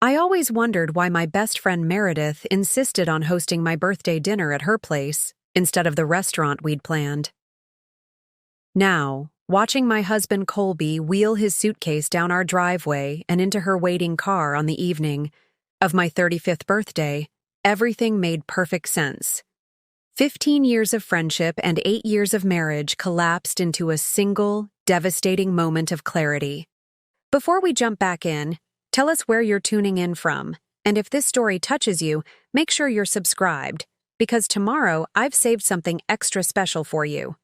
I always wondered why my best friend Meredith insisted on hosting my birthday dinner at her place instead of the restaurant we'd planned. Now, watching my husband Colby wheel his suitcase down our driveway and into her waiting car on the evening of my 35th birthday, everything made perfect sense. 15 years of friendship and 8 years of marriage collapsed into a single, devastating moment of clarity. Before we jump back in, tell us where you're tuning in from, and if this story touches you, make sure you're subscribed, because tomorrow I've saved something extra special for you.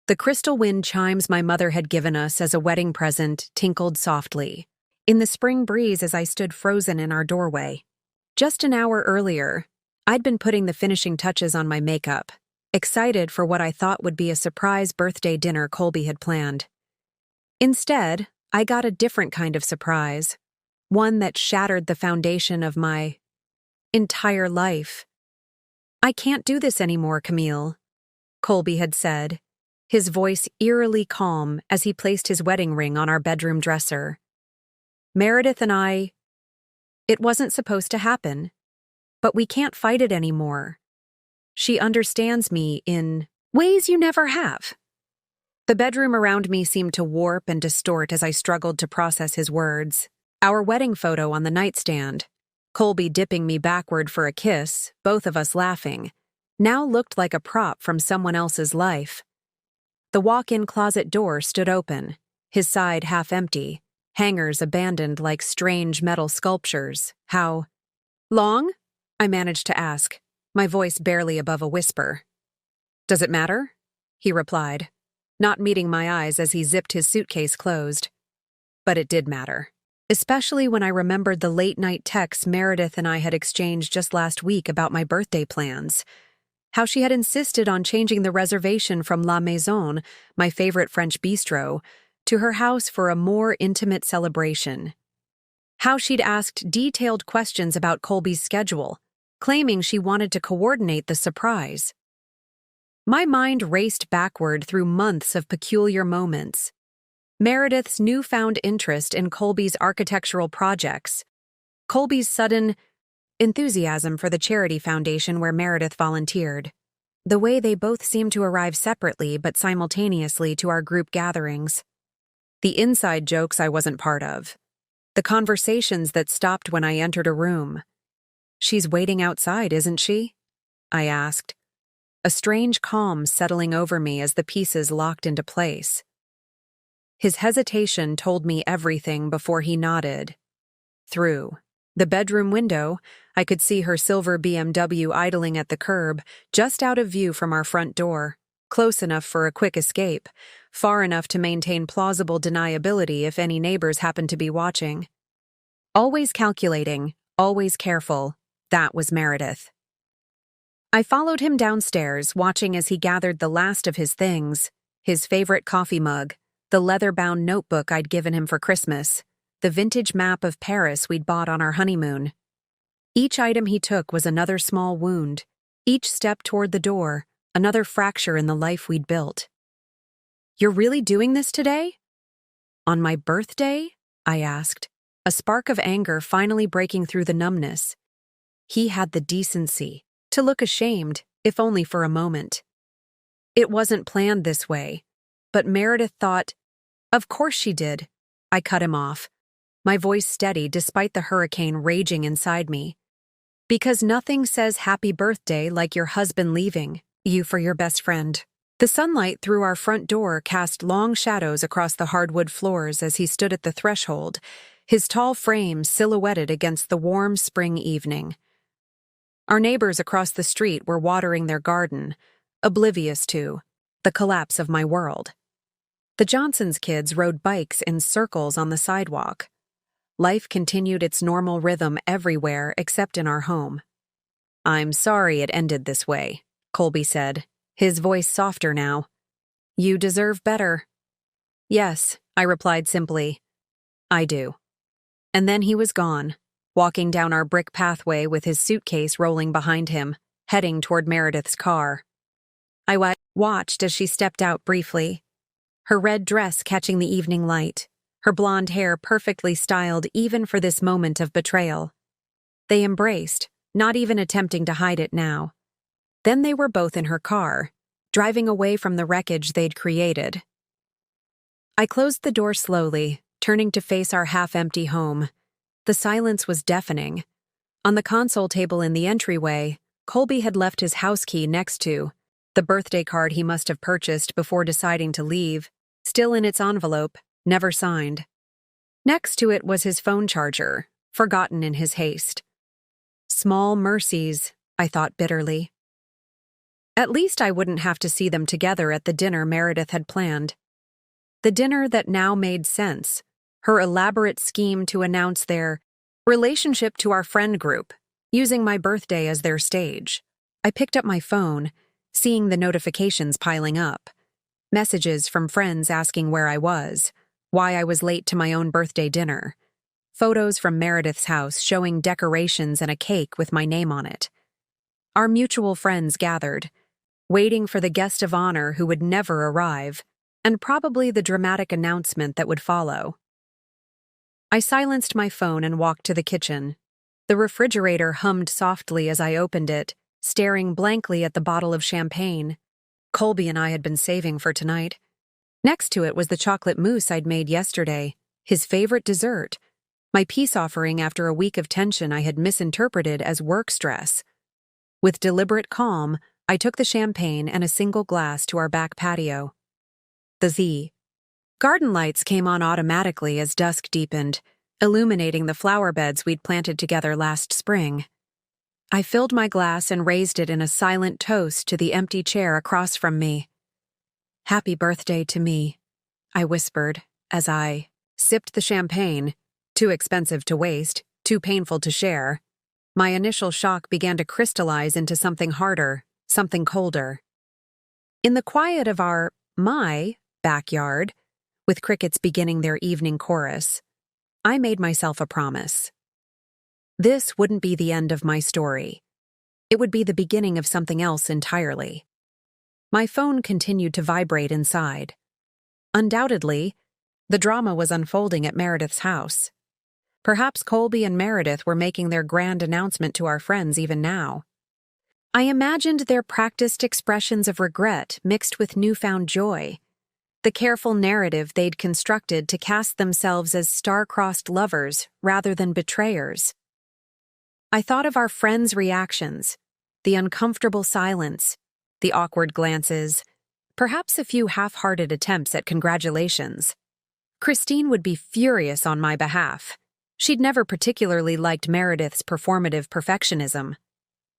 The crystal wind chimes my mother had given us as a wedding present tinkled softly in the spring breeze as I stood frozen in our doorway. Just an hour earlier, I'd been putting the finishing touches on my makeup, excited for what I thought would be a surprise birthday dinner Colby had planned. Instead, I got a different kind of surprise, one that shattered the foundation of my entire life. "I can't do this anymore, Camille," Colby had said, his voice eerily calm as he placed his wedding ring on our bedroom dresser. "Meredith and it wasn't supposed to happen, but we can't fight it anymore. She understands me in ways you never have." The bedroom around me seemed to warp and distort as I struggled to process his words. Our wedding photo on the nightstand, Colby dipping me backward for a kiss, both of us laughing, now looked like a prop from someone else's life. The walk-in closet door stood open, his side half empty, hangers abandoned like strange metal sculptures. "How long?" I managed to ask, my voice barely above a whisper. "Does it matter?" he replied, not meeting my eyes as he zipped his suitcase closed. But it did matter, especially when I remembered the late-night texts Meredith and I had exchanged just last week about my birthday plans. How she had insisted on changing the reservation from La Maison, my favorite French bistro, to her house for a more intimate celebration. How she'd asked detailed questions about Colby's schedule, claiming she wanted to coordinate the surprise. My mind raced backward through months of peculiar moments. Meredith's newfound interest in Colby's architectural projects, Colby's sudden enthusiasm for the charity foundation where Meredith volunteered, the way they both seemed to arrive separately but simultaneously to our group gatherings, the inside jokes I wasn't part of, the conversations that stopped when I entered a room. "She's waiting outside, isn't she?" I asked, a strange calm settling over me as the pieces locked into place. His hesitation told me everything before he nodded. Through the bedroom window, I could see her silver BMW idling at the curb, just out of view from our front door, close enough for a quick escape, far enough to maintain plausible deniability if any neighbors happened to be watching. Always calculating, always careful, that was Meredith. I followed him downstairs, watching as he gathered the last of his things, his favorite coffee mug, the leather-bound notebook I'd given him for Christmas, the vintage map of Paris we'd bought on our honeymoon. Each item he took was another small wound, each step toward the door, another fracture in the life we'd built. "You're really doing this today?" "On my birthday?" I asked, a spark of anger finally breaking through the numbness. He had the decency to look ashamed, if only for a moment. It wasn't planned this way, but Meredith thought, "Of course she did." I cut him off, my voice steady despite the hurricane raging inside me. "Because nothing says happy birthday like your husband leaving you for your best friend." The sunlight through our front door cast long shadows across the hardwood floors as he stood at the threshold, his tall frame silhouetted against the warm spring evening. Our neighbors across the street were watering their garden, oblivious to the collapse of my world. The Johnsons' kids rode bikes in circles on the sidewalk. Life continued its normal rhythm everywhere except in our home. "I'm sorry it ended this way," Colby said, his voice softer now. "You deserve better." "Yes," I replied simply. "I do." And then he was gone, walking down our brick pathway with his suitcase rolling behind him, heading toward Meredith's car. I watched as she stepped out briefly, her red dress catching the evening light, her blonde hair perfectly styled even for this moment of betrayal. They embraced, not even attempting to hide it now. Then they were both in her car, driving away from the wreckage they'd created. I closed the door slowly, turning to face our half-empty home. The silence was deafening. On the console table in the entryway, Colby had left his house key next to the birthday card he must have purchased before deciding to leave, still in its envelope, never signed. Next to it was his phone charger, forgotten in his haste. Small mercies, I thought bitterly. At least I wouldn't have to see them together at the dinner Meredith had planned. The dinner that now made sense, her elaborate scheme to announce their relationship to our friend group, using my birthday as their stage. I picked up my phone, seeing the notifications piling up. Messages from friends asking where I was, why I was late to my own birthday dinner. Photos from Meredith's house showing decorations and a cake with my name on it. Our mutual friends gathered, waiting for the guest of honor who would never arrive, and probably the dramatic announcement that would follow. I silenced my phone and walked to the kitchen. The refrigerator hummed softly as I opened it, staring blankly at the bottle of champagne Colby and I had been saving for tonight. Next to it was the chocolate mousse I'd made yesterday, his favorite dessert, my peace offering after a week of tension I had misinterpreted as work stress. With deliberate calm, I took the champagne and a single glass to our back patio. The garden lights came on automatically as dusk deepened, illuminating the flower beds we'd planted together last spring. I filled my glass and raised it in a silent toast to the empty chair across from me. "Happy birthday to me," I whispered as I sipped the champagne, too expensive to waste, too painful to share. My initial shock began to crystallize into something harder, something colder. In the quiet of my backyard, with crickets beginning their evening chorus, I made myself a promise. This wouldn't be the end of my story. It would be the beginning of something else entirely. My phone continued to vibrate inside. Undoubtedly, the drama was unfolding at Meredith's house. Perhaps Colby and Meredith were making their grand announcement to our friends even now. I imagined their practiced expressions of regret mixed with newfound joy, the careful narrative they'd constructed to cast themselves as star-crossed lovers rather than betrayers. I thought of our friends' reactions, the uncomfortable silence, the awkward glances, perhaps a few half-hearted attempts at congratulations. Christine would be furious on my behalf. She'd never particularly liked Meredith's performative perfectionism.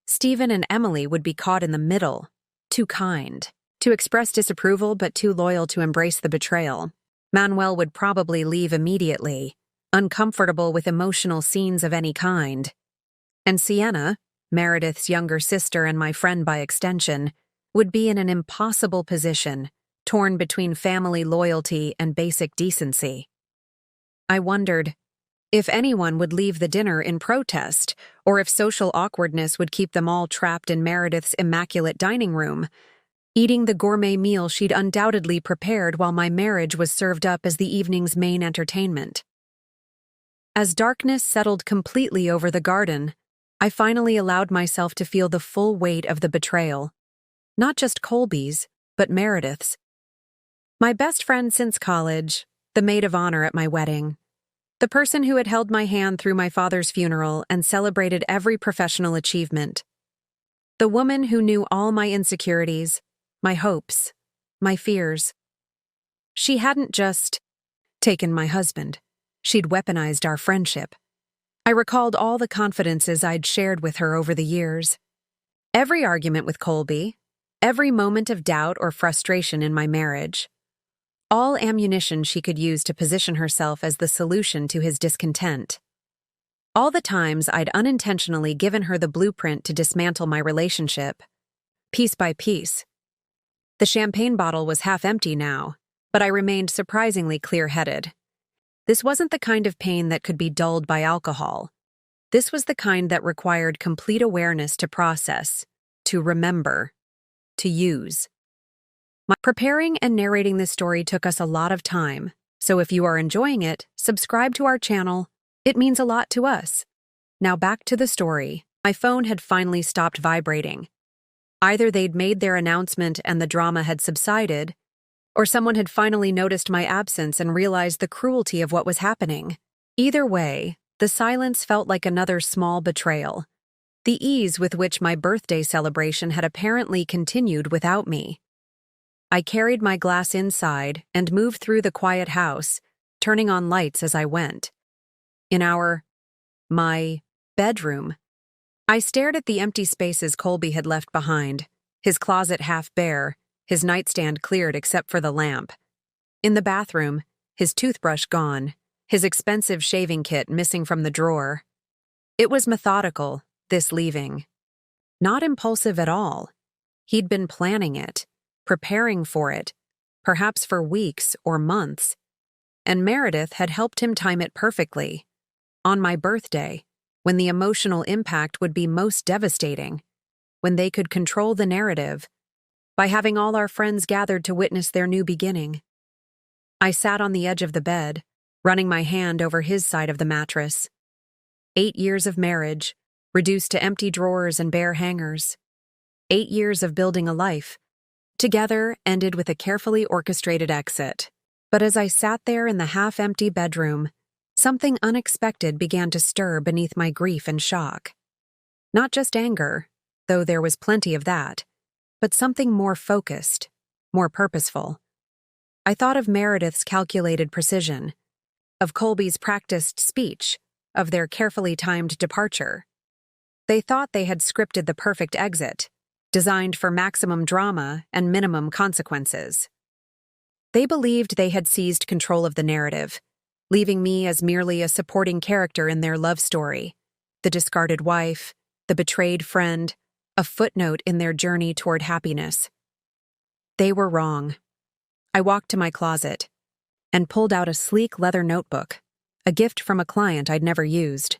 Stephen and Emily would be caught in the middle, too kind, to express disapproval but too loyal to embrace the betrayal. Manuel would probably leave immediately, uncomfortable with emotional scenes of any kind. And Sienna, Meredith's younger sister and my friend by extension, would be in an impossible position, torn between family loyalty and basic decency. I wondered if anyone would leave the dinner in protest, or if social awkwardness would keep them all trapped in Meredith's immaculate dining room, eating the gourmet meal she'd undoubtedly prepared while my marriage was served up as the evening's main entertainment. As darkness settled completely over the garden, I finally allowed myself to feel the full weight of the betrayal. Not just Colby's, but Meredith's. My best friend since college, the maid of honor at my wedding, the person who had held my hand through my father's funeral and celebrated every professional achievement. The woman who knew all my insecurities, my hopes, my fears. She hadn't just taken my husband. She'd weaponized our friendship. I recalled all the confidences I'd shared with her over the years. Every argument with Colby, every moment of doubt or frustration in my marriage. All ammunition she could use to position herself as the solution to his discontent. All the times I'd unintentionally given her the blueprint to dismantle my relationship, piece by piece. The champagne bottle was half empty now, but I remained surprisingly clear-headed. This wasn't the kind of pain that could be dulled by alcohol. This was the kind that required complete awareness to process, to remember, to use. My preparing and narrating this story took us a lot of time, So if you are enjoying it, subscribe to our channel. It means a lot to us. Now back to the story. My phone had finally stopped vibrating. Either they'd made their announcement and the drama had subsided, or someone had finally noticed my absence and realized the cruelty of what was happening. Either way, the silence felt like another small betrayal. The ease with which my birthday celebration had apparently continued without me. I carried my glass inside and moved through the quiet house, turning on lights as I went. In my bedroom, I stared at the empty spaces Colby had left behind, his closet half bare, his nightstand cleared except for the lamp. In the bathroom, his toothbrush gone, his expensive shaving kit missing from the drawer. It was methodical, this leaving. Not impulsive at all. He'd been planning it, preparing for it, perhaps for weeks or months. And Meredith had helped him time it perfectly. On my birthday, when the emotional impact would be most devastating, when they could control the narrative, by having all our friends gathered to witness their new beginning. I sat on the edge of the bed, running my hand over his side of the mattress. 8 years of marriage, reduced to empty drawers and bare hangers. 8 years of building a life, together ended with a carefully orchestrated exit. But as I sat there in the half-empty bedroom, something unexpected began to stir beneath my grief and shock. Not just anger, though there was plenty of that, but something more focused, more purposeful. I thought of Meredith's calculated precision, of Colby's practiced speech, of their carefully timed departure. They thought they had scripted the perfect exit, designed for maximum drama and minimum consequences. They believed they had seized control of the narrative, leaving me as merely a supporting character in their love story, the discarded wife, the betrayed friend, a footnote in their journey toward happiness. They were wrong. I walked to my closet and pulled out a sleek leather notebook, a gift from a client I'd never used.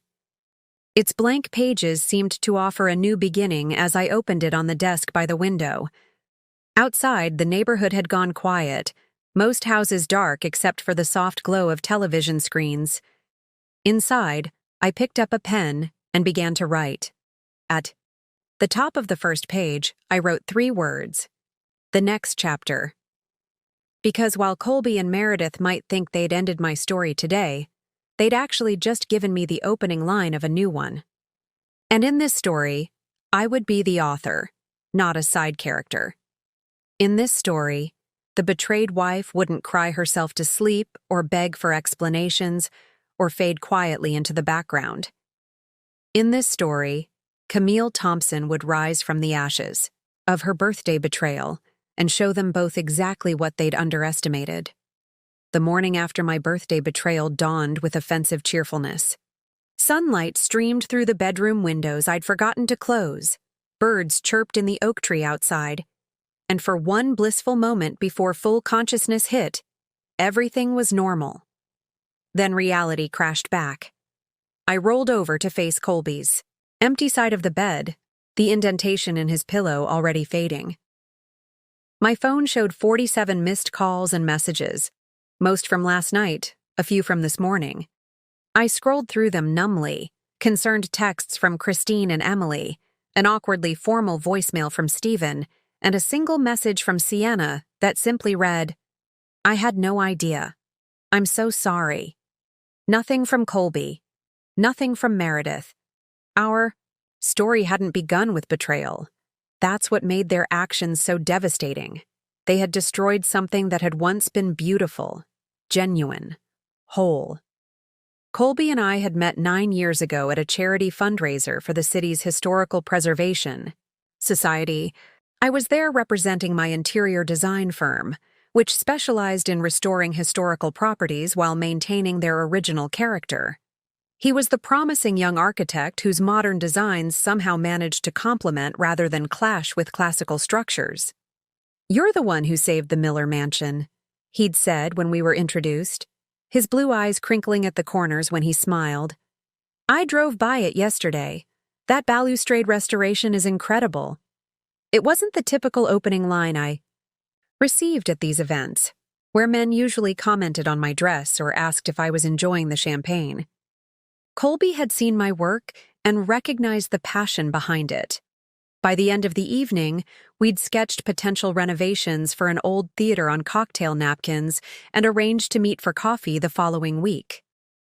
Its blank pages seemed to offer a new beginning as I opened it on the desk by the window. Outside, the neighborhood had gone quiet, most houses dark except for the soft glow of television screens. Inside, I picked up a pen and began to write. At the top of the first page, I wrote 3 words: the next chapter. Because while Colby and Meredith might think they'd ended my story today, they'd actually just given me the opening line of a new one. And in this story, I would be the author, not a side character. In this story, the betrayed wife wouldn't cry herself to sleep or beg for explanations or fade quietly into the background. In this story, Camille Thompson would rise from the ashes of her birthday betrayal and show them both exactly what they'd underestimated. The morning after my birthday betrayal dawned with offensive cheerfulness. Sunlight streamed through the bedroom windows I'd forgotten to close. Birds chirped in the oak tree outside. And for one blissful moment before full consciousness hit, everything was normal. Then reality crashed back. I rolled over to face Colby's empty side of the bed, the indentation in his pillow already fading. My phone showed 47 missed calls and messages, most from last night, a few from this morning. I scrolled through them numbly, concerned texts from Christine and Emily, an awkwardly formal voicemail from Stephen, and a single message from Sienna that simply read, "I had no idea. I'm so sorry." Nothing from Colby. Nothing from Meredith. Our story hadn't begun with betrayal. That's what made their actions so devastating. They had destroyed something that had once been beautiful, genuine, whole. Colby and I had met 9 years ago at a charity fundraiser for the city's Historical Preservation Society. I was there representing my interior design firm, which specialized in restoring historical properties while maintaining their original character. He was the promising young architect whose modern designs somehow managed to complement rather than clash with classical structures. "You're the one who saved the Miller Mansion," he'd said when we were introduced, his blue eyes crinkling at the corners when he smiled. "I drove by it yesterday. That balustrade restoration is incredible." It wasn't the typical opening line I received at these events. where men usually commented on my dress or asked if I was enjoying the champagne. Colby had seen my work and recognized the passion behind it. By the end of the evening, we'd sketched potential renovations for an old theater on cocktail napkins and arranged to meet for coffee the following week.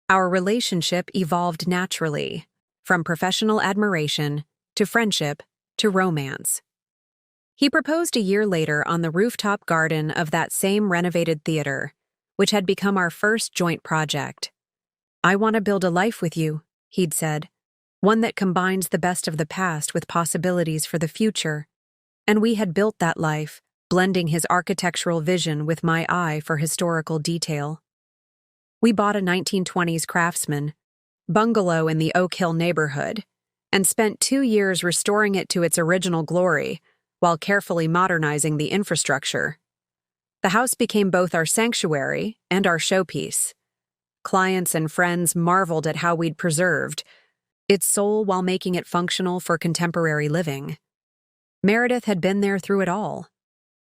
Our relationship evolved naturally, from professional admiration to friendship to romance. He proposed a year later on the rooftop garden of that same renovated theater, which had become our first joint project. "I want to build a life with you," he'd said, "one that combines the best of the past with possibilities for the future." And we had built that life, blending his architectural vision with my eye for historical detail. We bought a 1920s Craftsman bungalow in the Oak Hill neighborhood and spent 2 years restoring it to its original glory while carefully modernizing the infrastructure. The house became both our sanctuary and our showpiece. Clients and friends marveled at how we'd preserved its soul while making it functional for contemporary living. Meredith had been there through it all.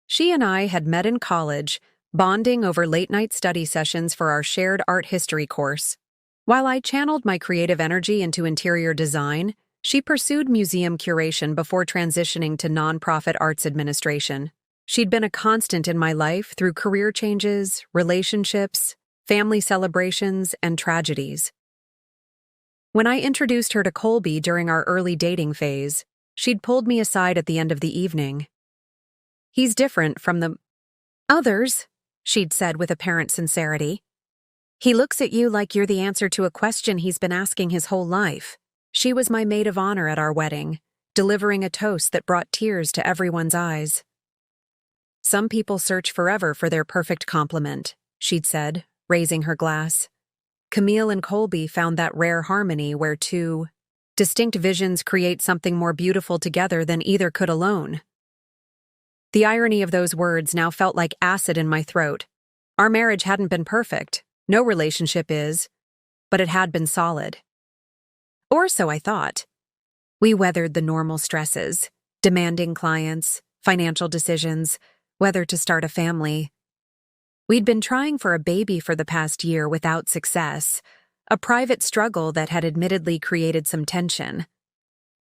She and I had met in college, bonding over late-night study sessions for our shared art history course. While I channeled my creative energy into interior design, she pursued museum curation before transitioning to nonprofit arts administration. She'd been a constant in my life through career changes, relationships, family celebrations, and tragedies. When I introduced her to Colby during our early dating phase, she'd pulled me aside at the end of the evening. "He's different from the others," she'd said with apparent sincerity. "He looks at you like you're the answer to a question he's been asking his whole life." She was my maid of honor at our wedding, delivering a toast that brought tears to everyone's eyes. "Some people search forever for their perfect complement," she'd said, raising her glass. "Camille and Colby found that rare harmony where two distinct visions create something more beautiful together than either could alone." The irony of those words now felt like acid in my throat. Our marriage hadn't been perfect. No relationship is. But it had been solid. Or so I thought. We weathered the normal stresses, demanding clients, financial decisions, whether to start a family. We'd been trying for a baby for the past year without success, a private struggle that had admittedly created some tension.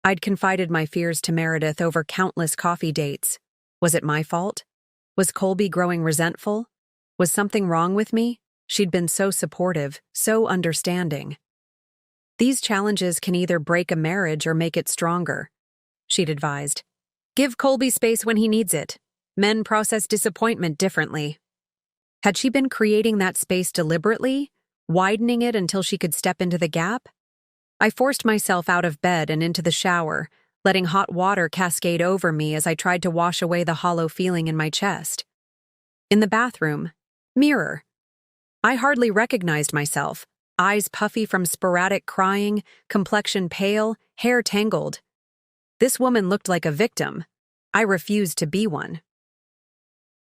I'd confided my fears to Meredith over countless coffee dates. Was it my fault? Was Colby growing resentful? Was something wrong with me? She'd been so supportive, so understanding. "These challenges can either break a marriage or make it stronger," she'd advised. "Give Colby space when he needs it. Men process disappointment differently." Had she been creating that space deliberately, widening it until she could step into the gap? I forced myself out of bed and into the shower, letting hot water cascade over me as I tried to wash away the hollow feeling in my chest. In the bathroom, mirror. I hardly recognized myself. Eyes puffy from sporadic crying, complexion pale, hair tangled. This woman looked like a victim. I refused to be one.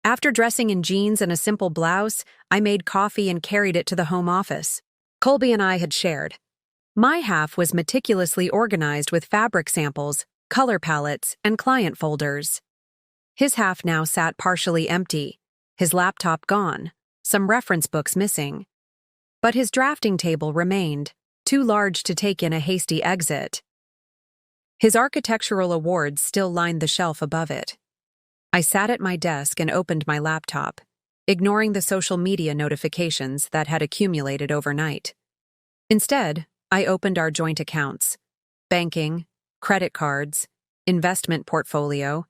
After dressing in jeans and a simple blouse, I made coffee and carried it to the home office. Colby and I had shared. My half was meticulously organized with fabric samples, color palettes, and client folders. His half now sat partially empty, his laptop gone, some reference books missing. But his drafting table remained, too large to take in a hasty exit. His architectural awards still lined the shelf above it. I sat at my desk and opened my laptop, ignoring the social media notifications that had accumulated overnight. Instead, I opened our joint accounts: banking, credit cards, investment portfolio,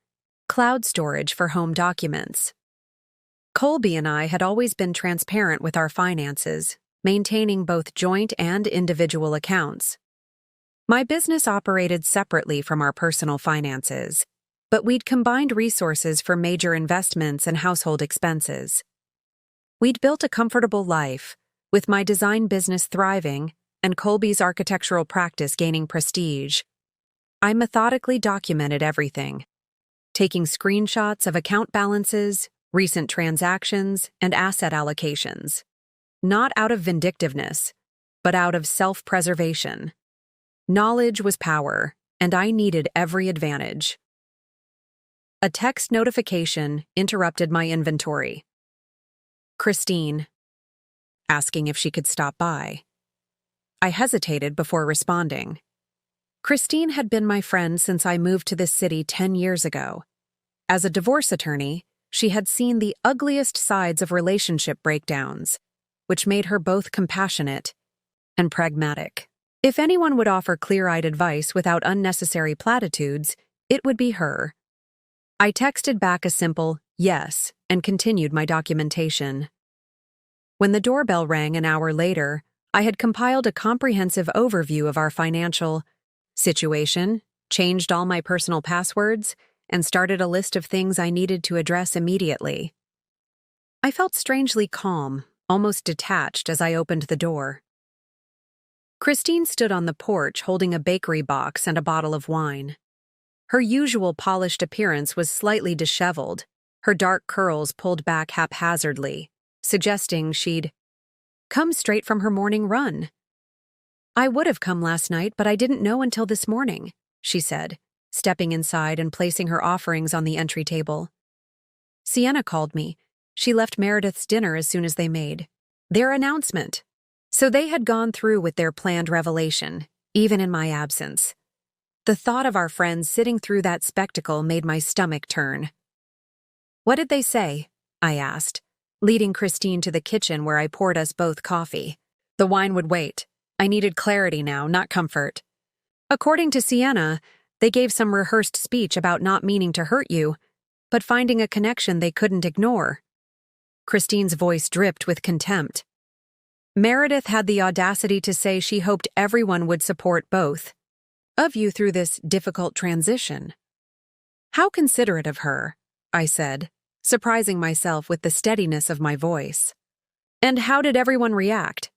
cloud storage for home documents. Colby and I had always been transparent with our finances, maintaining both joint and individual accounts. My business operated separately from our personal finances, but we'd combined resources for major investments and household expenses. We'd built a comfortable life, with my design business thriving and Colby's architectural practice gaining prestige. I methodically documented everything, taking screenshots of account balances, recent transactions, and asset allocations. Not out of vindictiveness, but out of self-preservation. Knowledge was power, and I needed every advantage. A text notification interrupted my inventory. Christine, asking if she could stop by. I hesitated before responding. Christine had been my friend since I moved to this city 10 years ago. As a divorce attorney, she had seen the ugliest sides of relationship breakdowns, which made her both compassionate and pragmatic. If anyone would offer clear-eyed advice without unnecessary platitudes, it would be her. I texted back a simple yes and continued my documentation. When the doorbell rang an hour later, I had compiled a comprehensive overview of our financial situation, changed all my personal passwords, and started a list of things I needed to address immediately. I felt strangely calm, almost detached as I opened the door. Christine stood on the porch holding a bakery box and a bottle of wine. Her usual polished appearance was slightly disheveled, her dark curls pulled back haphazardly, suggesting she'd come straight from her morning run. "I would have come last night, but I didn't know until this morning," she said, stepping inside and placing her offerings on the entry table. "Sienna called me. She left Meredith's dinner as soon as they made their announcement. So they had gone through with their planned revelation, even in my absence. The thought of our friends sitting through that spectacle made my stomach turn. "What did they say?" I asked, leading Christine to the kitchen where I poured us both coffee. The wine would wait. I needed clarity now, not comfort. "According to Sienna, they gave some rehearsed speech about not meaning to hurt you, but finding a connection they couldn't ignore." Christine's voice dripped with contempt. "Meredith had the audacity to say she hoped everyone would support both of you through this difficult transition." "How considerate of her," I said, surprising myself with the steadiness of my voice. "And how did everyone react?"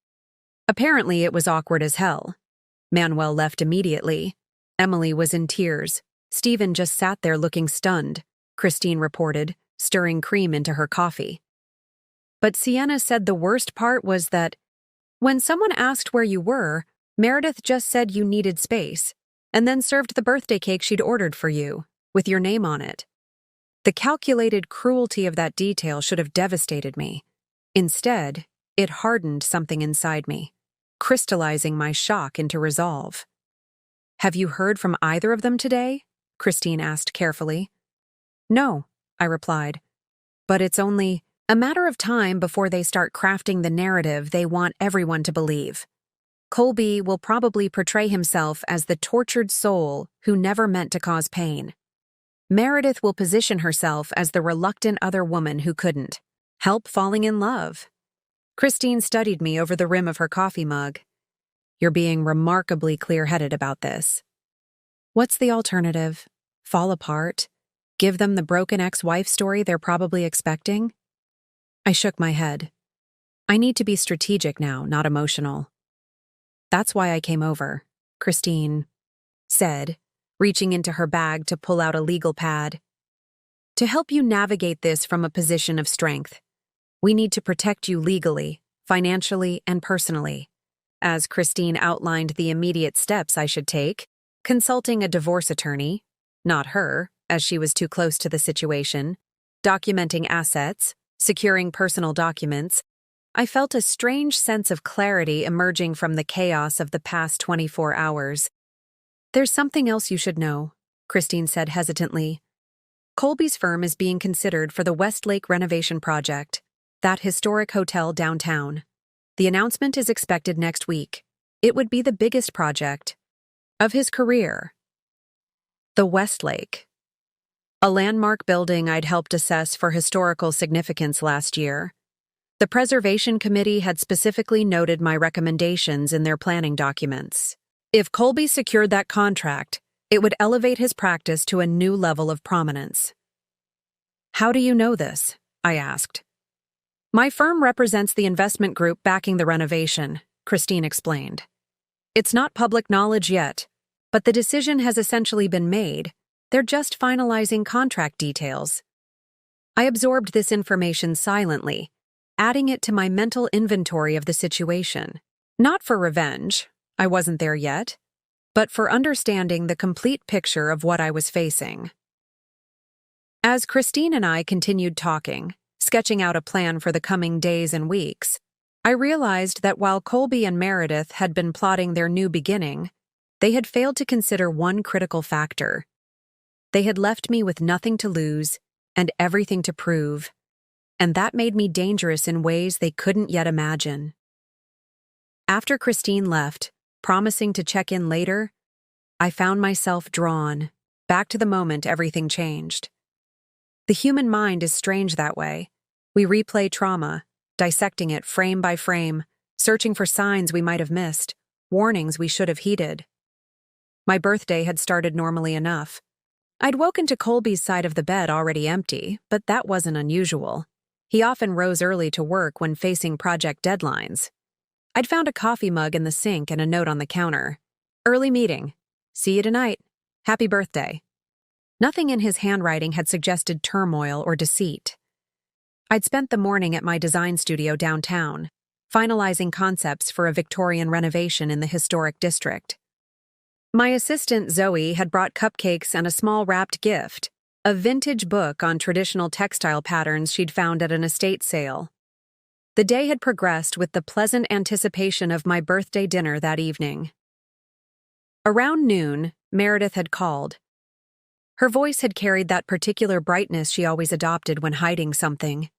"Apparently it was awkward as hell. Manuel left immediately. Emily was in tears. Stephen just sat there looking stunned," Christine reported, stirring cream into her coffee. "But Sienna said the worst part was that when someone asked where you were, Meredith just said you needed space, and then served the birthday cake she'd ordered for you, with your name on it. The calculated cruelty of that detail should have devastated me. Instead, it hardened something inside me, crystallizing my shock into resolve." "Have you heard from either of them today?" Christine asked carefully. "No," I replied. "But it's only a matter of time before they start crafting the narrative they want everyone to believe. Colby will probably portray himself as the tortured soul who never meant to cause pain. Meredith will position herself as the reluctant other woman who couldn't help falling in love." Christine studied me over the rim of her coffee mug. "You're being remarkably clear-headed about this. What's the alternative? Fall apart? Give them the broken ex-wife story they're probably expecting?" I shook my head. "I need to be strategic now, not emotional." "That's why I came over," Christine said, reaching into her bag to pull out a legal pad. "To help you navigate this from a position of strength. We need to protect you legally, financially, and personally." As Christine outlined the immediate steps I should take, consulting a divorce attorney, not her, as she was too close to the situation, documenting assets, securing personal documents, I felt a strange sense of clarity emerging from the chaos of the past 24 hours. "There's something else you should know," Christine said hesitantly. "Colby's firm is being considered for the Westlake renovation project, that historic hotel downtown. The announcement is expected next week. It would be the biggest project of his career." The Westlake. A landmark building I'd helped assess for historical significance last year. The Preservation Committee had specifically noted my recommendations in their planning documents. If Colby secured that contract, it would elevate his practice to a new level of prominence. "How do you know this?" I asked. "My firm represents the investment group backing the renovation," Christine explained. "It's not public knowledge yet, but the decision has essentially been made. They're just finalizing contract details." I absorbed this information silently, adding it to my mental inventory of the situation. Not for revenge, I wasn't there yet, but for understanding the complete picture of what I was facing. As Christine and I continued talking, sketching out a plan for the coming days and weeks, I realized that while Colby and Meredith had been plotting their new beginning, they had failed to consider one critical factor. They had left me with nothing to lose and everything to prove, and that made me dangerous in ways they couldn't yet imagine. After Christine left, promising to check in later, I found myself drawn back to the moment everything changed. The human mind is strange that way. We replay trauma, dissecting it frame by frame, searching for signs we might have missed, warnings we should have heeded. My birthday had started normally enough. I'd woken to Colby's side of the bed already empty, but that wasn't unusual. He often rose early to work when facing project deadlines. I'd found a coffee mug in the sink and a note on the counter. Early meeting. See you tonight. Happy birthday. Nothing in his handwriting had suggested turmoil or deceit. I'd spent the morning at my design studio downtown, finalizing concepts for a Victorian renovation in the historic district. My assistant Zoe had brought cupcakes and a small wrapped gift, a vintage book on traditional textile patterns she'd found at an estate sale. The day had progressed with the pleasant anticipation of my birthday dinner that evening. Around noon, Meredith had called. Her voice had carried that particular brightness she always adopted when hiding something.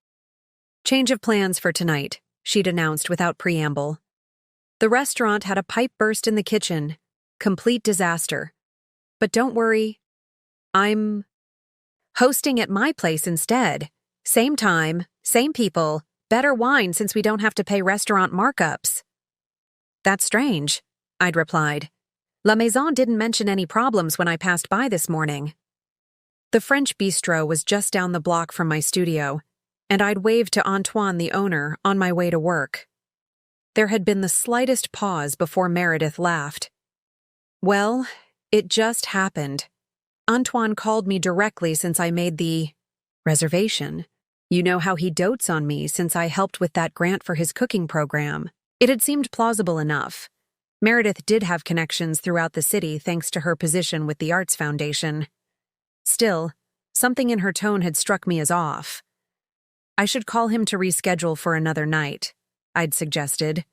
Change of plans for tonight, she'd announced without preamble. The restaurant had a pipe burst in the kitchen. Complete disaster. But don't worry, I'm hosting at my place instead. Same time, same people, better wine since we don't have to pay restaurant markups. That's strange, I'd replied. La Maison didn't mention any problems when I passed by this morning. The French bistro was just down the block from my studio, and I'd waved to Antoine, the owner, on my way to work. There had been the slightest pause before Meredith laughed. Well, it just happened. Antoine called me directly since I made the reservation. You know how he dotes on me since I helped with that grant for his cooking program. It had seemed plausible enough. Meredith did have connections throughout the city thanks to her position with the Arts Foundation. Still, something in her tone had struck me as off. I should call him to reschedule for another night, I'd suggested.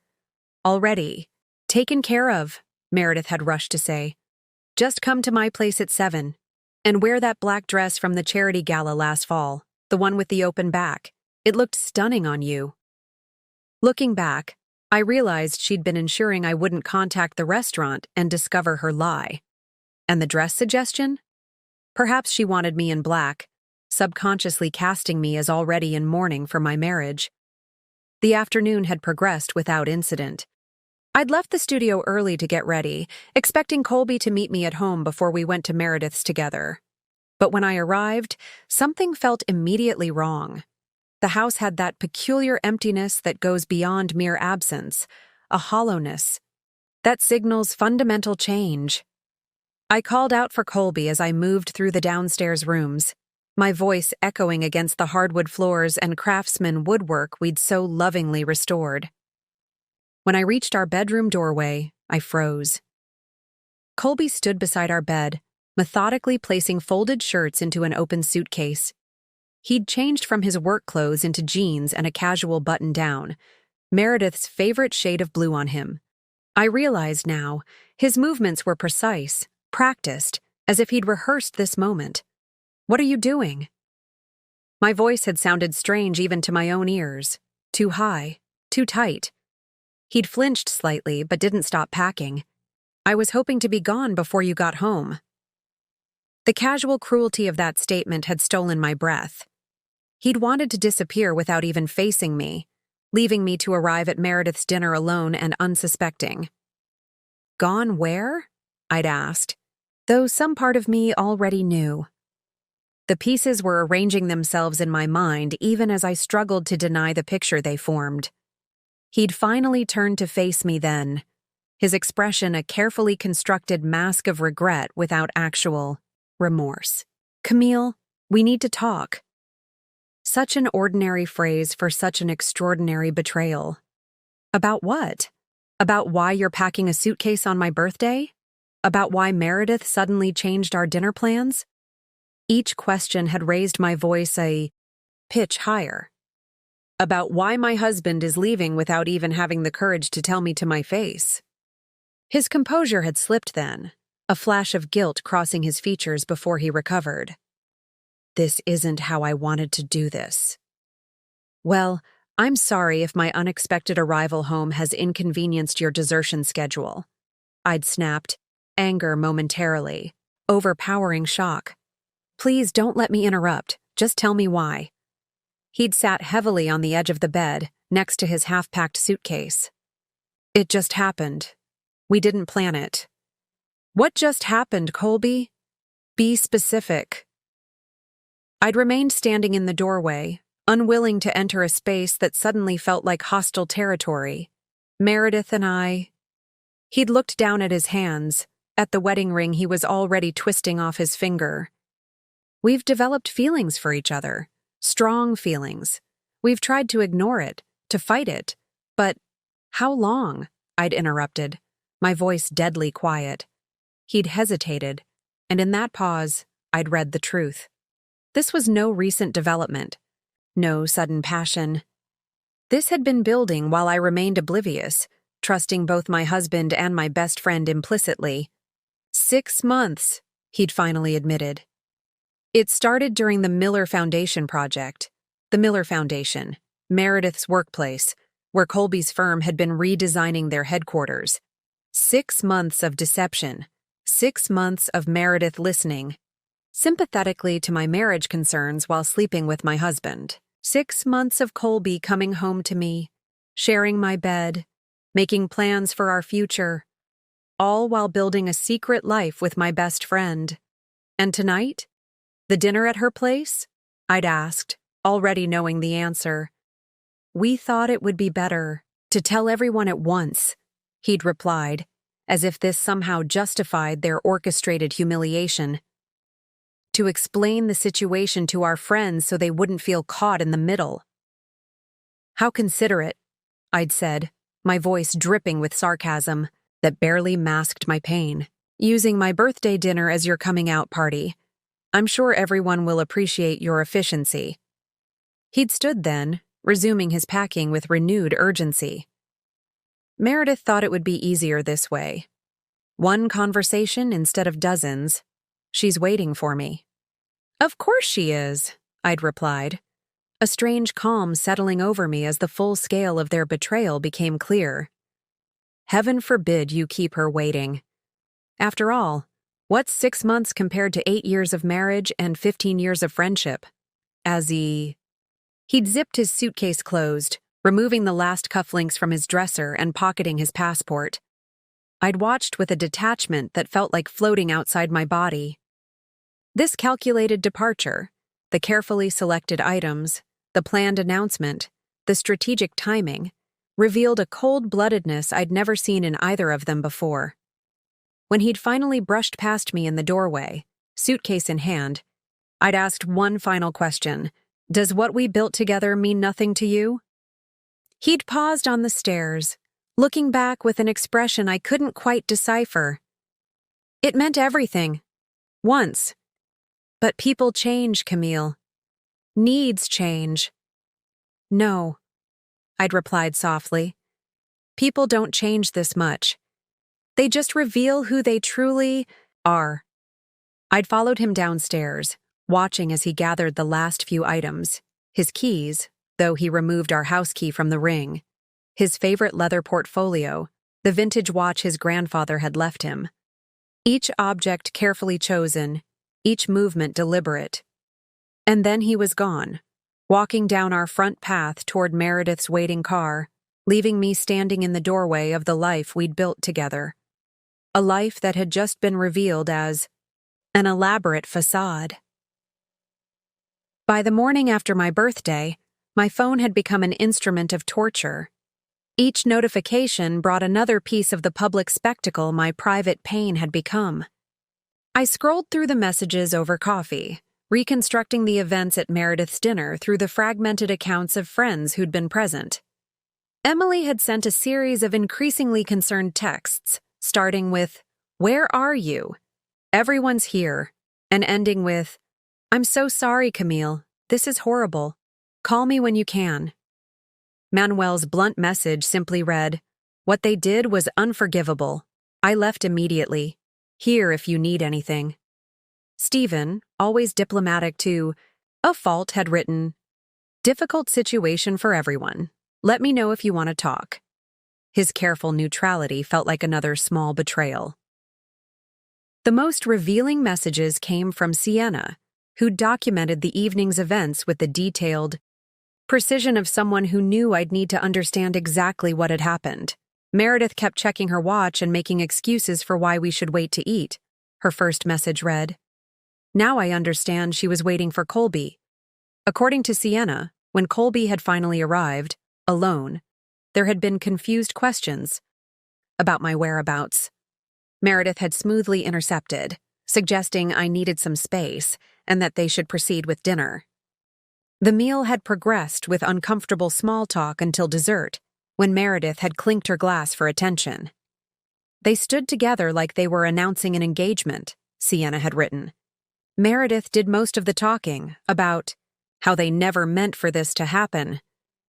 Already. Taken care of, Meredith had rushed to say. Just come to my place at 7, and wear that black dress from the charity gala last fall, the one with the open back. It looked stunning on you. Looking back, I realized she'd been ensuring I wouldn't contact the restaurant and discover her lie. And the dress suggestion? Perhaps she wanted me in black, subconsciously casting me as already in mourning for my marriage. The afternoon had progressed without incident. I'd left the studio early to get ready, expecting Colby to meet me at home before we went to Meredith's together. But when I arrived, something felt immediately wrong. The house had that peculiar emptiness that goes beyond mere absence, a hollowness, that signals fundamental change. I called out for Colby as I moved through the downstairs rooms, my voice echoing against the hardwood floors and craftsman woodwork we'd so lovingly restored. When I reached our bedroom doorway, I froze. Colby stood beside our bed, methodically placing folded shirts into an open suitcase. He'd changed from his work clothes into jeans and a casual button-down, Meredith's favorite shade of blue on him. I realized now, his movements were precise, practiced, as if he'd rehearsed this moment. What are you doing? My voice had sounded strange even to my own ears. Too high, too tight. He'd flinched slightly, but didn't stop packing. I was hoping to be gone before you got home. The casual cruelty of that statement had stolen my breath. He'd wanted to disappear without even facing me, leaving me to arrive at Meredith's dinner alone and unsuspecting. Gone where? I'd asked, though some part of me already knew. The pieces were arranging themselves in my mind even as I struggled to deny the picture they formed. He'd finally turned to face me then, his expression a carefully constructed mask of regret without actual remorse. Camille, we need to talk. Such an ordinary phrase for such an extraordinary betrayal. About what? About why you're packing a suitcase on my birthday? About why Meredith suddenly changed our dinner plans? Each question had raised my voice a pitch higher. about why my husband is leaving without even having the courage to tell me to my face. His composure had slipped then, a flash of guilt crossing his features before he recovered. This isn't how I wanted to do this. Well, I'm sorry if my unexpected arrival home has inconvenienced your desertion schedule. I'd snapped, anger momentarily, overpowering shock. Please don't let me interrupt, just tell me why. He'd sat heavily on the edge of the bed, next to his half-packed suitcase. It just happened. We didn't plan it. What just happened, Colby? Be specific. I'd remained standing in the doorway, unwilling to enter a space that suddenly felt like hostile territory. Meredith and I... He'd looked down at his hands, at the wedding ring he was already twisting off his finger. We've developed feelings for each other, strong feelings. We've tried to ignore it, to fight it. But how long? I'd interrupted, my voice deadly quiet. He'd hesitated, and in that pause, I'd read the truth. This was no recent development, no sudden passion. This had been building while I remained oblivious, trusting both my husband and my best friend implicitly. 6 months, he'd finally admitted. It started during the Miller Foundation project. The Miller Foundation, Meredith's workplace, where Colby's firm had been redesigning their headquarters. 6 months of deception. 6 months of Meredith listening sympathetically to my marriage concerns while sleeping with my husband. 6 months of Colby coming home to me, sharing my bed, making plans for our future, all while building a secret life with my best friend. And tonight? The dinner at her place? I'd asked, already knowing the answer. We thought it would be better to tell everyone at once, he'd replied, as if this somehow justified their orchestrated humiliation. To explain the situation to our friends so they wouldn't feel caught in the middle. How considerate, I'd said, my voice dripping with sarcasm that barely masked my pain. Using my birthday dinner as your coming out party. I'm sure everyone will appreciate your efficiency. He'd stood then, resuming his packing with renewed urgency. Meredith thought it would be easier this way. One conversation instead of dozens. She's waiting for me. Of course she is, I'd replied, a strange calm settling over me as the full scale of their betrayal became clear. Heaven forbid you keep her waiting. After all, what's 6 months compared to 8 years of marriage and 15 years of friendship? He'd zipped his suitcase closed, removing the last cufflinks from his dresser and pocketing his passport. I'd watched with a detachment that felt like floating outside my body. This calculated departure, the carefully selected items, the planned announcement, the strategic timing, revealed a cold-bloodedness I'd never seen in either of them before. When he'd finally brushed past me in the doorway, suitcase in hand, I'd asked one final question. Does what we built together mean nothing to you? He'd paused on the stairs, looking back with an expression I couldn't quite decipher. It meant everything. Once. But people change, Camille. Needs change. No, I'd replied softly. People don't change this much. They just reveal who they truly are. I'd followed him downstairs, watching as he gathered the last few items, his keys, though he removed our house key from the ring, his favorite leather portfolio, the vintage watch his grandfather had left him. Each object carefully chosen, each movement deliberate. And then he was gone, walking down our front path toward Meredith's waiting car, leaving me standing in the doorway of the life we'd built together. A life that had just been revealed as an elaborate facade. By the morning after my birthday, my phone had become an instrument of torture. Each notification brought another piece of the public spectacle my private pain had become. I scrolled through the messages over coffee, reconstructing the events at Meredith's dinner through the fragmented accounts of friends who'd been present. Emily had sent a series of increasingly concerned texts, starting with, "Where are you? Everyone's here," and ending with, "I'm so sorry, Camille. This is horrible. Call me when you can." Manuel's blunt message simply read, "What they did was unforgivable. I left immediately. Here if you need anything." Stephen, always diplomatic to a fault, had written, "Difficult situation for everyone. Let me know if you want to talk." His careful neutrality felt like another small betrayal. The most revealing messages came from Sienna, who documented the evening's events with the detailed precision of someone who knew I'd need to understand exactly what had happened. Meredith kept checking her watch and making excuses for why we should wait to eat. Her first message read, "Now I understand she was waiting for Colby." According to Sienna, when Colby had finally arrived, alone, there had been confused questions about my whereabouts. Meredith had smoothly intercepted, suggesting I needed some space and that they should proceed with dinner. The meal had progressed with uncomfortable small talk until dessert, when Meredith had clinked her glass for attention. They stood together like they were announcing an engagement, Sienna had written. Meredith did most of the talking about how they never meant for this to happen,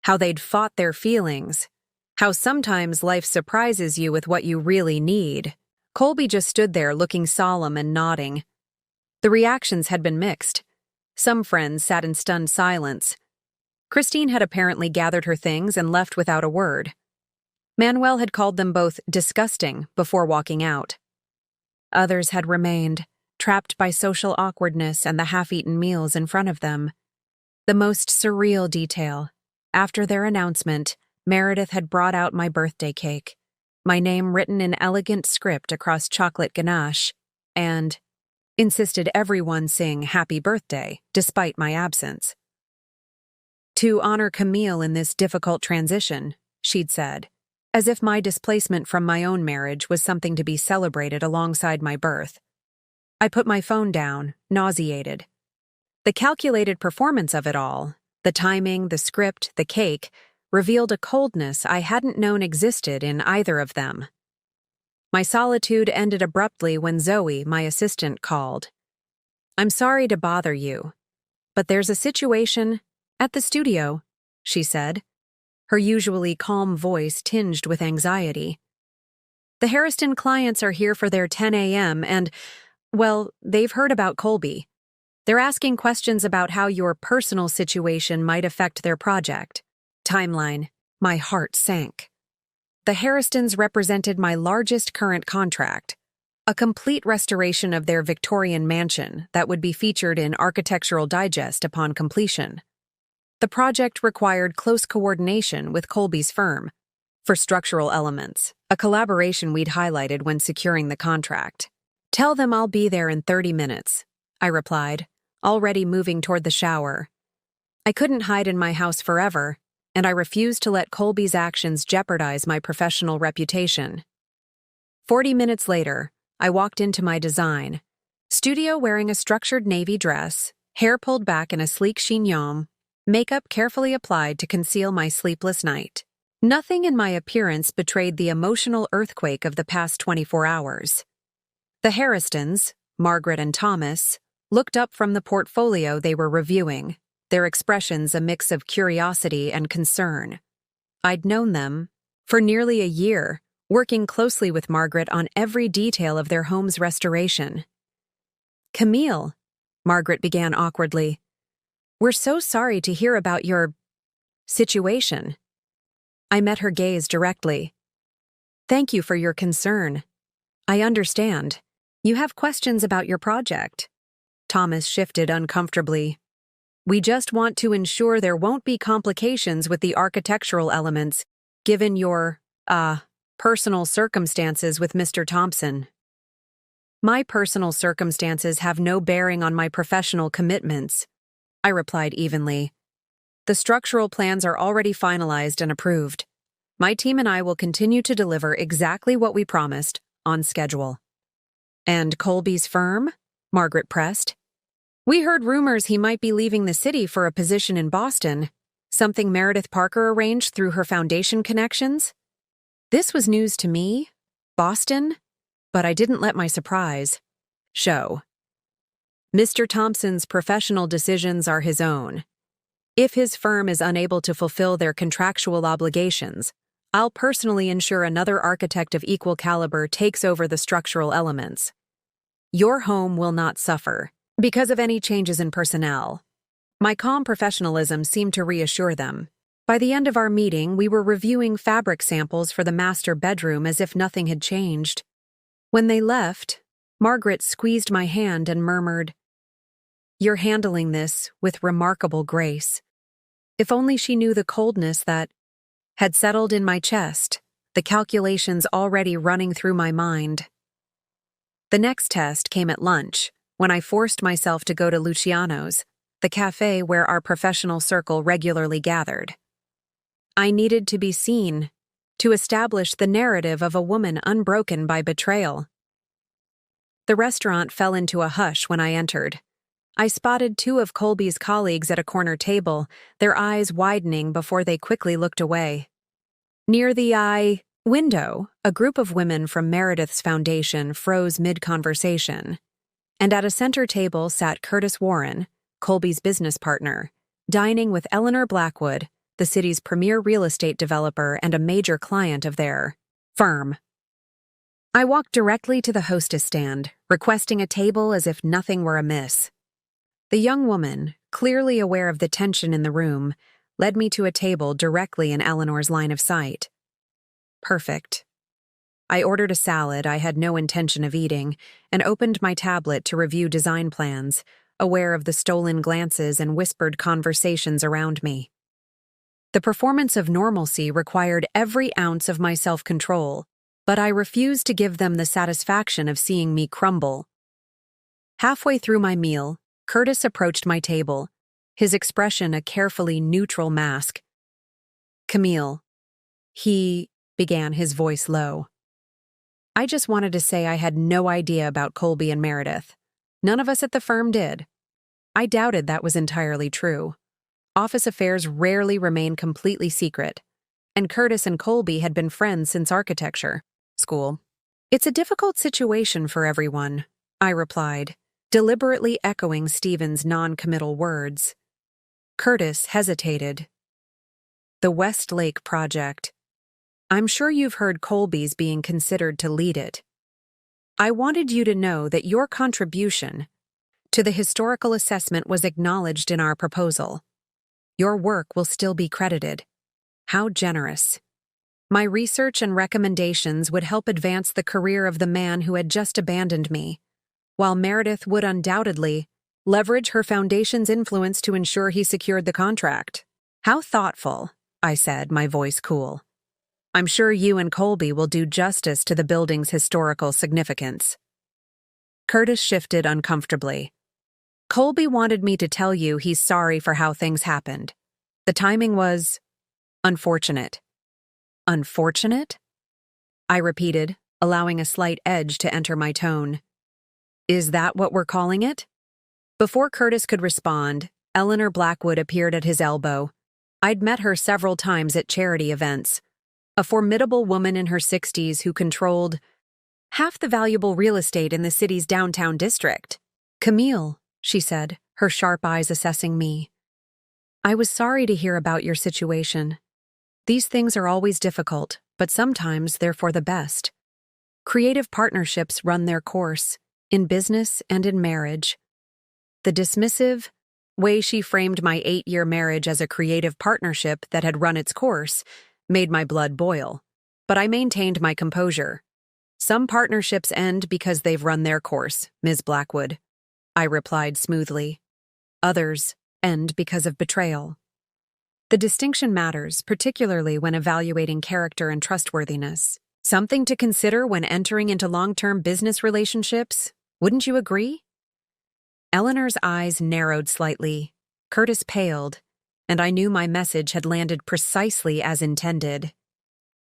how they'd fought their feelings, how sometimes life surprises you with what you really need. Colby just stood there looking solemn and nodding. The reactions had been mixed. Some friends sat in stunned silence. Christine had apparently gathered her things and left without a word. Manuel had called them both disgusting before walking out. Others had remained, trapped by social awkwardness and the half-eaten meals in front of them. The most surreal detail, after their announcement, Meredith had brought out my birthday cake, my name written in elegant script across chocolate ganache, and insisted everyone sing happy birthday, despite my absence. To honor Camille in this difficult transition, she'd said, as if my displacement from my own marriage was something to be celebrated alongside my birth. I put my phone down, nauseated. The calculated performance of it all, the timing, the script, the cake, revealed a coldness I hadn't known existed in either of them. My solitude ended abruptly when Zoe, my assistant, called. "I'm sorry to bother you, but there's a situation at the studio," she said, her usually calm voice tinged with anxiety. "The Harrison clients are here for their 10 a.m. and, well, they've heard about Colby. They're asking questions about how your personal situation might affect their project." Timeline. My heart sank. The Harristons represented my largest current contract, a complete restoration of their Victorian mansion that would be featured in Architectural Digest upon completion. The project required close coordination with Colby's firm for structural elements, a collaboration we'd highlighted when securing the contract. "Tell them I'll be there in 30 minutes, I replied, already moving toward the shower. I couldn't hide in my house forever, and I refused to let Colby's actions jeopardize my professional reputation. 40 minutes later, I walked into my design studio wearing a structured navy dress, hair pulled back in a sleek chignon, makeup carefully applied to conceal my sleepless night. Nothing in my appearance betrayed the emotional earthquake of the past 24 hours. The Harristons, Margaret and Thomas, looked up from the portfolio they were reviewing, their expressions a mix of curiosity and concern. I'd known them for nearly a year, working closely with Margaret on every detail of their home's restoration. "Camille," Margaret began awkwardly, "we're so sorry to hear about your situation." I met her gaze directly. "Thank you for your concern. I understand. You have questions about your project." Thomas shifted uncomfortably. "We just want to ensure there won't be complications with the architectural elements, given your, personal circumstances with Mr. Thompson." "My personal circumstances have no bearing on my professional commitments," I replied evenly. "The structural plans are already finalized and approved. My team and I will continue to deliver exactly what we promised, on schedule." "And Colby's firm?" Margaret pressed. "We heard rumors he might be leaving the city for a position in Boston, something Meredith Parker arranged through her foundation connections." This was news to me, Boston, but I didn't let my surprise show. Mr. Thompson's professional decisions are his own. If his firm is unable to fulfill their contractual obligations, I'll personally ensure another architect of equal caliber takes over the structural elements. Your home will not suffer because of any changes in personnel. My calm professionalism seemed to reassure them. By the end of our meeting, we were reviewing fabric samples for the master bedroom as if nothing had changed. When they left, Margaret squeezed my hand and murmured, "You're handling this with remarkable grace." If only she knew the coldness that had settled in my chest, the calculations already running through my mind. The next test came at lunch, when I forced myself to go to Luciano's, the cafe where our professional circle regularly gathered. I needed to be seen, to establish the narrative of a woman unbroken by betrayal. The restaurant fell into a hush when I entered. I spotted two of Colby's colleagues at a corner table, their eyes widening before they quickly looked away. Near the window, a group of women from Meredith's foundation froze mid-conversation, and at a center table sat Curtis Warren, Colby's business partner, dining with Eleanor Blackwood, the city's premier real estate developer and a major client of their firm. I walked directly to the hostess stand, requesting a table as if nothing were amiss. The young woman, clearly aware of the tension in the room, led me to a table directly in Eleanor's line of sight. Perfect. I ordered a salad I had no intention of eating and opened my tablet to review design plans, aware of the stolen glances and whispered conversations around me. The performance of normalcy required every ounce of my self-control, but I refused to give them the satisfaction of seeing me crumble. Halfway through my meal, Curtis approached my table, his expression a carefully neutral mask. "Camille," he began, his voice low. "I just wanted to say I had no idea about Colby and Meredith. None of us at the firm did. I doubted that was entirely true. Office affairs rarely remain completely secret, and Curtis and Colby had been friends since architecture school. It's a difficult situation for everyone," I replied, deliberately echoing Stephen's non-committal words. Curtis hesitated. "The Westlake project. I'm sure you've heard Colby's being considered to lead it. I wanted you to know that your contribution to the historical assessment was acknowledged in our proposal. Your work will still be credited. How generous. My research and recommendations would help advance the career of the man who had just abandoned me, while Meredith would undoubtedly leverage her foundation's influence to ensure he secured the contract." "How thoughtful," I said, my voice cool. "I'm sure you and Colby will do justice to the building's historical significance." Curtis shifted uncomfortably. "Colby wanted me to tell you he's sorry for how things happened. The timing was unfortunate." "Unfortunate?" I repeated, allowing a slight edge to enter my tone. "Is that what we're calling it?" Before Curtis could respond, Eleanor Blackwood appeared at his elbow. I'd met her several times at charity events. A formidable woman in her 60s who controlled half the valuable real estate in the city's downtown district. "Camille," she said, her sharp eyes assessing me. "I was sorry to hear about your situation. These things are always difficult, but sometimes they're for the best. Creative partnerships run their course, in business and in marriage." The dismissive way she framed my 8-year marriage as a creative partnership that had run its course made my blood boil, but I maintained my composure. "Some partnerships end because they've run their course, Ms. Blackwood," I replied smoothly. "Others end because of betrayal. The distinction matters, particularly when evaluating character and trustworthiness. Something to consider when entering into long-term business relationships, wouldn't you agree?" Eleanor's eyes narrowed slightly. Curtis paled, and I knew my message had landed precisely as intended.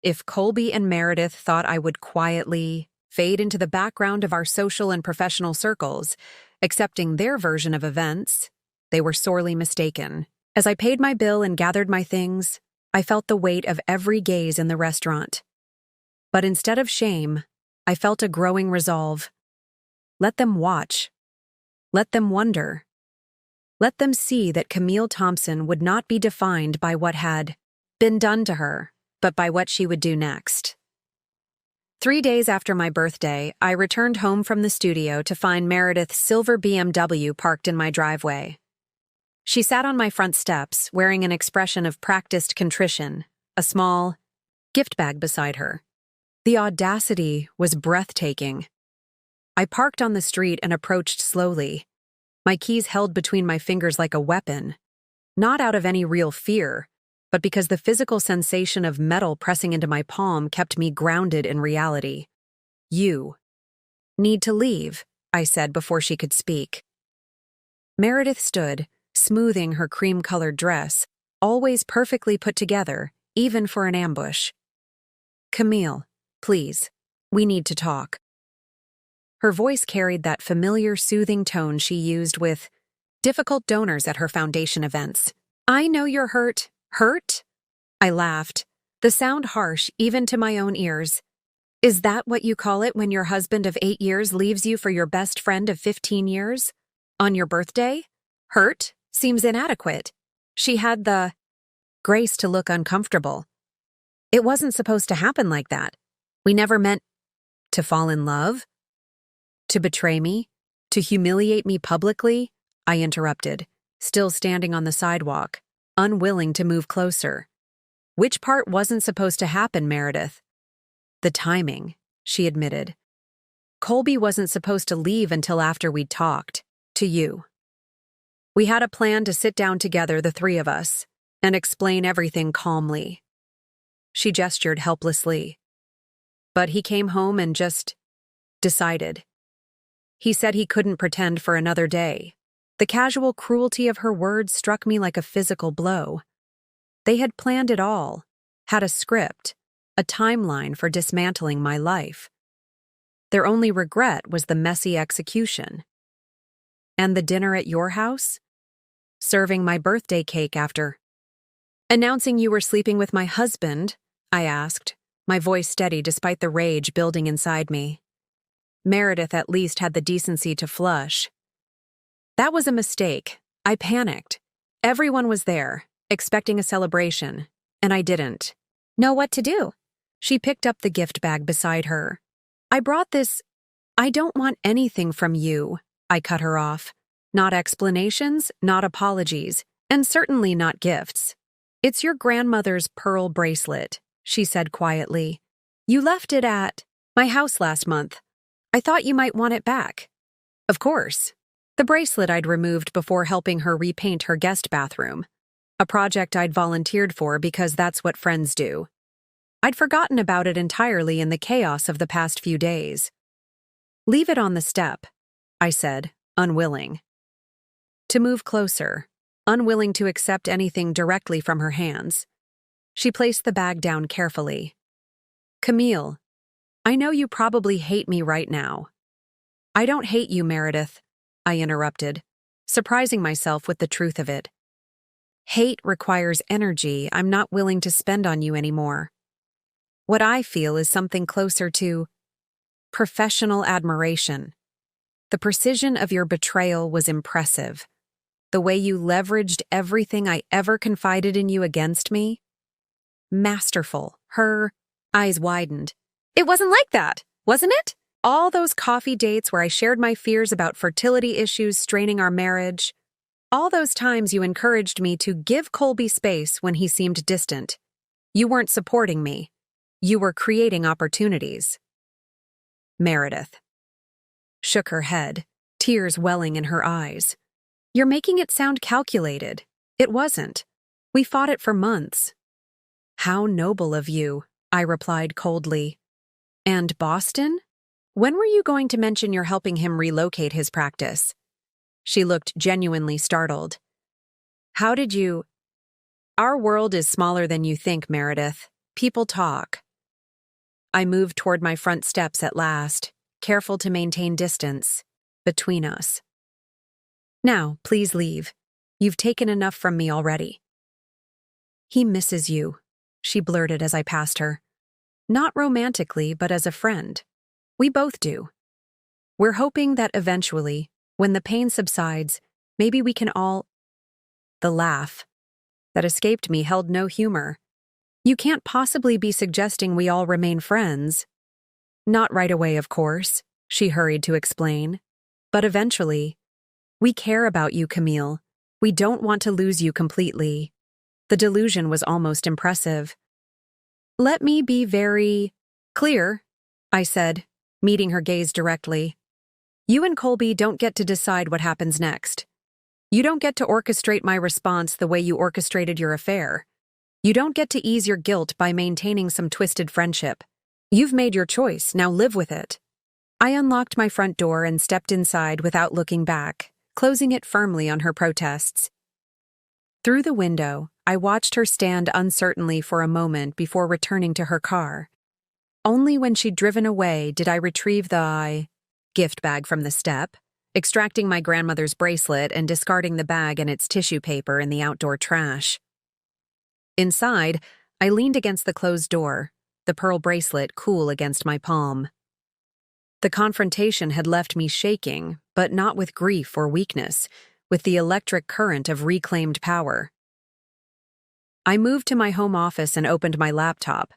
If Colby and Meredith thought I would quietly fade into the background of our social and professional circles, accepting their version of events, they were sorely mistaken. As I paid my bill and gathered my things, I felt the weight of every gaze in the restaurant. But instead of shame, I felt a growing resolve. Let them watch. Let them wonder. Let them see that Camille Thompson would not be defined by what had been done to her, but by what she would do next. 3 days after my birthday, I returned home from the studio to find Meredith's silver BMW parked in my driveway. She sat on my front steps, wearing an expression of practiced contrition, a small gift bag beside her. The audacity was breathtaking. I parked on the street and approached slowly, my keys held between my fingers like a weapon, not out of any real fear, but because the physical sensation of metal pressing into my palm kept me grounded in reality. "You need to leave," I said before she could speak. Meredith stood, smoothing her cream-colored dress, always perfectly put together, even for an ambush. "Camille, please, we need to talk." Her voice carried that familiar soothing tone she used with difficult donors at her foundation events. "I know you're hurt." "Hurt?" I laughed, the sound harsh even to my own ears. "Is that what you call it when your husband of 8 years leaves you for your best friend of 15 years? On your birthday? Hurt seems inadequate." She had the grace to look uncomfortable. "It wasn't supposed to happen like that. We never meant to fall in love. To betray me? To humiliate me publicly?" I interrupted, still standing on the sidewalk, unwilling to move closer. "Which part wasn't supposed to happen, Meredith?" "The timing," she admitted. "Colby wasn't supposed to leave until after we'd talked to you. We had a plan to sit down together, the three of us, and explain everything calmly." She gestured helplessly. "But he came home and just decided. He said he couldn't pretend for another day." The casual cruelty of her words struck me like a physical blow. They had planned it all, had a script, a timeline for dismantling my life. Their only regret was the messy execution. "And the dinner at your house? Serving my birthday cake after announcing you were sleeping with my husband?" I asked, my voice steady despite the rage building inside me. Meredith at least had the decency to flush. "That was a mistake. I panicked. Everyone was there, expecting a celebration, and I didn't know what to do." She picked up the gift bag beside her. "I brought this. I don't want anything from you," I cut her off. "Not explanations, not apologies, and certainly not gifts. It's your grandmother's pearl bracelet," she said quietly. "You left it at my house last month. I thought you might want it back." Of course. The bracelet I'd removed before helping her repaint her guest bathroom, a project I'd volunteered for because that's what friends do. I'd forgotten about it entirely in the chaos of the past few days. "Leave it on the step," I said, unwilling to move closer, unwilling to accept anything directly from her hands. She placed the bag down carefully. "Camille, I know you probably hate me right now." "I don't hate you, Meredith," I interrupted, surprising myself with the truth of it. "Hate requires energy I'm not willing to spend on you anymore. What I feel is something closer to professional admiration. The precision of your betrayal was impressive. The way you leveraged everything I ever confided in you against me? Masterful." Her eyes widened. "It wasn't like that, wasn't it? All those coffee dates where I shared my fears about fertility issues straining our marriage. All those times you encouraged me to give Colby space when he seemed distant. You weren't supporting me. You were creating opportunities." Meredith shook her head, tears welling in her eyes. "You're making it sound calculated. It wasn't. We fought it for months." "How noble of you," I replied coldly. "And Boston? When were you going to mention you're helping him relocate his practice?" She looked genuinely startled. "How did you—" "Our world is smaller than you think, Meredith. People talk." I moved toward my front steps at last, careful to maintain distance between us. "Now, please leave. You've taken enough from me already." "He misses you," she blurted as I passed her. "Not romantically, but as a friend. We both do. We're hoping that eventually, when the pain subsides, maybe we can all The laugh that escaped me held no humor. You can't possibly be suggesting we all remain friends. Not right away, of course, she hurried to explain. But eventually. We care about you, Camille. We don't want to lose you completely. The delusion was almost impressive. Let me be very clear, I said, meeting her gaze directly. You and Colby don't get to decide what happens next. You don't get to orchestrate my response the way you orchestrated your affair. You don't get to ease your guilt by maintaining some twisted friendship. You've made your choice, now live with it. I unlocked my front door and stepped inside without looking back, closing it firmly on her protests. Through the window, I watched her stand uncertainly for a moment before returning to her car. Only when she'd driven away did I retrieve the gift bag from the step, extracting my grandmother's bracelet and discarding the bag and its tissue paper in the outdoor trash. Inside, I leaned against the closed door, the pearl bracelet cool against my palm. The confrontation had left me shaking, but not with grief or weakness, with the electric current of reclaimed power. I moved to my home office and opened my laptop,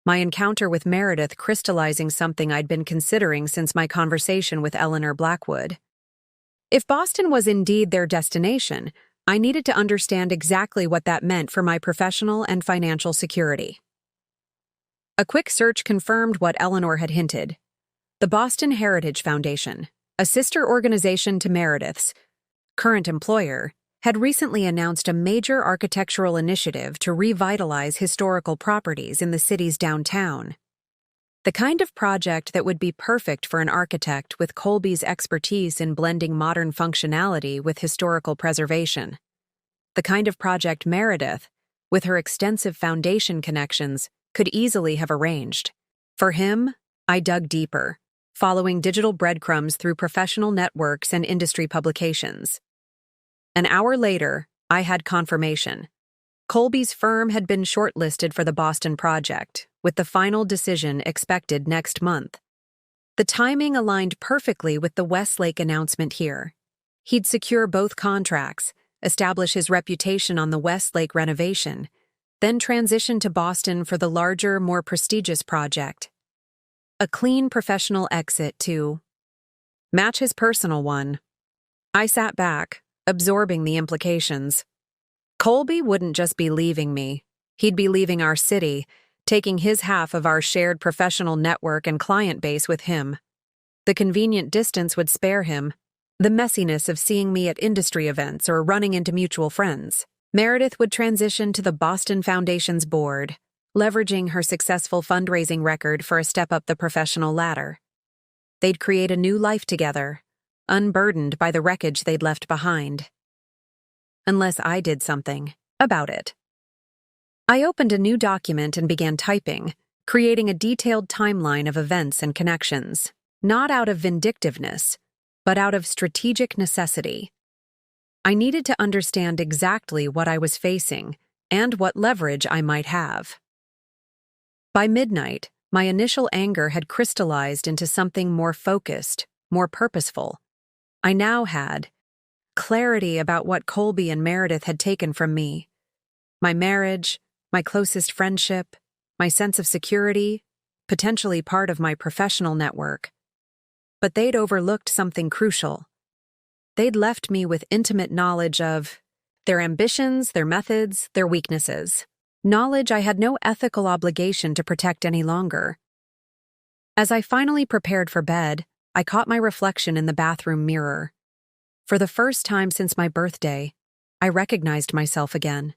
my encounter with Meredith crystallizing something I'd been considering since my conversation with Eleanor Blackwood. If Boston was indeed their destination, I needed to understand exactly what that meant for my professional and financial security. A quick search confirmed what Eleanor had hinted. The Boston Heritage Foundation, a sister organization to Meredith's current employer, had recently announced a major architectural initiative to revitalize historical properties in the city's downtown. The kind of project that would be perfect for an architect with Colby's expertise in blending modern functionality with historical preservation. The kind of project Meredith, with her extensive foundation connections, could easily have arranged. For him, I dug deeper, following digital breadcrumbs through professional networks and industry publications. An hour later, I had confirmation. Colby's firm had been shortlisted for the Boston project, with the final decision expected next month. The timing aligned perfectly with the Westlake announcement here. He'd secure both contracts, establish his reputation on the Westlake renovation, then transition to Boston for the larger, more prestigious project. A clean professional exit to match his personal one. I sat back, absorbing the implications. Colby wouldn't just be leaving me. He'd be leaving our city, taking his half of our shared professional network and client base with him. The convenient distance would spare him, the messiness of seeing me at industry events or running into mutual friends. Meredith would transition to the Boston Foundation's board, leveraging her successful fundraising record for a step up the professional ladder. They'd create a new life together, unburdened by the wreckage they'd left behind. Unless I did something about it. I opened a new document and began typing, creating a detailed timeline of events and connections, not out of vindictiveness, but out of strategic necessity. I needed to understand exactly what I was facing and what leverage I might have. By midnight, my initial anger had crystallized into something more focused, more purposeful. I now had clarity about what Colby and Meredith had taken from me. My marriage, my closest friendship, my sense of security, potentially part of my professional network. But they'd overlooked something crucial. They'd left me with intimate knowledge of their ambitions, their methods, their weaknesses. Knowledge I had no ethical obligation to protect any longer. As I finally prepared for bed, I caught my reflection in the bathroom mirror. For the first time since my birthday, I recognized myself again.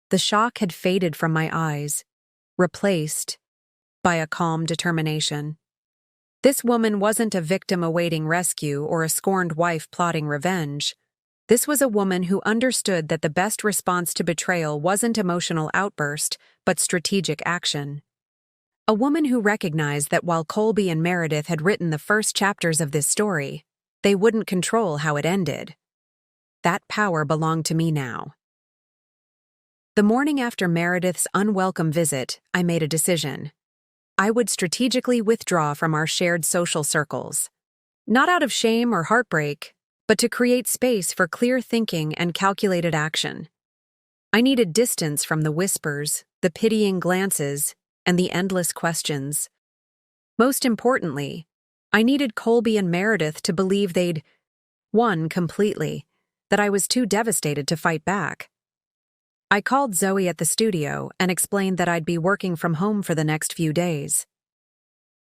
The shock had faded from my eyes, replaced by a calm determination. This woman wasn't a victim awaiting rescue or a scorned wife plotting revenge. This was a woman who understood that the best response to betrayal wasn't emotional outburst, but strategic action. A woman who recognized that while Colby and Meredith had written the first chapters of this story, they wouldn't control how it ended. That power belonged to me now. The morning after Meredith's unwelcome visit, I made a decision. I would strategically withdraw from our shared social circles. Not out of shame or heartbreak, but to create space for clear thinking and calculated action. I needed distance from the whispers, the pitying glances, and the endless questions. Most importantly, I needed Colby and Meredith to believe they'd won completely, that I was too devastated to fight back. I called Zoe at the studio and explained that I'd be working from home for the next few days.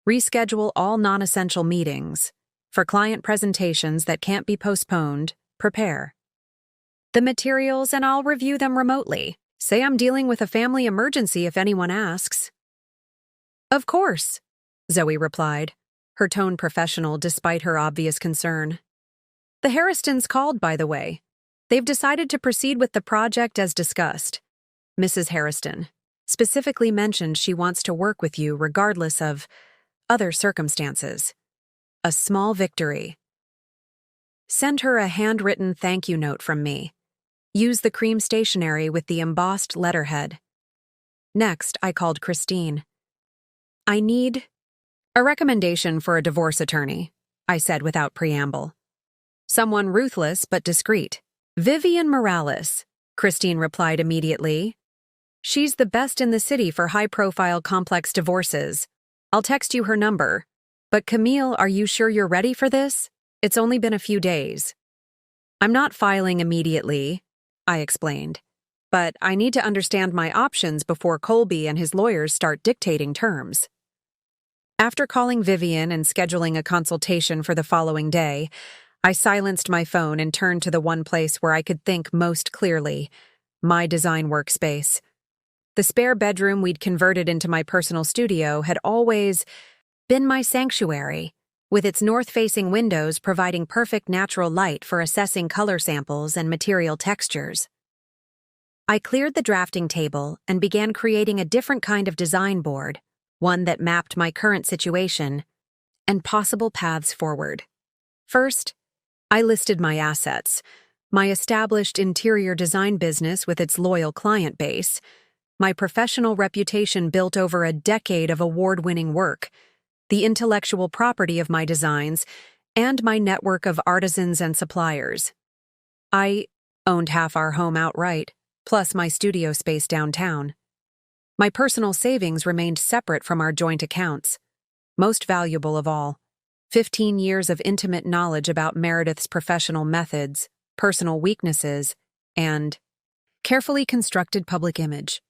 Reschedule all non-essential meetings. For client presentations that can't be postponed, prepare the materials and I'll review them remotely. Say I'm dealing with a family emergency if anyone asks. Of course, Zoe replied, her tone professional despite her obvious concern. The Harristons called, by the way. They've decided to proceed with the project as discussed. Mrs. Harriston specifically mentioned she wants to work with you regardless of other circumstances. A small victory. Send her a handwritten thank you note from me. Use the cream stationery with the embossed letterhead. Next, I called Christine. I need a recommendation for a divorce attorney, I said without preamble. Someone ruthless but discreet. Vivian Morales, Christine replied immediately. She's the best in the city for high-profile complex divorces. I'll text you her number. But Camille, are you sure you're ready for this? It's only been a few days. I'm not filing immediately, I explained. But I need to understand my options before Colby and his lawyers start dictating terms. After calling Vivian and scheduling a consultation for the following day, I silenced my phone and turned to the one place where I could think most clearly, my design workspace. The spare bedroom we'd converted into my personal studio had always been my sanctuary, with its north-facing windows providing perfect natural light for assessing color samples and material textures. I cleared the drafting table and began creating a different kind of design board, one that mapped my current situation and possible paths forward. First, I listed my assets, my established interior design business with its loyal client base, my professional reputation built over a decade of award-winning work, the intellectual property of my designs, and my network of artisans and suppliers. I owned half our home outright, plus my studio space downtown. My personal savings remained separate from our joint accounts. Most valuable of all, 15 years of intimate knowledge about Meredith's professional methods, personal weaknesses, and carefully constructed public image.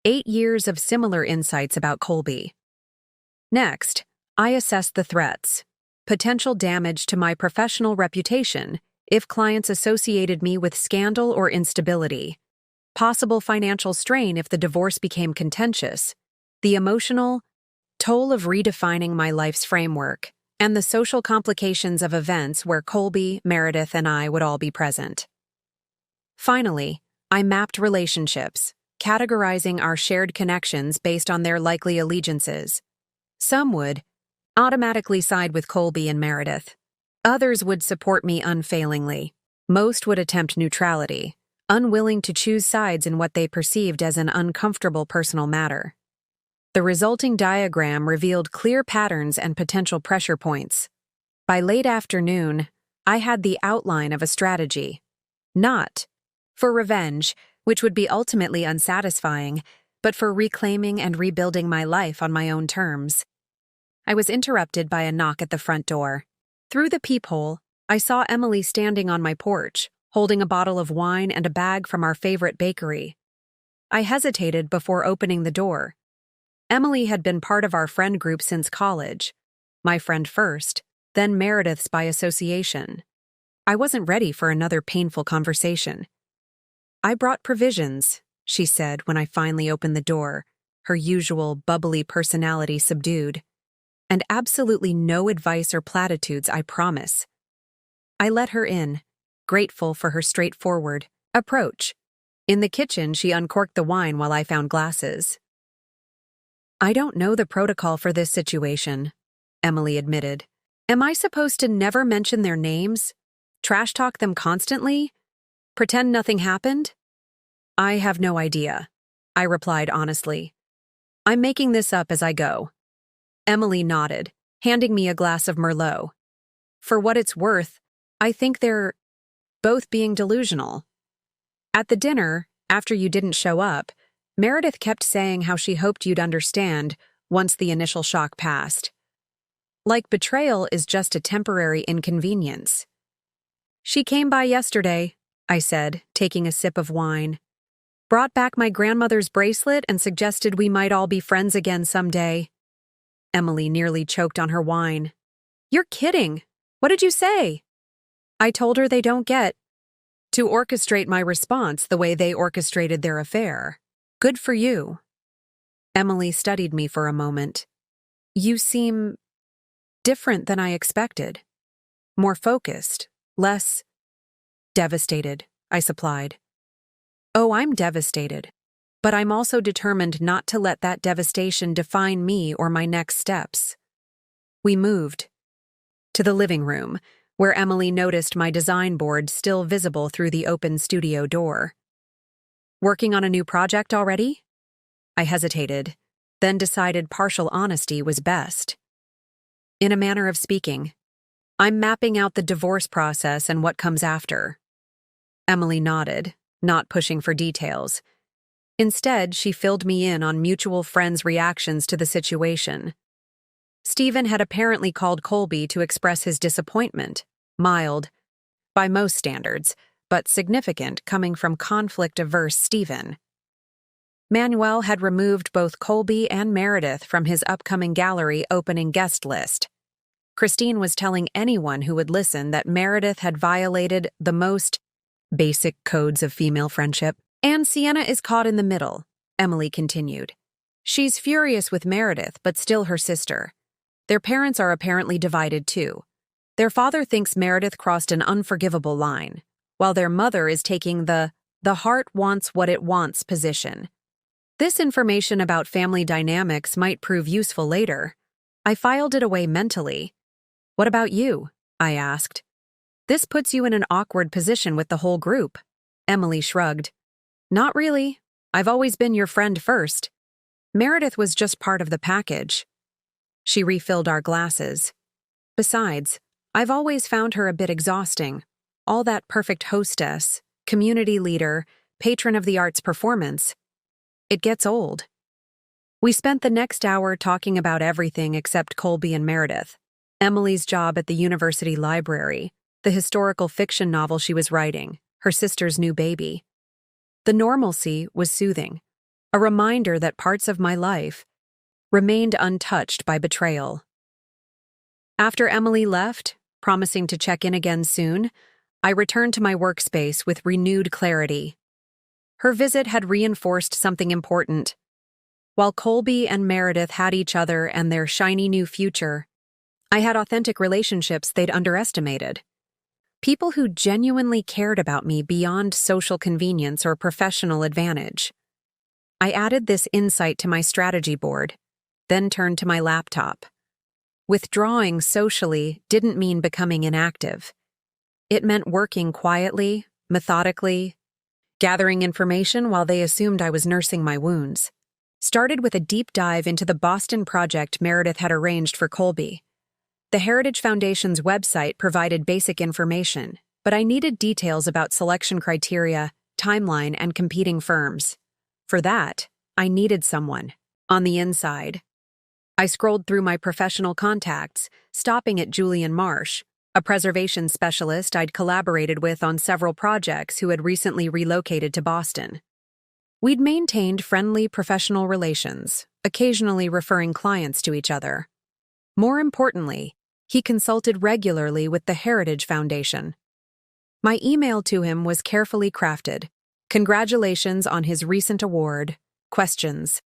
8 years of similar insights about Colby. Next, I assessed the threats, potential damage to my professional reputation if clients associated me with scandal or instability, possible financial strain if the divorce became contentious, the emotional toll of redefining my life's framework, and the social complications of events where Colby, Meredith, and I would all be present. Finally, I mapped relationships, categorizing our shared connections based on their likely allegiances. Some would automatically side with Colby and Meredith. Others would support me unfailingly. Most would attempt neutrality, unwilling to choose sides in what they perceived as an uncomfortable personal matter. The resulting diagram revealed clear patterns and potential pressure points. By late afternoon, I had the outline of a strategy. Not for revenge, which would be ultimately unsatisfying, but for reclaiming and rebuilding my life on my own terms. I was interrupted by a knock at the front door. Through the peephole, I saw Emily standing on my porch, holding a bottle of wine and a bag from our favorite bakery. I hesitated before opening the door. Emily had been part of our friend group since college. My friend first, then Meredith's by association. I wasn't ready for another painful conversation. I brought provisions, she said when I finally opened the door, her usual bubbly personality subdued. And absolutely no advice or platitudes, I promise. I let her in, grateful for her straightforward approach. In the kitchen, she uncorked the wine while I found glasses. I don't know the protocol for this situation, Emily admitted. Am I supposed to never mention their names? Trash talk them constantly? Pretend nothing happened? I have no idea, I replied honestly. I'm making this up as I go. Emily nodded, handing me a glass of Merlot. For what it's worth, I think they're both being delusional. At the dinner, after you didn't show up, Meredith kept saying how she hoped you'd understand once the initial shock passed. Like betrayal is just a temporary inconvenience. She came by yesterday, I said, taking a sip of wine. Brought back my grandmother's bracelet and suggested we might all be friends again someday. Emily nearly choked on her wine. You're kidding. What did you say? I told her they don't get to orchestrate my response the way they orchestrated their affair. Good for you. Emily studied me for a moment. You seem different than I expected. More focused, less devastated, I supplied. Oh, I'm devastated. But I'm also determined not to let that devastation define me or my next steps. We moved to the living room, where Emily noticed my design board still visible through the open studio door. Working on a new project already? I hesitated, then decided partial honesty was best. In a manner of speaking, I'm mapping out the divorce process and what comes after. Emily nodded, not pushing for details. Instead, she filled me in on mutual friends' reactions to the situation. Stephen had apparently called Colby to express his disappointment, mild, by most standards, but significant coming from conflict-averse Stephen. Manuel had removed both Colby and Meredith from his upcoming gallery opening guest list. Christine was telling anyone who would listen that Meredith had violated the most basic codes of female friendship. And Sienna is caught in the middle, Emily continued. She's furious with Meredith, but still her sister. Their parents are apparently divided too. Their father thinks Meredith crossed an unforgivable line, while their mother is taking the heart wants what it wants position. This information about family dynamics might prove useful later. I filed it away mentally. What about you? I asked. This puts you in an awkward position with the whole group. Emily shrugged. Not really. I've always been your friend first. Meredith was just part of the package. She refilled our glasses. Besides, I've always found her a bit exhausting. All that perfect hostess, community leader, patron of the arts performance. It gets old. We spent the next hour talking about everything except Colby and Meredith, Emily's job at the university library, the historical fiction novel she was writing, her sister's new baby. The normalcy was soothing, a reminder that parts of my life remained untouched by betrayal. After Emily left, promising to check in again soon, I returned to my workspace with renewed clarity. Her visit had reinforced something important. While Colby and Meredith had each other and their shiny new future, I had authentic relationships they'd underestimated. People who genuinely cared about me beyond social convenience or professional advantage. I added this insight to my strategy board, then turned to my laptop. Withdrawing socially didn't mean becoming inactive. It meant working quietly, methodically, gathering information while they assumed I was nursing my wounds. Started with a deep dive into the Boston project Meredith had arranged for Colby. The Heritage Foundation's website provided basic information, but I needed details about selection criteria, timeline, and competing firms. For that, I needed someone on the inside. I scrolled through my professional contacts, stopping at Julian Marsh, a preservation specialist I'd collaborated with on several projects who had recently relocated to Boston. We'd maintained friendly professional relations, occasionally referring clients to each other. More importantly, he consulted regularly with the Heritage Foundation. My email to him was carefully crafted. Congratulations on his recent award. Questions.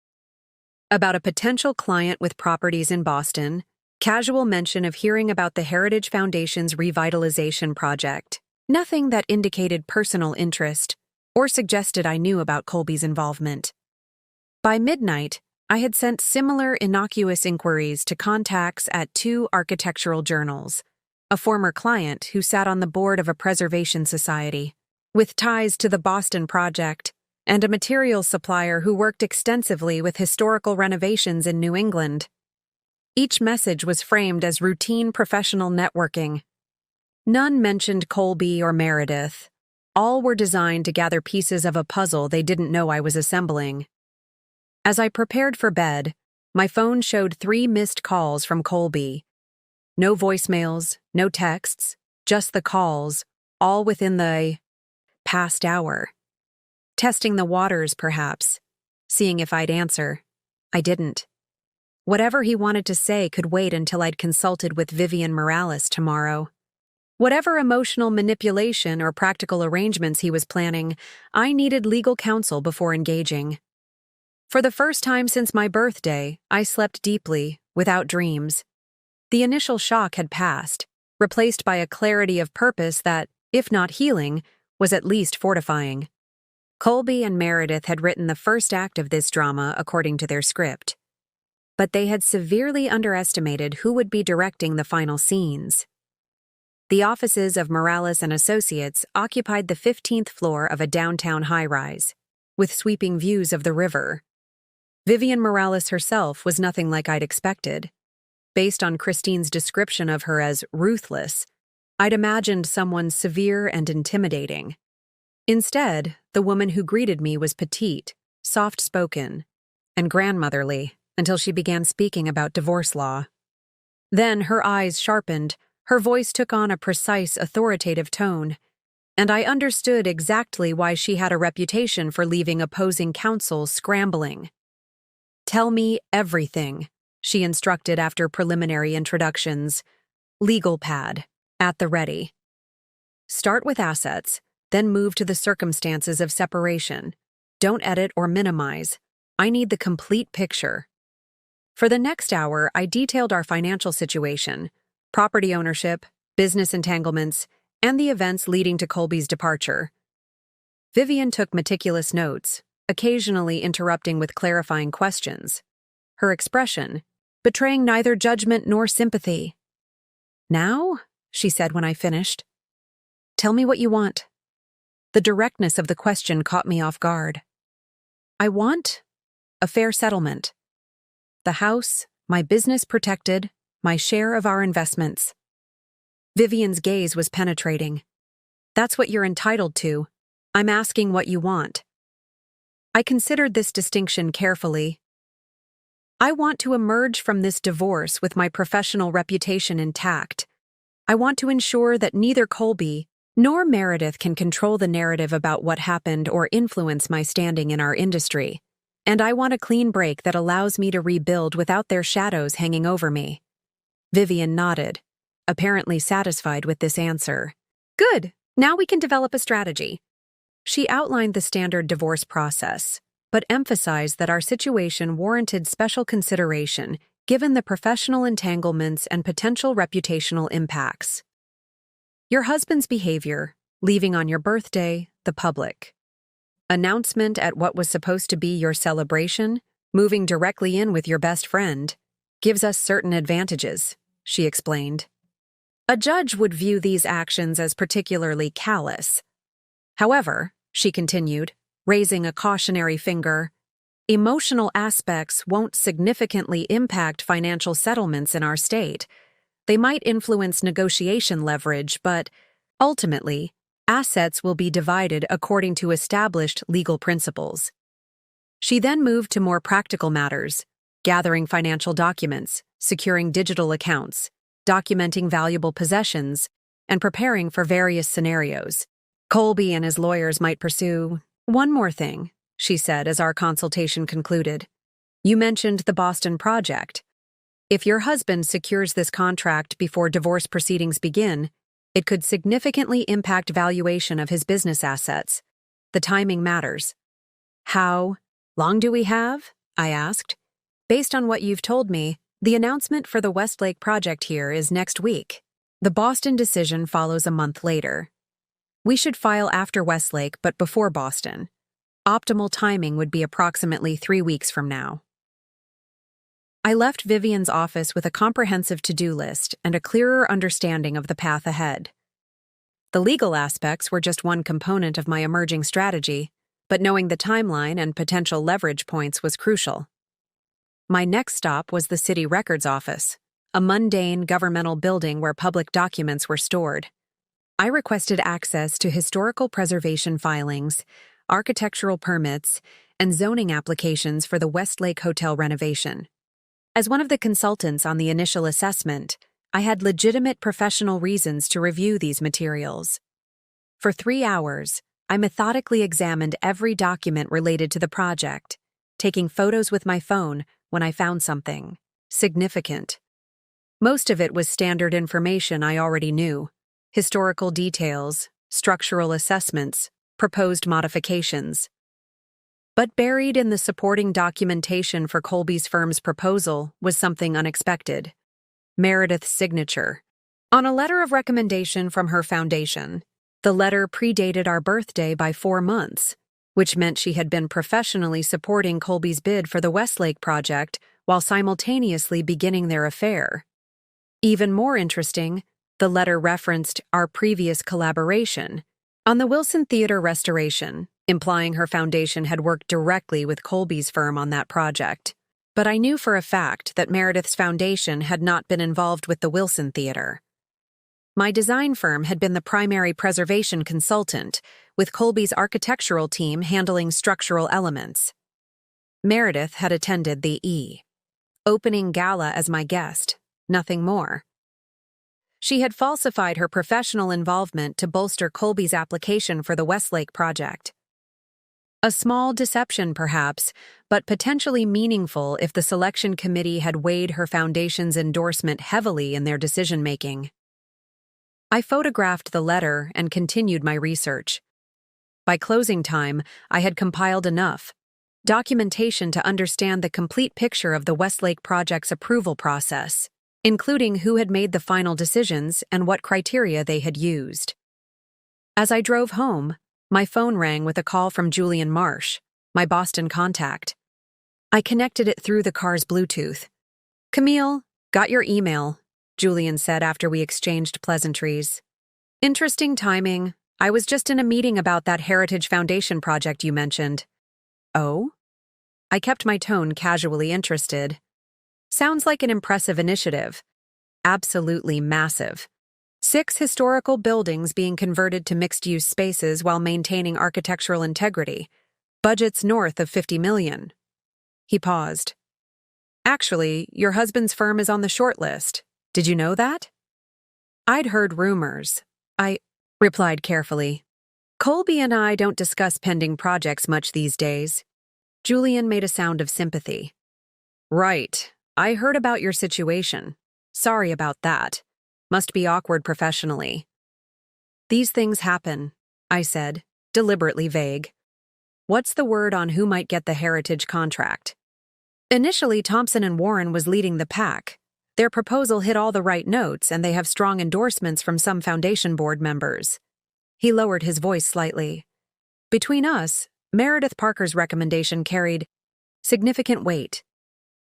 About a potential client with properties in Boston. Casual mention of hearing about the Heritage Foundation's revitalization project. Nothing that indicated personal interest or suggested I knew about Colby's involvement. By midnight, I had sent similar innocuous inquiries to contacts at 2 architectural journals, a former client who sat on the board of a preservation society, with ties to the Boston project, and a materials supplier who worked extensively with historical renovations in New England. Each message was framed as routine professional networking. None mentioned Colby or Meredith. All were designed to gather pieces of a puzzle they didn't know I was assembling. As I prepared for bed, my phone showed 3 missed calls from Colby. No voicemails, no texts, just the calls, all within the past hour. Testing the waters, perhaps, seeing if I'd answer. I didn't. Whatever he wanted to say could wait until I'd consulted with Vivian Morales tomorrow. Whatever emotional manipulation or practical arrangements he was planning, I needed legal counsel before engaging. For the first time since my birthday, I slept deeply, without dreams. The initial shock had passed, replaced by a clarity of purpose that, if not healing, was at least fortifying. Colby and Meredith had written the first act of this drama according to their script. But they had severely underestimated who would be directing the final scenes. The offices of Morales and Associates occupied the 15th floor of a downtown high-rise, with sweeping views of the river. Vivian Morales herself was nothing like I'd expected. Based on Christine's description of her as ruthless, I'd imagined someone severe and intimidating. Instead, the woman who greeted me was petite, soft-spoken, and grandmotherly until she began speaking about divorce law. Then her eyes sharpened, her voice took on a precise, authoritative tone, and I understood exactly why she had a reputation for leaving opposing counsel scrambling. "Tell me everything," she instructed after preliminary introductions. Legal pad, at the ready. Start with assets, then move to the circumstances of separation. Don't edit or minimize. I need the complete picture. For the next hour, I detailed our financial situation, property ownership, business entanglements, and the events leading to Colby's departure. Vivian took meticulous notes, occasionally interrupting with clarifying questions. Her expression, betraying neither judgment nor sympathy. "Now?" she said when I finished. "Tell me what you want." The directness of the question caught me off guard. "I want a fair settlement. The house, my business protected, my share of our investments." Vivian's gaze was penetrating. "That's what you're entitled to. I'm asking what you want." I considered this distinction carefully. I want to emerge from this divorce with my professional reputation intact. I want to ensure that neither Colby nor Meredith can control the narrative about what happened or influence my standing in our industry. And I want a clean break that allows me to rebuild without their shadows hanging over me. Vivian nodded, apparently satisfied with this answer. "Good, now we can develop a strategy." She outlined the standard divorce process, but emphasized that our situation warranted special consideration given the professional entanglements and potential reputational impacts. Your husband's behavior, leaving on your birthday, the public. Announcement at what was supposed to be your celebration, moving directly in with your best friend, gives us certain advantages, she explained. A judge would view these actions as particularly callous. However, she continued, raising a cautionary finger, emotional aspects won't significantly impact financial settlements in our state. They might influence negotiation leverage, but ultimately, assets will be divided according to established legal principles. She then moved to more practical matters, gathering financial documents, securing digital accounts, documenting valuable possessions, and preparing for various scenarios. Colby and his lawyers might pursue one more thing, she said as our consultation concluded. You mentioned the Boston project. If your husband secures this contract before divorce proceedings begin, it could significantly impact valuation of his business assets. The timing matters. How long do we have? I asked. Based on what you've told me, the announcement for the Westlake project here is next week. The Boston decision follows a month later. We should file after Westlake but before Boston. Optimal timing would be approximately 3 weeks from now. I left Vivian's office with a comprehensive to-do list and a clearer understanding of the path ahead. The legal aspects were just one component of my emerging strategy, but knowing the timeline and potential leverage points was crucial. My next stop was the city records office, a mundane governmental building where public documents were stored. I requested access to historical preservation filings, architectural permits, and zoning applications for the Westlake Hotel renovation. As one of the consultants on the initial assessment, I had legitimate professional reasons to review these materials. For 3 hours, I methodically examined every document related to the project, taking photos with my phone when I found something significant. Most of it was standard information I already knew: historical details, structural assessments, proposed modifications. But buried in the supporting documentation for Colby's firm's proposal was something unexpected: Meredith's signature on a letter of recommendation from her foundation. The letter predated our birthday by 4 months, which meant she had been professionally supporting Colby's bid for the Westlake project while simultaneously beginning their affair. Even more interesting, the letter referenced our previous collaboration on the Wilson Theater restoration, implying her foundation had worked directly with Colby's firm on that project. But I knew for a fact that Meredith's foundation had not been involved with the Wilson Theater. My design firm had been the primary preservation consultant, with Colby's architectural team handling structural elements. Meredith had attended the opening gala as my guest, nothing more. She had falsified her professional involvement to bolster Colby's application for the Westlake project. A small deception, perhaps, but potentially meaningful if the selection committee had weighed her foundation's endorsement heavily in their decision-making. I photographed the letter and continued my research. By closing time, I had compiled enough documentation to understand the complete picture of the Westlake project's approval process, including who had made the final decisions and what criteria they had used. As I drove home, my phone rang with a call from Julian Marsh, my Boston contact. I connected it through the car's Bluetooth. "Camille, got your email," Julian said after we exchanged pleasantries. "Interesting timing. I was just in a meeting about that Heritage Foundation project you mentioned." "Oh?" I kept my tone casually interested. "Sounds like an impressive initiative." "Absolutely massive. 6 historical buildings being converted to mixed-use spaces while maintaining architectural integrity. Budgets north of $50 million. He paused. "Actually, your husband's firm is on the short list. Did you know that?" "I'd heard rumors," I replied carefully. "Colby and I don't discuss pending projects much these days." Julian made a sound of sympathy. "Right. I heard about your situation. Sorry about that. Must be awkward professionally." "These things happen," I said, deliberately vague. "What's the word on who might get the Heritage contract?" Initially, Thompson & Warren was leading the pack. Their proposal hit all the right notes, and they have strong endorsements from some foundation board members. He lowered his voice slightly. "Between us, Meredith Parker's recommendation carried significant weight.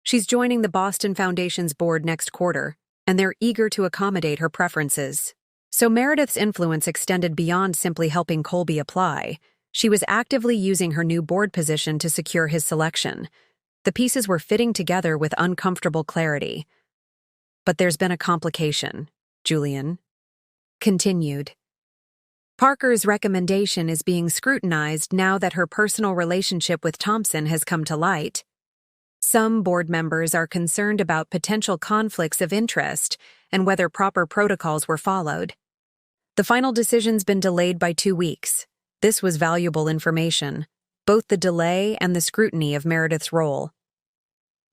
She's joining the Boston Foundation's board next quarter, and they're eager to accommodate her preferences. So Meredith's influence extended beyond simply helping Colby apply. She was actively using her new board position to secure his selection. The pieces were fitting together with uncomfortable clarity. But there's been a complication," Julian continued. "Parker's recommendation is being scrutinized now that her personal relationship with Thompson has come to light. Some board members are concerned about potential conflicts of interest and whether proper protocols were followed. The final decision's been delayed by 2 weeks. This was valuable information, both the delay and the scrutiny of Meredith's role."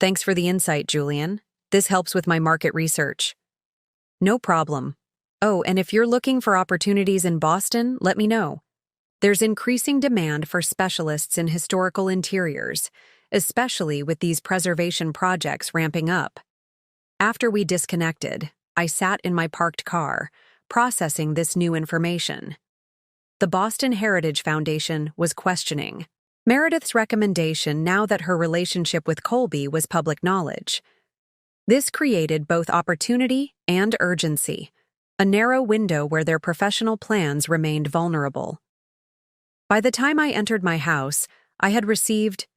"Thanks for the insight, Julian. This helps with my market research." "No problem. Oh, and if you're looking for opportunities in Boston, let me know. There's increasing demand for specialists in historical interiors, especially with these preservation projects ramping up." After we disconnected, I sat in my parked car, processing this new information. The Boston Heritage Foundation was questioning Meredith's recommendation now that her relationship with Colby was public knowledge. This created both opportunity and urgency, a narrow window where their professional plans remained vulnerable. By the time I entered my house, I had received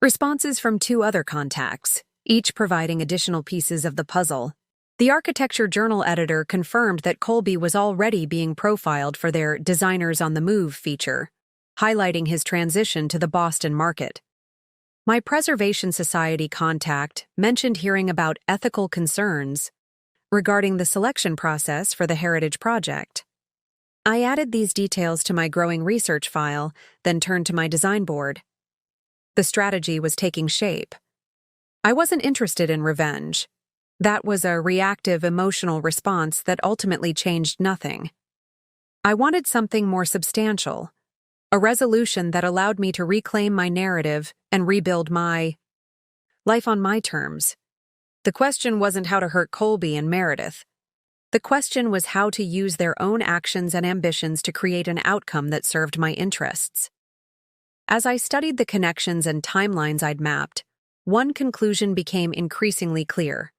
responses from 2 other contacts, each providing additional pieces of the puzzle. The architecture journal editor confirmed that Colby was already being profiled for their Designers on the Move feature, highlighting his transition to the Boston market. My Preservation Society contact mentioned hearing about ethical concerns regarding the selection process for the Heritage Project. I added these details to my growing research file, then turned to my design board. The strategy was taking shape. I wasn't interested in revenge. That was a reactive emotional response that ultimately changed nothing. I wanted something more substantial, a resolution that allowed me to reclaim my narrative and rebuild my life on my terms. The question wasn't how to hurt Colby and Meredith. The question was how to use their own actions and ambitions to create an outcome that served my interests. As I studied the connections and timelines I'd mapped, one conclusion became increasingly clear.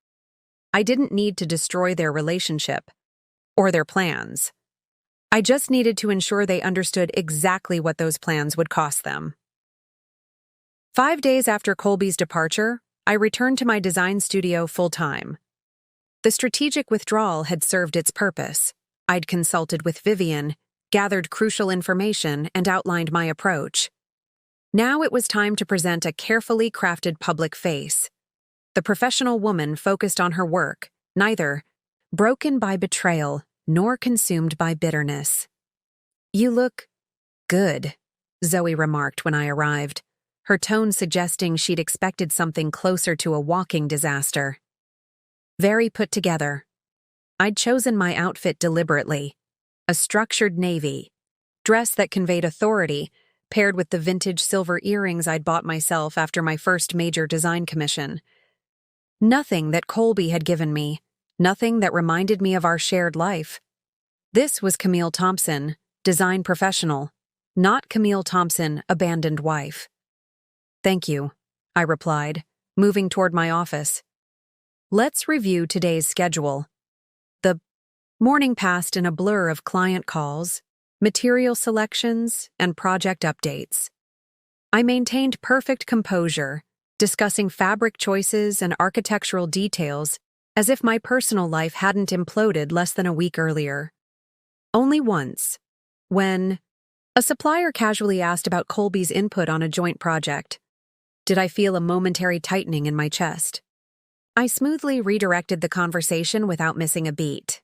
I didn't need to destroy their relationship or their plans. I just needed to ensure they understood exactly what those plans would cost them. 5 days after Colby's departure, I returned to my design studio full-time. The strategic withdrawal had served its purpose. I'd consulted with Vivian, gathered crucial information, and outlined my approach. Now it was time to present a carefully crafted public face. The professional woman focused on her work, neither broken by betrayal nor consumed by bitterness. "You look good," Zoe remarked when I arrived, her tone suggesting she'd expected something closer to a walking disaster. Very put together. I'd chosen my outfit deliberately, a structured navy, dress that conveyed authority, paired with the vintage silver earrings I'd bought myself after my first major design commission. Nothing that Colby had given me, nothing that reminded me of our shared life. This was Camille Thompson, design professional, not Camille Thompson, abandoned wife. "Thank you," I replied, moving toward my office. "Let's review today's schedule." The morning passed in a blur of client calls, material selections, and project updates. I maintained perfect composure, discussing fabric choices and architectural details as if my personal life hadn't imploded less than a week earlier. Only once, when a supplier casually asked about Colby's input on a joint project, did I feel a momentary tightening in my chest. I smoothly redirected the conversation without missing a beat.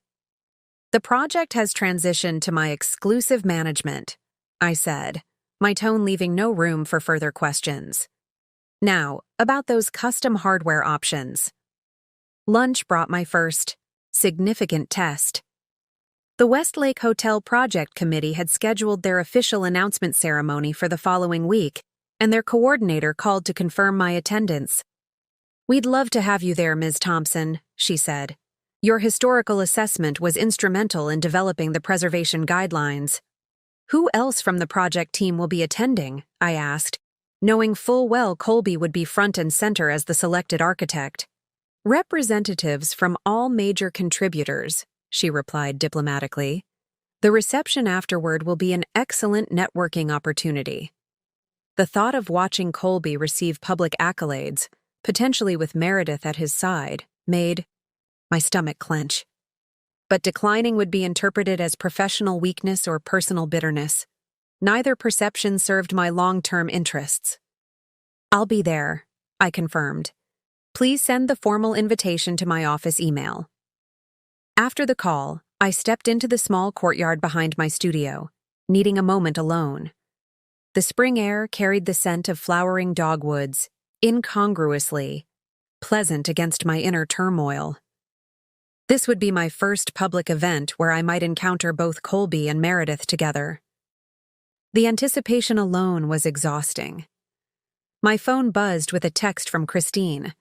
"The project has transitioned to my exclusive management," I said, my tone leaving no room for further questions. "Now, about those custom hardware options." Lunch brought my first significant test. The Westlake Hotel Project Committee had scheduled their official announcement ceremony for the following week, and their coordinator called to confirm my attendance. "We'd love to have you there, Ms. Thompson," she said. "Your historical assessment was instrumental in developing the preservation guidelines." "Who else from the project team will be attending?" I asked, knowing full well Colby would be front and center as the selected architect. "Representatives from all major contributors," she replied diplomatically. "The reception afterward will be an excellent networking opportunity." The thought of watching Colby receive public accolades, potentially with Meredith at his side, made my stomach clench. But declining would be interpreted as professional weakness or personal bitterness. Neither perception served my long-term interests. "I'll be there," I confirmed. "Please send the formal invitation to my office email." After the call, I stepped into the small courtyard behind my studio, needing a moment alone. The spring air carried the scent of flowering dogwoods, incongruously pleasant against my inner turmoil. This would be my first public event where I might encounter both Colby and Meredith together. The anticipation alone was exhausting. My phone buzzed with a text from Christine.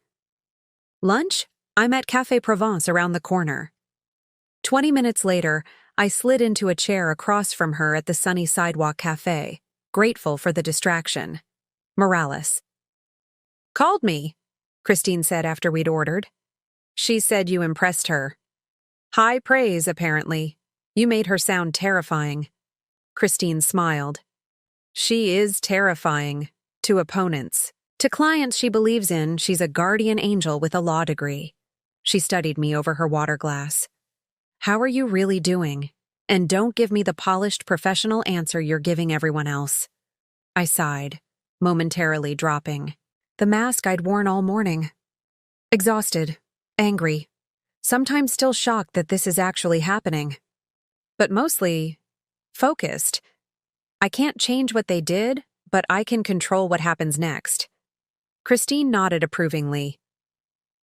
"Lunch? I'm at Café Provence around the corner." 20 minutes later, I slid into a chair across from her at the sunny sidewalk cafe, grateful for the distraction. Morales. "Called me," Christine said after we'd ordered. "She said you impressed her." "High praise, apparently. You made her sound terrifying." Christine smiled. "She is terrifying. To opponents. To clients she believes in, she's a guardian angel with a law degree. She studied me over her water glass. How are you really doing? And don't give me the polished professional answer you're giving everyone else. I sighed, momentarily dropping the mask I'd worn all morning. Exhausted, angry, sometimes still shocked that this is actually happening. But mostly, focused. I can't change what they did, but I can control what happens next. Christine nodded approvingly.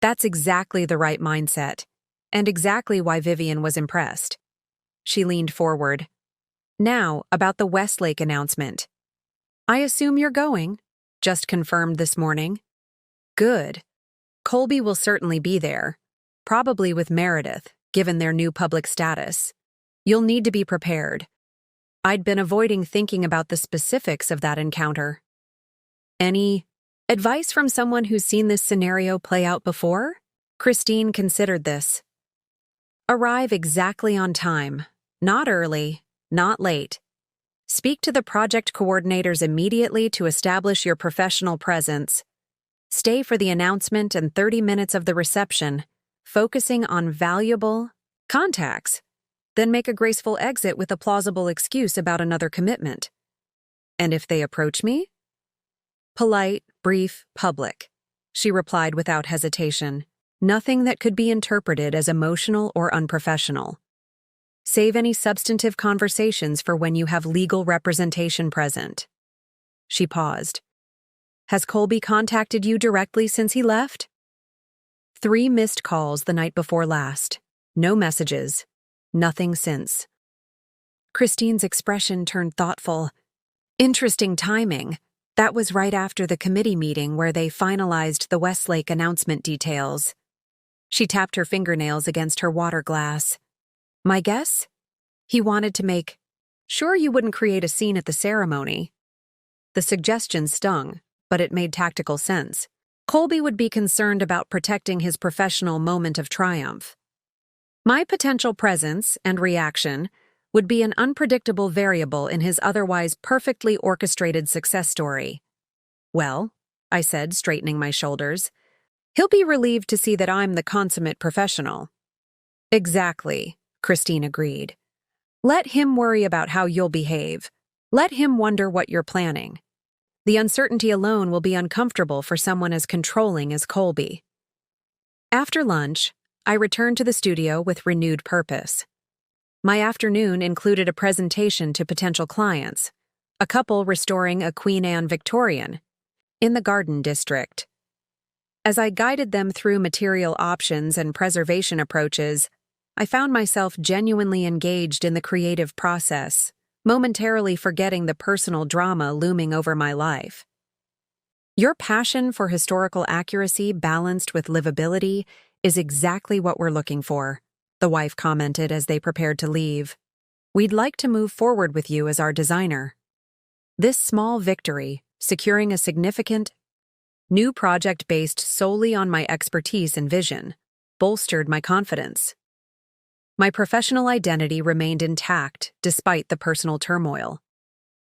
That's exactly the right mindset, and exactly why Vivian was impressed. She leaned forward. Now, about the Westlake announcement. I assume you're going. Just confirmed this morning. Good. Colby will certainly be there, probably with Meredith, given their new public status. You'll need to be prepared. I'd been avoiding thinking about the specifics of that encounter. Any advice from someone who's seen this scenario play out before? Christine considered this. Arrive exactly on time. Not early, not late. Speak to the project coordinators immediately to establish your professional presence. Stay for the announcement and 30 minutes of the reception, focusing on valuable contacts. Then make a graceful exit with a plausible excuse about another commitment. And if they approach me? Polite, brief, public. She replied without hesitation. Nothing that could be interpreted as emotional or unprofessional. Save any substantive conversations for when you have legal representation present. She paused. Has Colby contacted you directly since he left? 3 missed calls the night before last. No messages. Nothing since. Christine's expression turned thoughtful. Interesting timing. That was right after the committee meeting where they finalized the Westlake announcement details. She tapped her fingernails against her water glass. My guess? He wanted to make sure you wouldn't create a scene at the ceremony. The suggestion stung, but it made tactical sense. Colby would be concerned about protecting his professional moment of triumph. My potential presence and reaction would be an unpredictable variable in his otherwise perfectly orchestrated success story. Well, I said, straightening my shoulders, he'll be relieved to see that I'm the consummate professional. Exactly, Christine agreed. Let him worry about how you'll behave. Let him wonder what you're planning. The uncertainty alone will be uncomfortable for someone as controlling as Colby. After lunch, I returned to the studio with renewed purpose. My afternoon included a presentation to potential clients, a couple restoring a Queen Anne Victorian, in the Garden District. As I guided them through material options and preservation approaches, I found myself genuinely engaged in the creative process, momentarily forgetting the personal drama looming over my life. Your passion for historical accuracy balanced with livability is exactly what we're looking for, the wife commented as they prepared to leave. We'd like to move forward with you as our designer. This small victory, securing a significant new project based solely on my expertise and vision, bolstered my confidence. My professional identity remained intact despite the personal turmoil.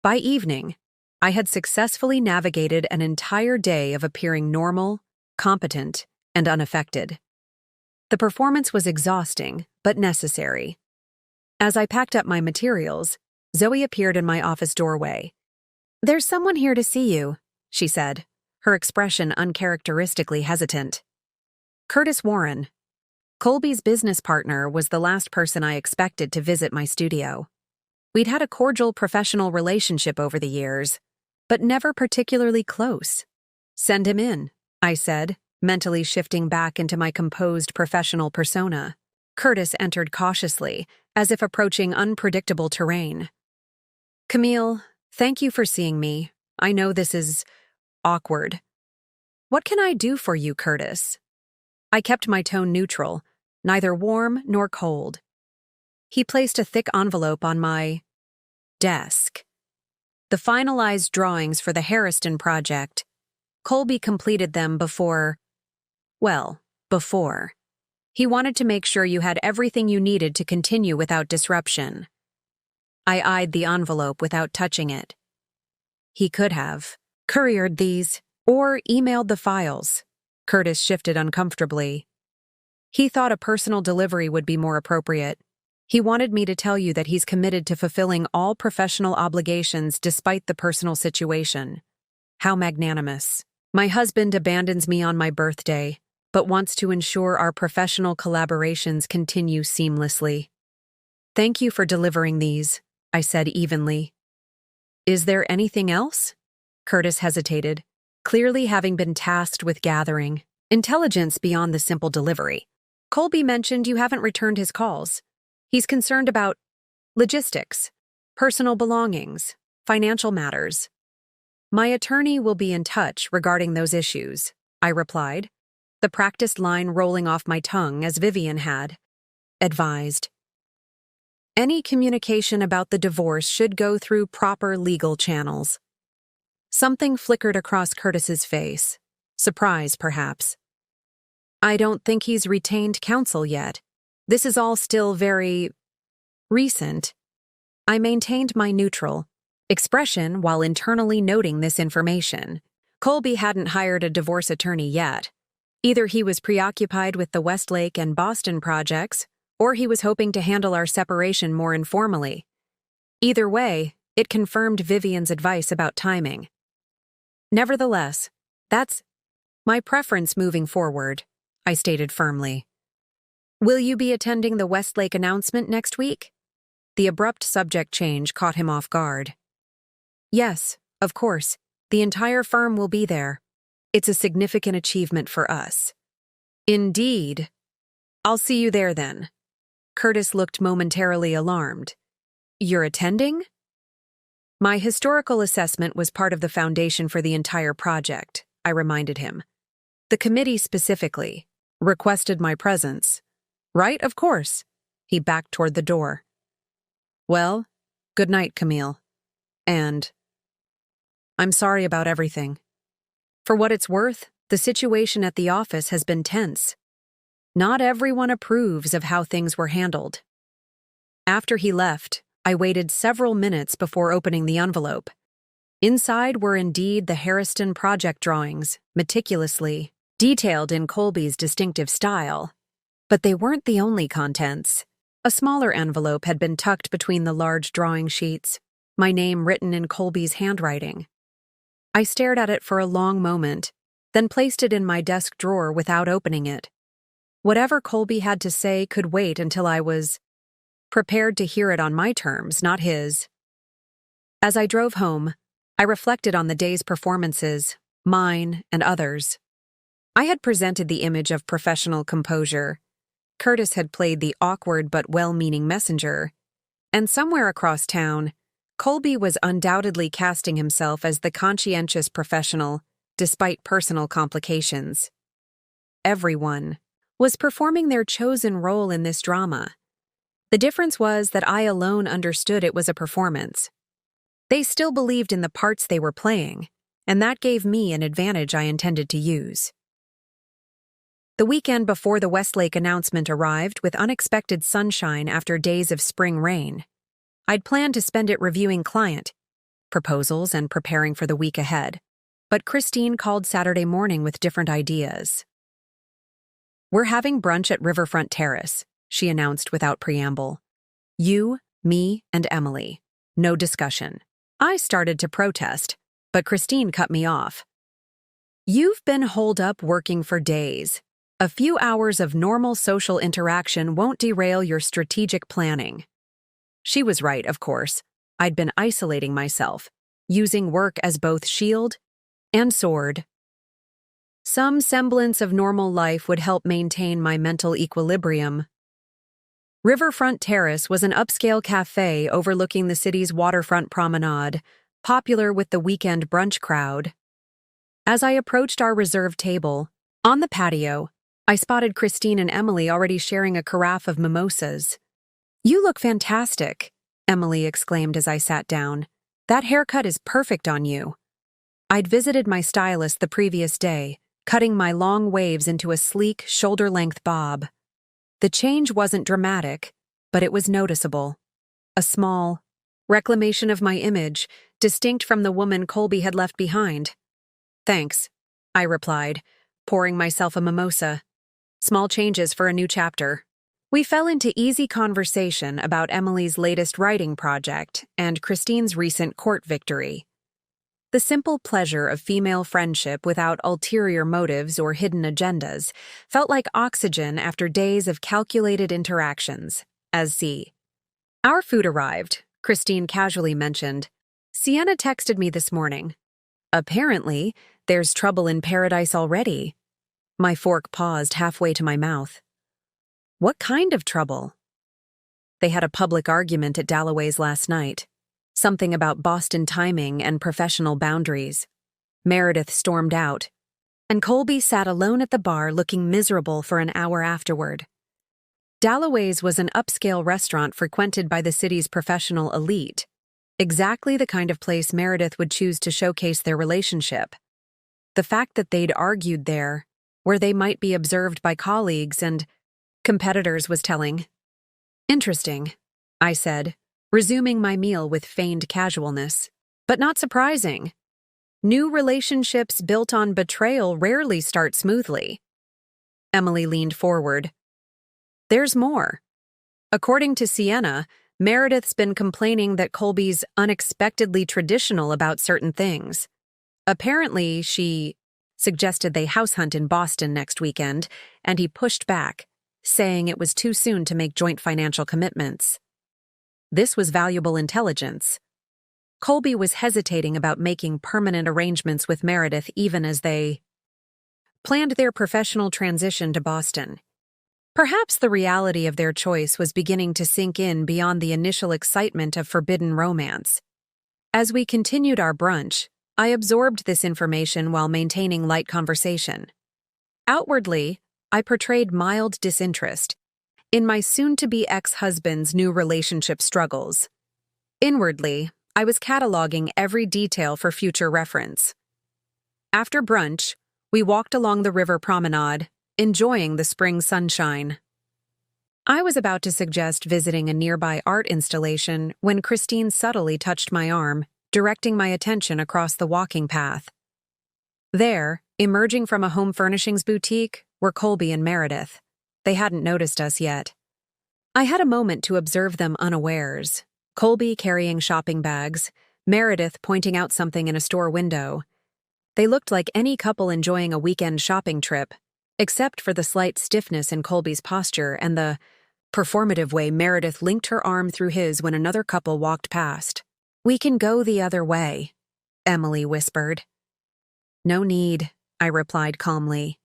By evening, I had successfully navigated an entire day of appearing normal, competent, and unaffected. The performance was exhausting, but necessary. As I packed up my materials, Zoe appeared in my office doorway. There's someone here to see you, she said, her expression uncharacteristically hesitant. Curtis Warren. Colby's business partner was the last person I expected to visit my studio. We'd had a cordial professional relationship over the years, but never particularly close. Send him in, I said, mentally shifting back into my composed professional persona. Curtis entered cautiously, as if approaching unpredictable terrain. Camille, thank you for seeing me. I know this is awkward. What can I do for you, Curtis? I kept my tone neutral, neither warm nor cold. He placed a thick envelope on my desk. The finalized drawings for the Harriston project. Colby completed them before. He wanted to make sure you had everything you needed to continue without disruption. I eyed the envelope without touching it. He could have couriered these or emailed the files. Curtis shifted uncomfortably. He thought a personal delivery would be more appropriate. He wanted me to tell you that he's committed to fulfilling all professional obligations despite the personal situation. How magnanimous. My husband abandons me on my birthday, but wants to ensure our professional collaborations continue seamlessly. Thank you for delivering these, I said evenly. Is there anything else? Curtis hesitated, clearly having been tasked with gathering intelligence beyond the simple delivery. Colby mentioned you haven't returned his calls. He's concerned about logistics, personal belongings, financial matters. My attorney will be in touch regarding those issues, I replied, the practiced line rolling off my tongue as Vivian had advised. Any communication about the divorce should go through proper legal channels. Something flickered across Curtis's face. Surprise, perhaps. I don't think he's retained counsel yet. This is all still very recent. I maintained my neutral expression while internally noting this information. Colby hadn't hired a divorce attorney yet. Either he was preoccupied with the Westlake and Boston projects, or he was hoping to handle our separation more informally. Either way, it confirmed Vivian's advice about timing. Nevertheless, that's my preference moving forward, I stated firmly. Will you be attending the Westlake announcement next week? The abrupt subject change caught him off guard. Yes, of course. The entire firm will be there. It's a significant achievement for us. Indeed. I'll see you there then. Curtis looked momentarily alarmed. You're attending? My historical assessment was part of the foundation for the entire project, I reminded him. The committee specifically requested my presence. Right, of course. He backed toward the door. Well, good night, Camille. And I'm sorry about everything. For what it's worth, the situation at the office has been tense. Not everyone approves of how things were handled. After he left, I waited several minutes before opening the envelope. Inside were indeed the Harriston project drawings, meticulously detailed in Colby's distinctive style. But they weren't the only contents. A smaller envelope had been tucked between the large drawing sheets, my name written in Colby's handwriting. I stared at it for a long moment, then placed it in my desk drawer without opening it. Whatever Colby had to say could wait until I was prepared to hear it on my terms, not his. As I drove home, I reflected on the day's performances, mine and others. I had presented the image of professional composure. Curtis had played the awkward but well-meaning messenger. And somewhere across town, Colby was undoubtedly casting himself as the conscientious professional, despite personal complications. Everyone was performing their chosen role in this drama. The difference was that I alone understood it was a performance. They still believed in the parts they were playing, and that gave me an advantage I intended to use. The weekend before the Westlake announcement arrived with unexpected sunshine after days of spring rain. I'd planned to spend it reviewing client proposals and preparing for the week ahead, but Christine called Saturday morning with different ideas. We're having brunch at Riverfront Terrace, she announced without preamble. You, me, and Emily. No discussion. I started to protest, but Christine cut me off. You've been holed up working for days. A few hours of normal social interaction won't derail your strategic planning. She was right, of course. I'd been isolating myself, using work as both shield and sword. Some semblance of normal life would help maintain my mental equilibrium. Riverfront Terrace was an upscale cafe overlooking the city's waterfront promenade, popular with the weekend brunch crowd. As I approached our reserved table, on the patio, I spotted Christine and Emily already sharing a carafe of mimosas. You look fantastic, Emily exclaimed as I sat down. That haircut is perfect on you. I'd visited my stylist the previous day, cutting my long waves into a sleek, shoulder-length bob. The change wasn't dramatic, but it was noticeable. A small reclamation of my image, distinct from the woman Colby had left behind. Thanks, I replied, pouring myself a mimosa. Small changes for a new chapter. We fell into easy conversation about Emily's latest writing project and Christine's recent court victory. The simple pleasure of female friendship without ulterior motives or hidden agendas felt like oxygen after days of calculated interactions, as C. Our food arrived, Christine casually mentioned. Sienna texted me this morning. Apparently, there's trouble in paradise already. My fork paused halfway to my mouth. What kind of trouble? They had a public argument at Dalloway's last night. Something about Boston timing and professional boundaries. Meredith stormed out, and Colby sat alone at the bar looking miserable for an hour afterward. Dalloway's was an upscale restaurant frequented by the city's professional elite, exactly the kind of place Meredith would choose to showcase their relationship. The fact that they'd argued there, where they might be observed by colleagues and competitors, was telling. Interesting, I said, resuming my meal with feigned casualness. But not surprising. New relationships built on betrayal rarely start smoothly. Emily leaned forward. There's more. According to Sienna, Meredith's been complaining that Colby's unexpectedly traditional about certain things. Apparently, she suggested they house hunt in Boston next weekend, and he pushed back, saying it was too soon to make joint financial commitments. This was valuable intelligence. Colby was hesitating about making permanent arrangements with Meredith even as they planned their professional transition to Boston. Perhaps the reality of their choice was beginning to sink in beyond the initial excitement of forbidden romance. As we continued our brunch, I absorbed this information while maintaining light conversation. Outwardly, I portrayed mild disinterest in my soon-to-be ex-husband's new relationship struggles. Inwardly, I was cataloging every detail for future reference. After brunch, we walked along the river promenade, enjoying the spring sunshine. I was about to suggest visiting a nearby art installation when Christine subtly touched my arm, directing my attention across the walking path. There, emerging from a home furnishings boutique, were Colby and Meredith. They hadn't noticed us yet. I had a moment to observe them unawares. Colby carrying shopping bags, Meredith pointing out something in a store window. They looked like any couple enjoying a weekend shopping trip, except for the slight stiffness in Colby's posture and the performative way Meredith linked her arm through his when another couple walked past. "We can go the other way," Emily whispered. "No need," I replied calmly.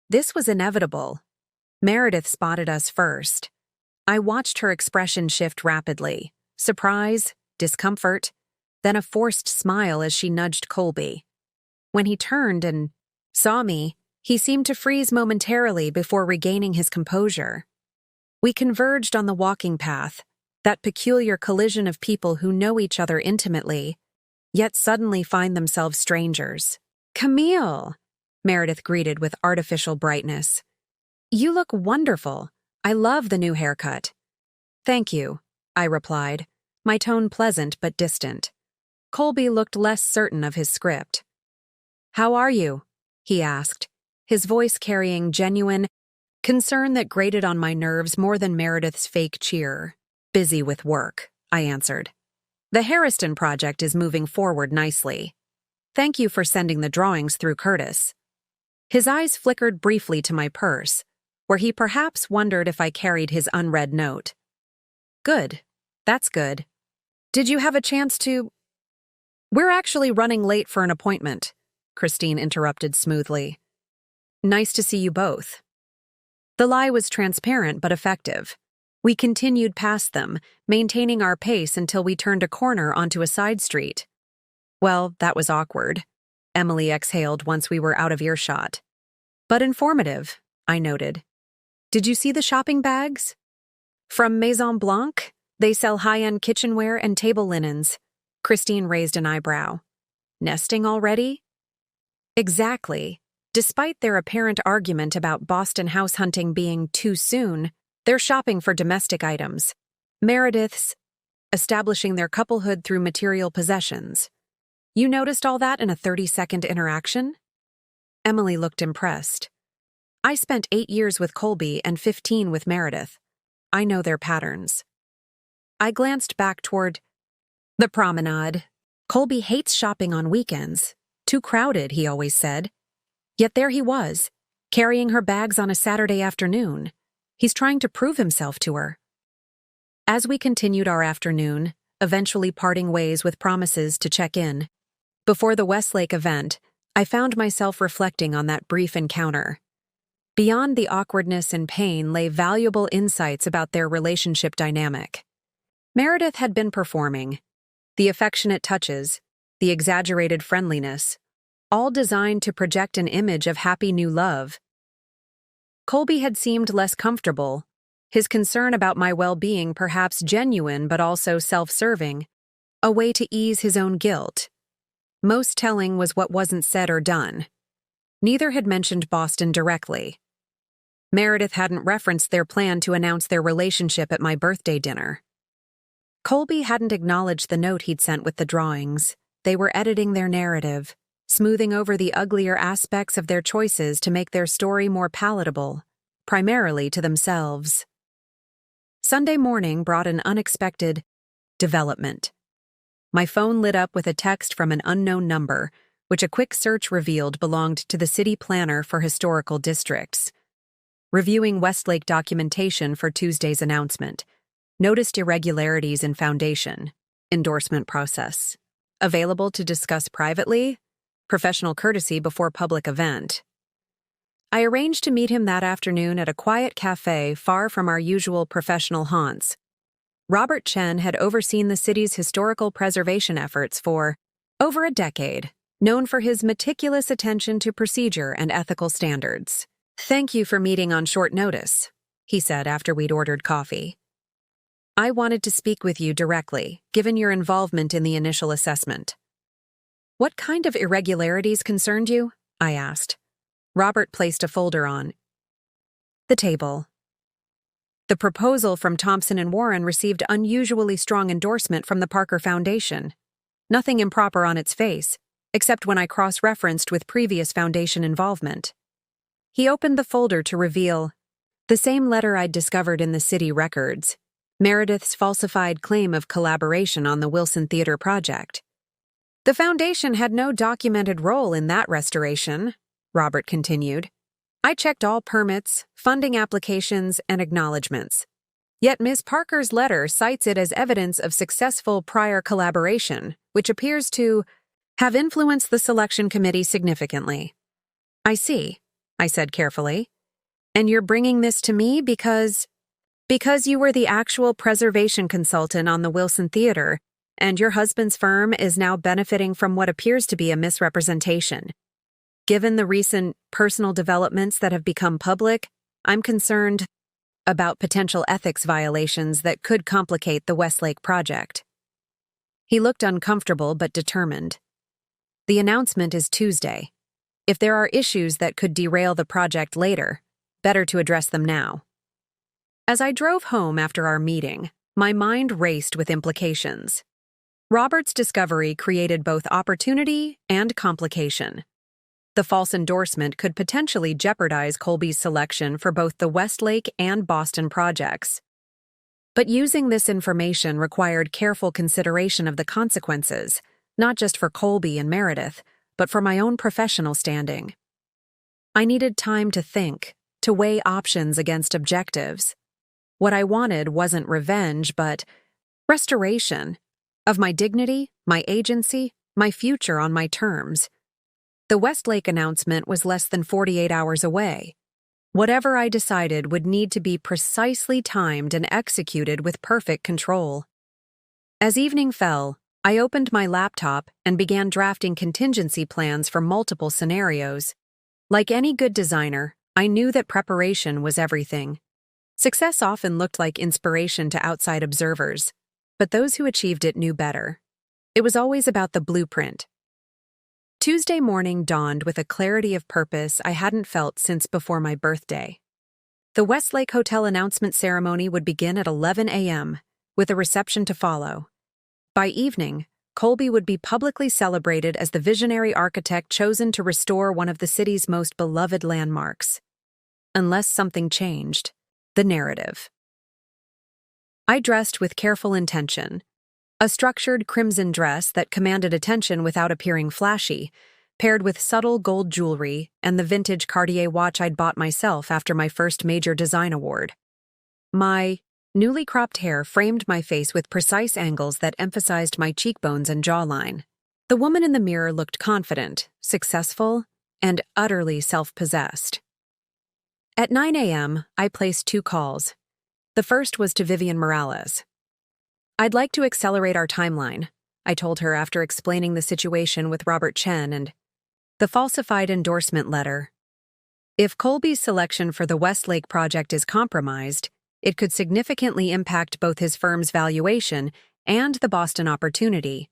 This was inevitable. Meredith spotted us first. I watched her expression shift rapidly. Surprise, discomfort, then a forced smile as she nudged Colby. When he turned and saw me, he seemed to freeze momentarily before regaining his composure. We converged on the walking path, that peculiar collision of people who know each other intimately, yet suddenly find themselves strangers. "Camille," Meredith greeted with artificial brightness. "You look wonderful. I love the new haircut." "Thank you," I replied, my tone pleasant but distant. Colby looked less certain of his script. "How are you?" he asked, his voice carrying genuine concern that grated on my nerves more than Meredith's fake cheer. "Busy with work," I answered. "The Harriston project is moving forward nicely. Thank you for sending the drawings through Curtis." His eyes flickered briefly to my purse, where he perhaps wondered if I carried his unread note. "Good. That's good. Did you have a chance to—" "We're actually running late for an appointment," Christine interrupted smoothly. "Nice to see you both." The lie was transparent but effective. We continued past them, maintaining our pace until we turned a corner onto a side street. "Well, that was awkward," Emily exhaled once we were out of earshot. "But informative," I noted. "Did you see the shopping bags? From Maison Blanc, they sell high-end kitchenware and table linens." Christine raised an eyebrow. "Nesting already?" "Exactly. Despite their apparent argument about Boston house hunting being too soon, they're shopping for domestic items. Meredith's establishing their couplehood through material possessions. You noticed all that in a 30-second interaction?" Emily looked impressed. I spent 8 years with Colby and 15 with Meredith. I know their patterns. I glanced back toward the promenade. Colby hates shopping on weekends. Too crowded, he always said. Yet there he was, carrying her bags on a Saturday afternoon. He's trying to prove himself to her. As we continued our afternoon, eventually parting ways with promises to check in, before the Westlake event, I found myself reflecting on that brief encounter. Beyond the awkwardness and pain lay valuable insights about their relationship dynamic. Meredith had been performing. The affectionate touches, the exaggerated friendliness, all designed to project an image of happy new love. Colby had seemed less comfortable, his concern about my well-being perhaps genuine but also self-serving, a way to ease his own guilt. Most telling was what wasn't said or done. Neither had mentioned Boston directly. Meredith hadn't referenced their plan to announce their relationship at my birthday dinner. Colby hadn't acknowledged the note he'd sent with the drawings. They were editing their narrative, smoothing over the uglier aspects of their choices to make their story more palatable, primarily to themselves. Sunday morning brought an unexpected development. My phone lit up with a text from an unknown number, which a quick search revealed belonged to the city planner for historical districts. Reviewing Westlake documentation for Tuesday's announcement. Noticed irregularities in foundation. Endorsement process. Available to discuss privately. Professional courtesy before public event. I arranged to meet him that afternoon at a quiet cafe far from our usual professional haunts. Robert Chen had overseen the city's historical preservation efforts for over a decade, known for his meticulous attention to procedure and ethical standards. "Thank you for meeting on short notice," he said after we'd ordered coffee. "I wanted to speak with you directly, given your involvement in the initial assessment." "What kind of irregularities concerned you?" I asked. Robert placed a folder on the table. "The proposal from Thompson and Warren received unusually strong endorsement from the Parker Foundation. Nothing improper on its face, except when I cross-referenced with previous foundation involvement." He opened the folder to reveal the same letter I'd discovered in the city records, Meredith's falsified claim of collaboration on the Wilson Theater project. "The foundation had no documented role in that restoration," Robert continued. "I checked all permits, funding applications, and acknowledgments. Yet Ms. Parker's letter cites it as evidence of successful prior collaboration, which appears to have influenced the selection committee significantly." "I see," I said carefully. "And you're bringing this to me because you were the actual preservation consultant on the Wilson Theater, and your husband's firm is now benefiting from what appears to be a misrepresentation. Given the recent personal developments that have become public, I'm concerned about potential ethics violations that could complicate the Westlake project." He looked uncomfortable but determined. "The announcement is Tuesday. If there are issues that could derail the project later, better to address them now." As I drove home after our meeting, my mind raced with implications. Robert's discovery created both opportunity and complication. The false endorsement could potentially jeopardize Colby's selection for both the Westlake and Boston projects. But using this information required careful consideration of the consequences, not just for Colby and Meredith, but for my own professional standing. I needed time to think, to weigh options against objectives. What I wanted wasn't revenge, but restoration of my dignity, my agency, my future on my terms. The Westlake announcement was less than 48 hours away. Whatever I decided would need to be precisely timed and executed with perfect control. As evening fell, I opened my laptop and began drafting contingency plans for multiple scenarios. Like any good designer, I knew that preparation was everything. Success often looked like inspiration to outside observers, but those who achieved it knew better. It was always about the blueprint. Tuesday morning dawned with a clarity of purpose I hadn't felt since before my birthday. The Westlake Hotel announcement ceremony would begin at 11 a.m., with a reception to follow. By evening, Colby would be publicly celebrated as the visionary architect chosen to restore one of the city's most beloved landmarks. unless something changed. The narrative. I dressed with careful intention. A structured crimson dress that commanded attention without appearing flashy, paired with subtle gold jewelry and the vintage Cartier watch I'd bought myself after my first major design award. My newly cropped hair framed my face with precise angles that emphasized my cheekbones and jawline. The woman in the mirror looked confident, successful, and utterly self-possessed. At 9 a.m., I placed 2 calls. The first was to Vivian Morales. "I'd like to accelerate our timeline," I told her after explaining the situation with Robert Chen and the falsified endorsement letter. If Colby's selection for the Westlake project is compromised, it could significantly impact both his firm's valuation and the Boston opportunity.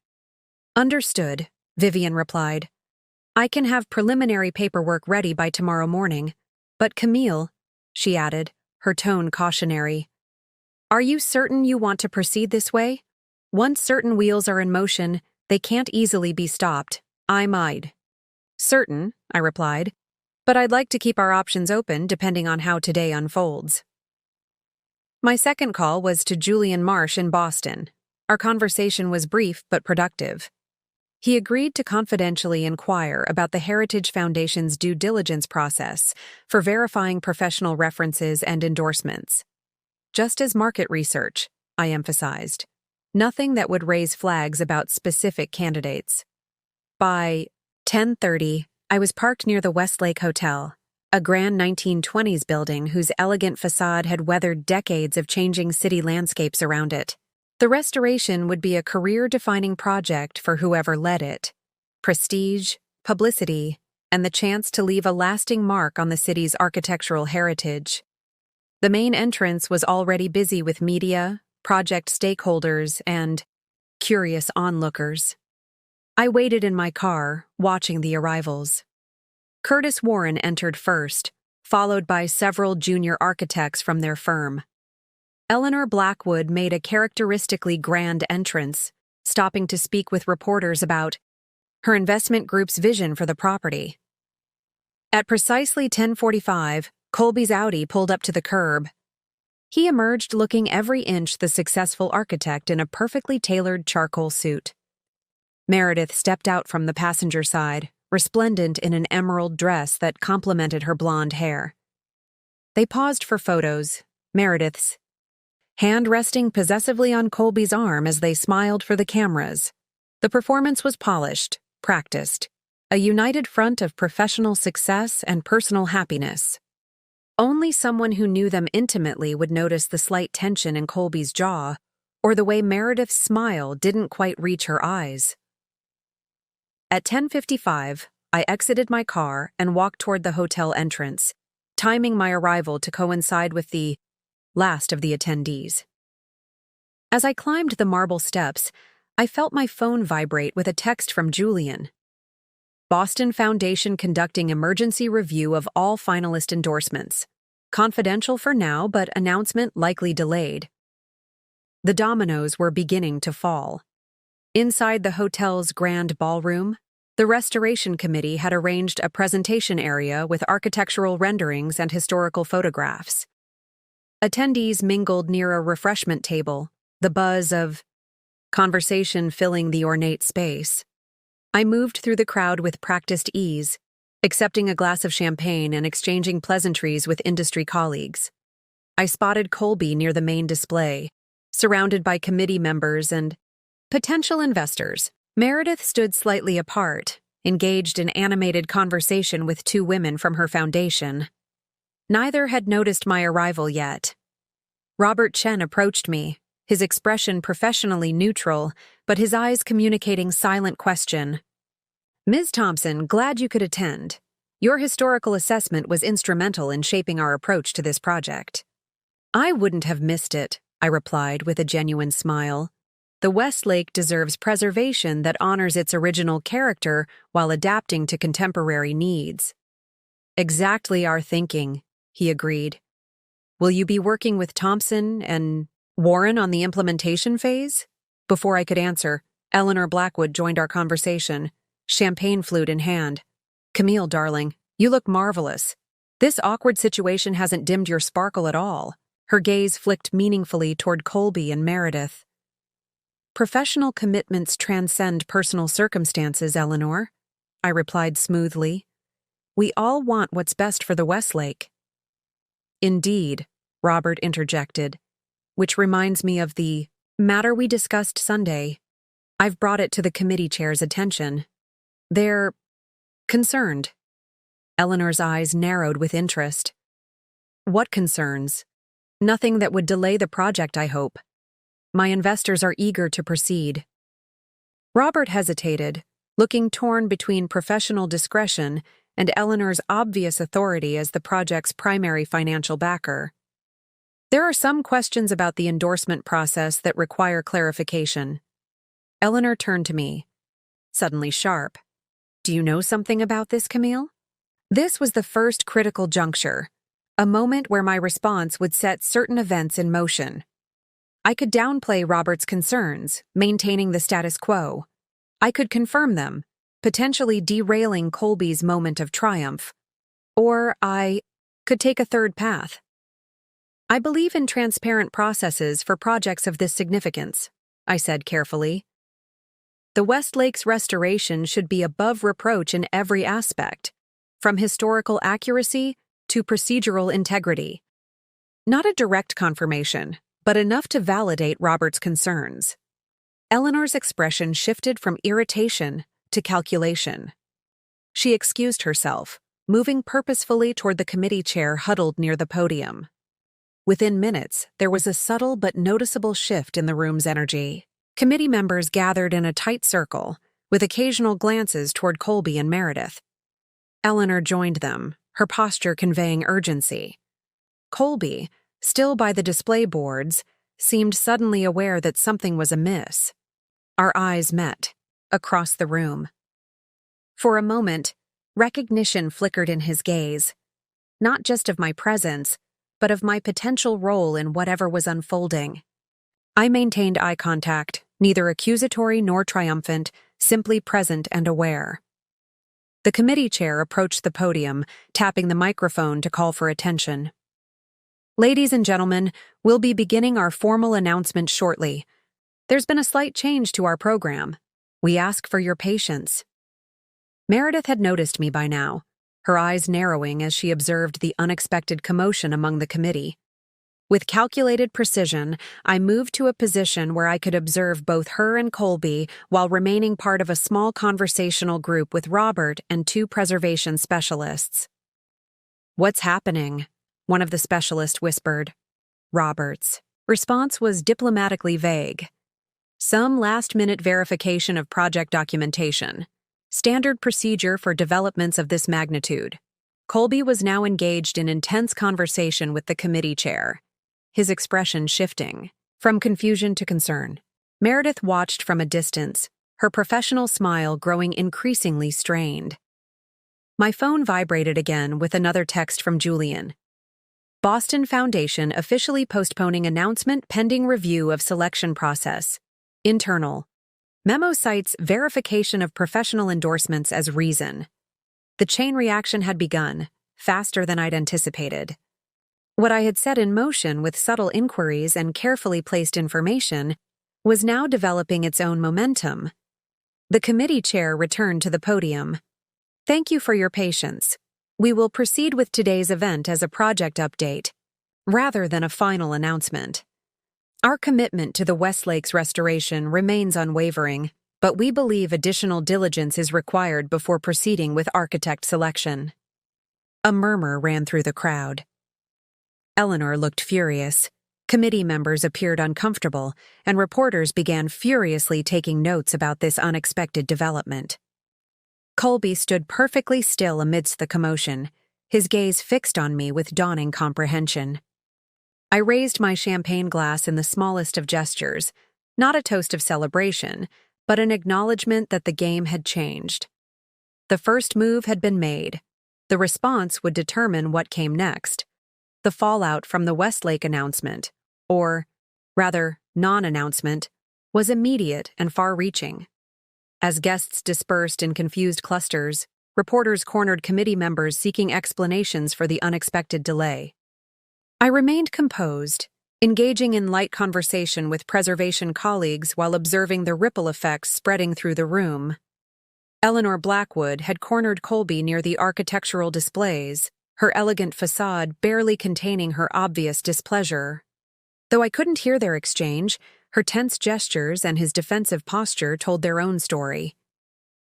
"Understood," Vivian replied. "I can have preliminary paperwork ready by tomorrow morning. But Camille," she added, her tone cautionary, "are you certain you want to proceed this way? Once certain wheels are in motion, they can't easily be stopped." I might. "Certain," I replied, "but I'd like to keep our options open depending on how today unfolds." My second call was to Julian Marsh in Boston. Our conversation was brief but productive. He agreed to confidentially inquire about the Heritage Foundation's due diligence process for verifying professional references and endorsements. Just as market research, I emphasized. Nothing that would raise flags about specific candidates. By 10:30, I was parked near the Westlake Hotel, a grand 1920s building whose elegant facade had weathered decades of changing city landscapes around it. The restoration would be a career-defining project for whoever led it. Prestige, publicity, and the chance to leave a lasting mark on the city's architectural heritage. The main entrance was already busy with media, project stakeholders, and curious onlookers. I waited in my car, watching the arrivals. Curtis Warren entered first, followed by several junior architects from their firm. Eleanor Blackwood made a characteristically grand entrance, stopping to speak with reporters about her investment group's vision for the property. At precisely 10:45, Colby's Audi pulled up to the curb. He emerged looking every inch the successful architect in a perfectly tailored charcoal suit. Meredith stepped out from the passenger side, resplendent in an emerald dress that complemented her blonde hair. They paused for photos, Meredith's hand resting possessively on Colby's arm as they smiled for the cameras. The performance was polished, practiced, a united front of professional success and personal happiness. Only someone who knew them intimately would notice the slight tension in Colby's jaw, or the way Meredith's smile didn't quite reach her eyes. At 10:55, I exited my car and walked toward the hotel entrance, timing my arrival to coincide with the last of the attendees. As I climbed the marble steps, I felt my phone vibrate with a text from Julian. Boston Foundation conducting emergency review of all finalist endorsements. Confidential for now, but announcement likely delayed. The dominoes were beginning to fall. Inside the hotel's grand ballroom, the Restoration Committee had arranged a presentation area with architectural renderings and historical photographs. Attendees mingled near a refreshment table, the buzz of conversation filling the ornate space. I moved through the crowd with practiced ease, accepting a glass of champagne and exchanging pleasantries with industry colleagues. I spotted Colby near the main display, surrounded by committee members and potential investors. Meredith stood slightly apart, engaged in animated conversation with 2 women from her foundation. Neither had noticed my arrival yet. Robert Chen approached me, his expression professionally neutral, but his eyes communicating silent question. "Ms. Thompson, glad you could attend. Your historical assessment was instrumental in shaping our approach to this project." "I wouldn't have missed it," I replied with a genuine smile. "The Westlake deserves preservation that honors its original character while adapting to contemporary needs." "Exactly our thinking," he agreed. "Will you be working with Thompson and Warren on the implementation phase?" Before I could answer, Eleanor Blackwood joined our conversation, champagne flute in hand. "Camille, darling, you look marvelous. This awkward situation hasn't dimmed your sparkle at all. Her gaze flicked meaningfully toward Colby and Meredith. Professional commitments transcend personal circumstances, Eleanor, I replied smoothly. We all want what's best for the Westlake. Indeed, Robert interjected, which reminds me of the matter we discussed Sunday. I've brought it to the committee chair's attention. They're concerned. Eleanor's eyes narrowed with interest. What concerns? Nothing that would delay the project, I hope. My investors are eager to proceed. Robert hesitated, looking torn between professional discretion and Eleanor's obvious authority as the project's primary financial backer. There are some questions about the endorsement process that require clarification. Eleanor turned to me, suddenly sharp. Do you know something about this, Camille? This was the first critical juncture, a moment where my response would set certain events in motion. I could downplay Robert's concerns, maintaining the status quo. I could confirm them, potentially derailing Colby's moment of triumph. Or I could take a third path. I believe in transparent processes for projects of this significance, I said carefully. The Westlake's restoration should be above reproach in every aspect, from historical accuracy to procedural integrity. Not a direct confirmation, but enough to validate Robert's concerns. Eleanor's expression shifted from irritation to calculation. She excused herself, moving purposefully toward the committee chair huddled near the podium. Within minutes, there was a subtle but noticeable shift in the room's energy. Committee members gathered in a tight circle, with occasional glances toward Colby and Meredith. Eleanor joined them, her posture conveying urgency. Colby, still by the display boards, seemed suddenly aware that something was amiss. Our eyes met, across the room. For a moment, recognition flickered in his gaze, not just of my presence, but of my potential role in whatever was unfolding. I maintained eye contact, neither accusatory nor triumphant, simply present and aware. The committee chair approached the podium, tapping the microphone to call for attention. Ladies and gentlemen, we'll be beginning our formal announcement shortly. There's been a slight change to our program. We ask for your patience. Meredith had noticed me by now, her eyes narrowing as she observed the unexpected commotion among the committee. With calculated precision, I moved to a position where I could observe both her and Colby while remaining part of a small conversational group with Robert and two preservation specialists. What's happening? One of the specialists whispered. Robert's response was diplomatically vague. Some last-minute verification of project documentation. Standard procedure for developments of this magnitude. Colby was now engaged in intense conversation with the committee chair, his expression shifting from confusion to concern. Meredith watched from a distance, her professional smile growing increasingly strained. My phone vibrated again with another text from Julian. Boston Foundation officially postponing announcement pending review of selection process. Internal. Memo cites verification of professional endorsements as reason. The chain reaction had begun, faster than I'd anticipated. What I had set in motion with subtle inquiries and carefully placed information was now developing its own momentum. The committee chair returned to the podium. Thank you for your patience. We will proceed with today's event as a project update, rather than a final announcement. Our commitment to the Westlake's restoration remains unwavering, but we believe additional diligence is required before proceeding with architect selection. A murmur ran through the crowd. Eleanor looked furious. Committee members appeared uncomfortable, and reporters began furiously taking notes about this unexpected development. Colby stood perfectly still amidst the commotion, his gaze fixed on me with dawning comprehension. I raised my champagne glass in the smallest of gestures, not a toast of celebration, but an acknowledgement that the game had changed. The first move had been made. The response would determine what came next. The fallout from the Westlake announcement, or, rather, non-announcement, was immediate and far-reaching. As guests dispersed in confused clusters, Reporters cornered committee members seeking explanations for the unexpected delay. I remained composed, engaging in light conversation with preservation colleagues while observing the ripple effects spreading through the room. Eleanor Blackwood had cornered Colby near the architectural displays, her elegant facade barely containing her obvious displeasure. Though I couldn't hear their exchange, her tense gestures and his defensive posture told their own story.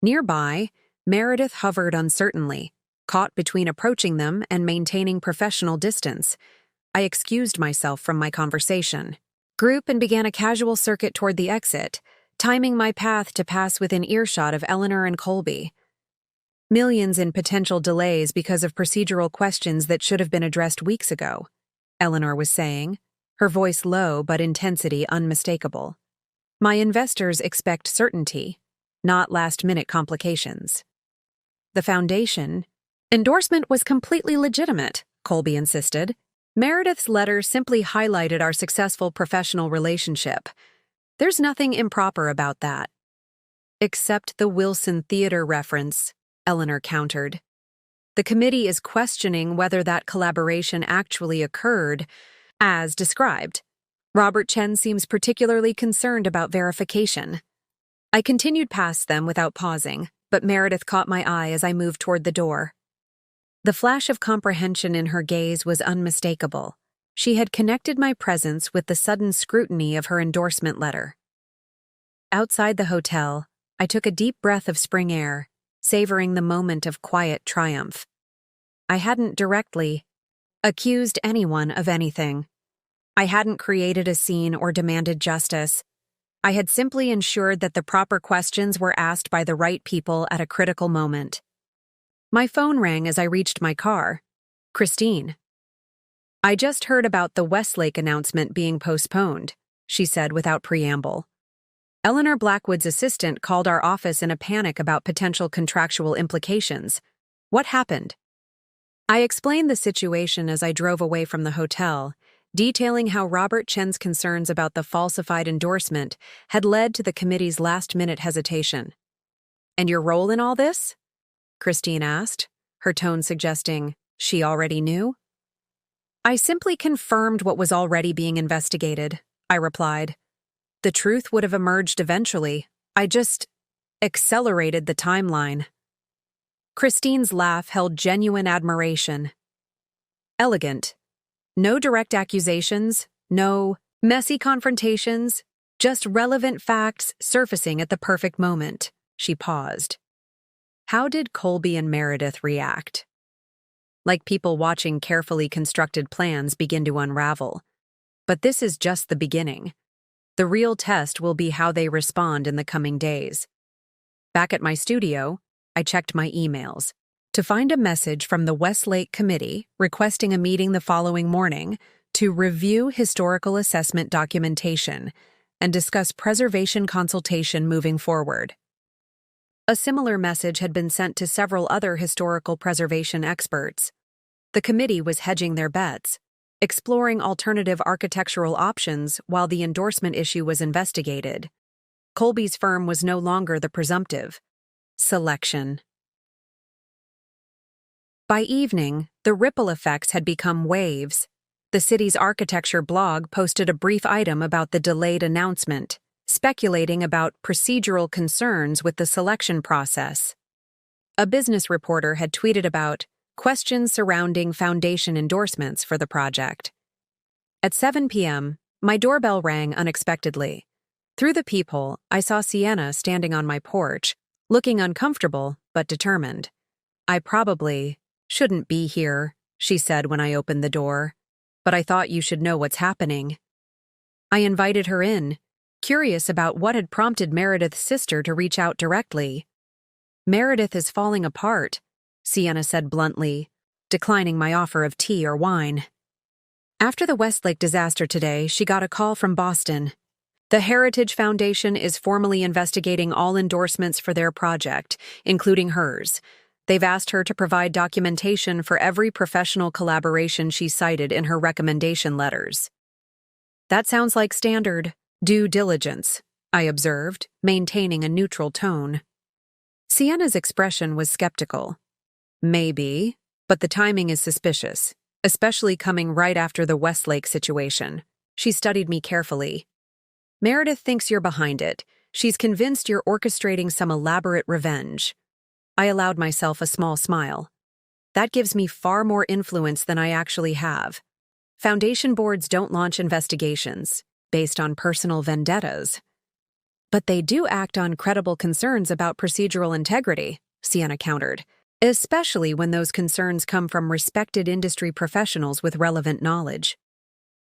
Nearby, Meredith hovered uncertainly, caught between approaching them and maintaining professional distance. I excused myself from my conversation, grouped and began a casual circuit toward the exit, timing my path to pass within earshot of Eleanor and Colby. Millions in potential delays because of procedural questions that should have been addressed weeks ago, Eleanor was saying, her voice low but intensity unmistakable. My investors expect certainty, not last-minute complications. The foundation endorsement was completely legitimate, Colby insisted. Meredith's letter simply highlighted our successful professional relationship. There's nothing improper about that. Except the Wilson Theater reference, Eleanor countered. The committee is questioning whether that collaboration actually occurred, as described. Robert Chen seems particularly concerned about verification. I continued past them without pausing, but Meredith caught my eye as I moved toward the door. The flash of comprehension in her gaze was unmistakable. She had connected my presence with the sudden scrutiny of her endorsement letter. Outside the hotel, I took a deep breath of spring air, savoring the moment of quiet triumph. I hadn't directly accused anyone of anything. I hadn't created a scene or demanded justice. I had simply ensured that the proper questions were asked by the right people at a critical moment. My phone rang as I reached my car. Christine. I just heard about the Westlake announcement being postponed, she said without preamble. Eleanor Blackwood's assistant called our office in a panic about potential contractual implications. What happened? I explained the situation as I drove away from the hotel, detailing how Robert Chen's concerns about the falsified endorsement had led to the committee's last-minute hesitation. And your role in all this? Christine asked, her tone suggesting she already knew. I simply confirmed what was already being investigated, I replied. The truth would have emerged eventually. I just accelerated the timeline. Christine's laugh held genuine admiration. Elegant. No direct accusations, no messy confrontations, just relevant facts surfacing at the perfect moment. She paused. How did Colby and Meredith react? Like people watching carefully constructed plans begin to unravel. But this is just the beginning. The real test will be how they respond in the coming days. Back at my studio, I checked my emails to find a message from the Westlake Committee requesting a meeting the following morning to review historical assessment documentation and discuss preservation consultation moving forward. A similar message had been sent to several other historical preservation experts. The committee was hedging their bets, exploring alternative architectural options while the endorsement issue was investigated. Colby's firm was no longer the presumptive selection. By evening, the ripple effects had become waves. The city's architecture blog posted a brief item about the delayed announcement, speculating about procedural concerns with the selection process. A business reporter had tweeted about questions surrounding foundation endorsements for the project. At 7 p.m., my doorbell rang unexpectedly. Through the peephole, I saw Sienna standing on my porch, looking uncomfortable but determined. I probably shouldn't be here, she said when I opened the door, but I thought you should know what's happening. I invited her in, curious about what had prompted Meredith's sister to reach out directly. Meredith is falling apart, Sienna said bluntly, declining my offer of tea or wine. After the Westlake disaster today, she got a call from Boston. The Heritage Foundation is formally investigating all endorsements for their project, including hers. They've asked her to provide documentation for every professional collaboration she cited in her recommendation letters. That sounds like standard due diligence, I observed, maintaining a neutral tone. Sienna's expression was skeptical. Maybe, but the timing is suspicious, especially coming right after the Westlake situation. She studied me carefully. Meredith thinks you're behind it. She's convinced you're orchestrating some elaborate revenge. I allowed myself a small smile. That gives me far more influence than I actually have. Foundation boards don't launch investigations based on personal vendettas. But they do act on credible concerns about procedural integrity, Sienna countered, especially when those concerns come from respected industry professionals with relevant knowledge.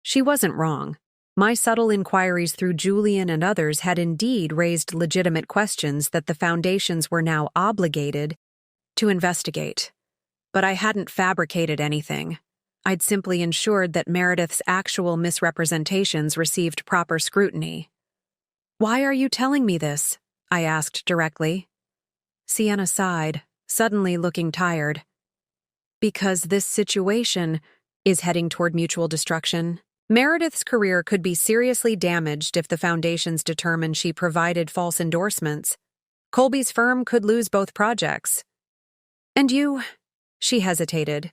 She wasn't wrong. My subtle inquiries through Julian and others had indeed raised legitimate questions that the foundations were now obligated to investigate. But I hadn't fabricated anything. I'd simply ensured that Meredith's actual misrepresentations received proper scrutiny. "Why are you telling me this?" I asked directly. Sienna sighed, suddenly looking tired. "Because this situation is heading toward mutual destruction. Meredith's career could be seriously damaged if the foundations determine she provided false endorsements. Colby's firm could lose both projects. And you," she hesitated.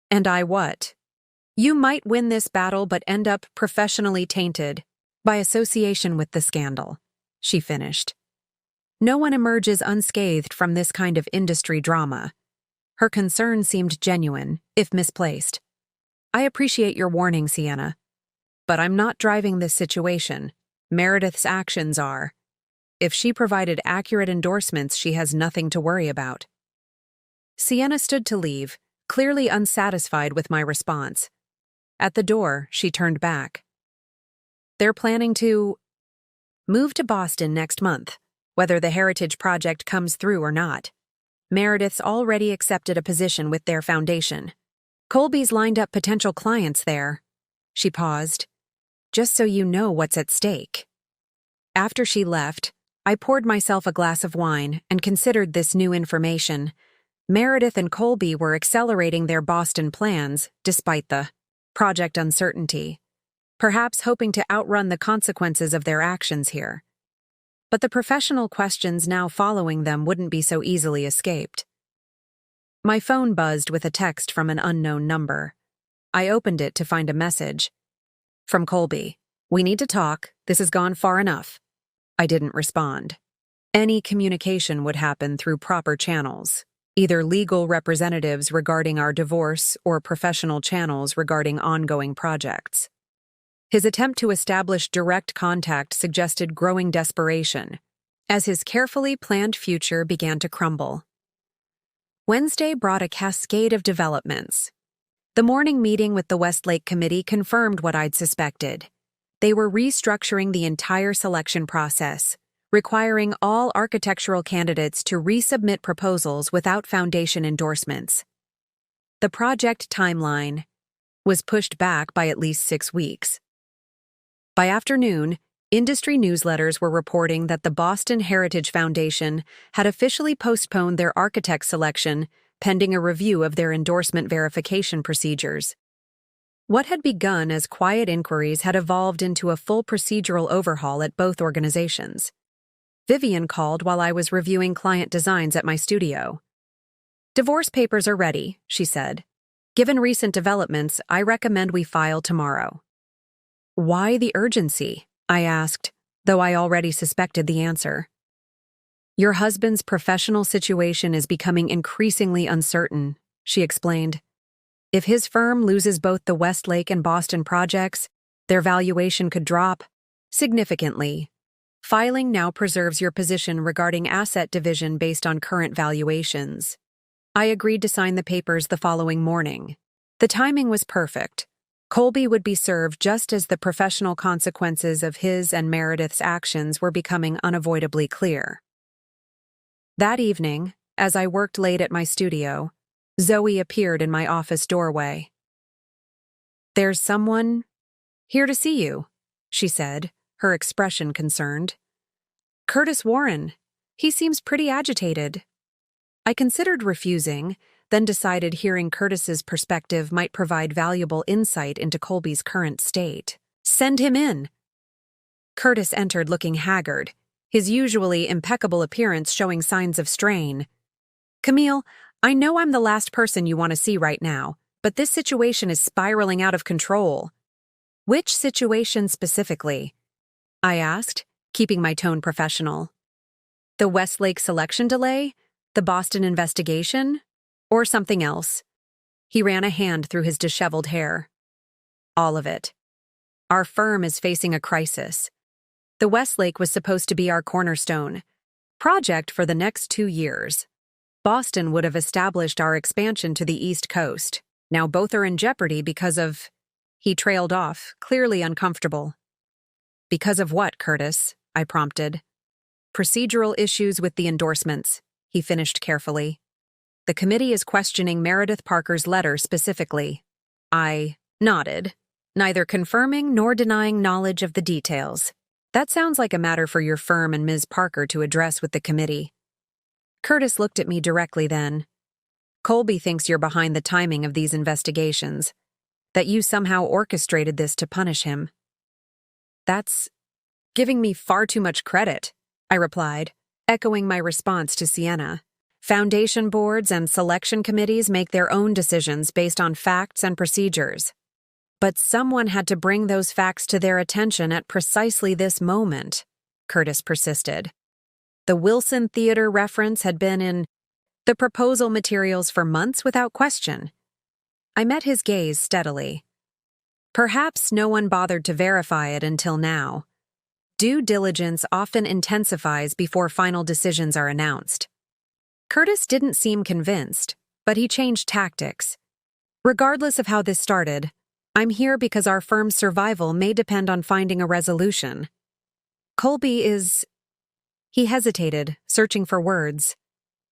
"And I what? You might win this battle but end up professionally tainted by association with the scandal," she finished. "No one emerges unscathed from this kind of industry drama." Her concern seemed genuine, if misplaced. "I appreciate your warning, Sienna. But I'm not driving this situation. Meredith's actions are. If she provided accurate endorsements, she has nothing to worry about." Sienna stood to leave, clearly unsatisfied with my response. At the door, she turned back. "They're planning to move to Boston next month, whether the Heritage Project comes through or not. Meredith's already accepted a position with their foundation. Colby's lined up potential clients there." She paused. "Just so you know what's at stake." After she left, I poured myself a glass of wine and considered this new information. Meredith and Colby were accelerating their Boston plans, despite the project uncertainty, perhaps hoping to outrun the consequences of their actions here. But the professional questions now following them wouldn't be so easily escaped. My phone buzzed with a text from an unknown number. I opened it to find a message. From Colby. "We need to talk. This has gone far enough." I didn't respond. Any communication would happen through proper channels, either legal representatives regarding our divorce or professional channels regarding ongoing projects. His attempt to establish direct contact suggested growing desperation, as his carefully planned future began to crumble. Wednesday brought a cascade of developments. The morning meeting with the Westlake Committee confirmed what I'd suspected. They were restructuring the entire selection process, requiring all architectural candidates to resubmit proposals without foundation endorsements. The project timeline was pushed back by at least 6 weeks. By afternoon, industry newsletters were reporting that the Boston Heritage Foundation had officially postponed their architect selection pending a review of their endorsement verification procedures. What had begun as quiet inquiries had evolved into a full procedural overhaul at both organizations. Vivian called while I was reviewing client designs at my studio. "Divorce papers are ready," she said. "Given recent developments, I recommend we file tomorrow." "Why the urgency?" I asked, though I already suspected the answer. "Your husband's professional situation is becoming increasingly uncertain," she explained. "If his firm loses both the Westlake and Boston projects, their valuation could drop significantly. Filing now preserves your position regarding asset division based on current valuations." I agreed to sign the papers the following morning. The timing was perfect. Colby would be served just as the professional consequences of his and Meredith's actions were becoming unavoidably clear. That evening, as I worked late at my studio, Zoe appeared in my office doorway. "There's someone here to see you," she said, her expression concerned. "Curtis Warren. He seems pretty agitated." I considered refusing, then decided hearing Curtis's perspective might provide valuable insight into Colby's current state. "Send him in." Curtis entered looking haggard, his usually impeccable appearance showing signs of strain. "Camille, I know I'm the last person you want to see right now, but this situation is spiraling out of control." "Which situation specifically?" I asked, keeping my tone professional. "The Westlake selection delay? The Boston investigation? Or something else?" He ran a hand through his disheveled hair. "All of it. Our firm is facing a crisis. The Westlake was supposed to be our cornerstone project for the next 2 years. Boston would have established our expansion to the East Coast. Now both are in jeopardy because of—" He trailed off, clearly uncomfortable. "Because of what, Curtis?" I prompted. "Procedural issues with the endorsements," he finished carefully. "The committee is questioning Meredith Parker's letter specifically." I nodded, neither confirming nor denying knowledge of the details. "That sounds like a matter for your firm and Ms. Parker to address with the committee." Curtis looked at me directly then. "Colby thinks you're behind the timing of these investigations, that you somehow orchestrated this to punish him." "That's giving me far too much credit," I replied, echoing my response to Sienna. "Foundation boards and selection committees make their own decisions based on facts and procedures. But someone had to bring those facts to their attention at precisely this moment," Curtis persisted. "The Wilson Theater reference had been in the proposal materials for months without question." I met his gaze steadily. "Perhaps no one bothered to verify it until now. Due diligence often intensifies before final decisions are announced." Curtis didn't seem convinced, but he changed tactics. "Regardless of how this started, I'm here because our firm's survival may depend on finding a resolution. Colby is—" He hesitated, searching for words.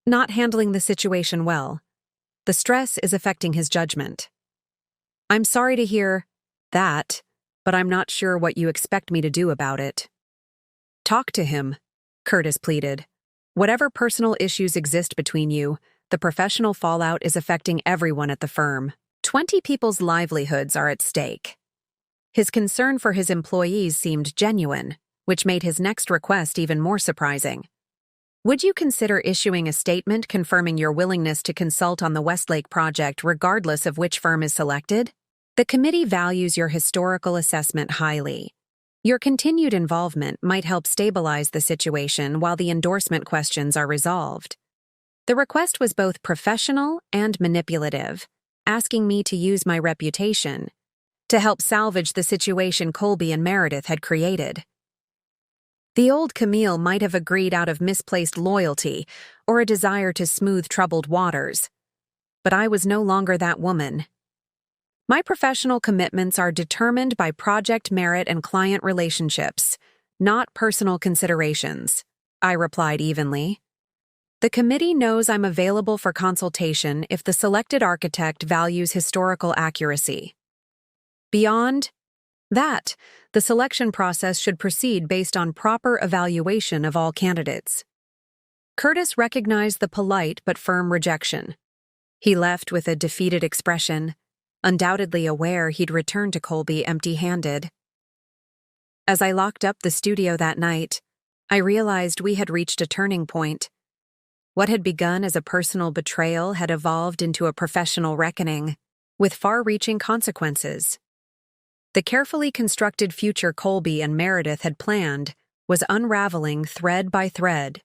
"Not handling the situation well. The stress is affecting his judgment." "I'm sorry to hear that, but I'm not sure what you expect me to do about it." "Talk to him," Curtis pleaded. "Whatever personal issues exist between you, the professional fallout is affecting everyone at the firm. 20 people's livelihoods are at stake." His concern for his employees seemed genuine, which made his next request even more surprising. "Would you consider issuing a statement confirming your willingness to consult on the Westlake project regardless of which firm is selected? The committee values your historical assessment highly. Your continued involvement might help stabilize the situation while the endorsement questions are resolved." The request was both professional and manipulative, asking me to use my reputation to help salvage the situation Colby and Meredith had created. The old Camille might have agreed out of misplaced loyalty or a desire to smooth troubled waters, but I was no longer that woman. My professional commitments are determined by project merit and client relationships, not personal considerations, I replied evenly. The committee knows I'm available for consultation if the selected architect values historical accuracy. Beyond that, the selection process should proceed based on proper evaluation of all candidates. Curtis recognized the polite but firm rejection. He left with a defeated expression, undoubtedly aware he'd returned to Colby empty-handed. As I locked up the studio that night, I realized we had reached a turning point. What had begun as a personal betrayal had evolved into a professional reckoning, with far-reaching consequences. The carefully constructed future Colby and Meredith had planned was unraveling thread by thread,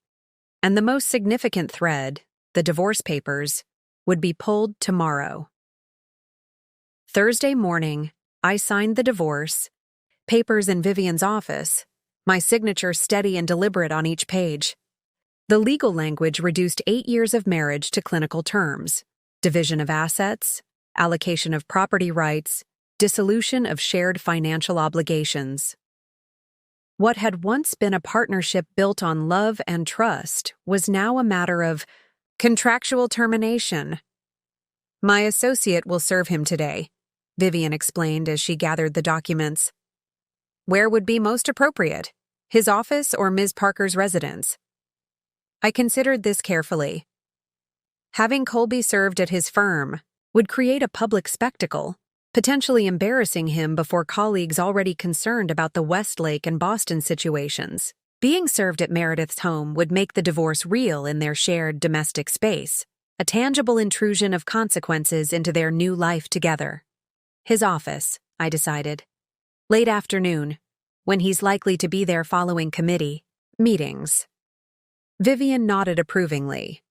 and the most significant thread, the divorce papers, would be pulled tomorrow. Thursday morning, I signed the divorce, papers in Vivian's office, my signature steady and deliberate on each page. The legal language reduced 8 years of marriage to clinical terms: division of assets, allocation of property rights, dissolution of shared financial obligations. What had once been a partnership built on love and trust was now a matter of contractual termination. "My associate will serve him today," Vivian explained as she gathered the documents. "Where would be most appropriate, his office or Ms. Parker's residence?" I considered this carefully. Having Colby served at his firm would create a public spectacle, potentially embarrassing him before colleagues already concerned about the Westlake and Boston situations. Being served at Meredith's home would make the divorce real in their shared domestic space, a tangible intrusion of consequences into their new life together. His office, I decided. Late afternoon, when he's likely to be there following committee meetings. Vivian nodded approvingly.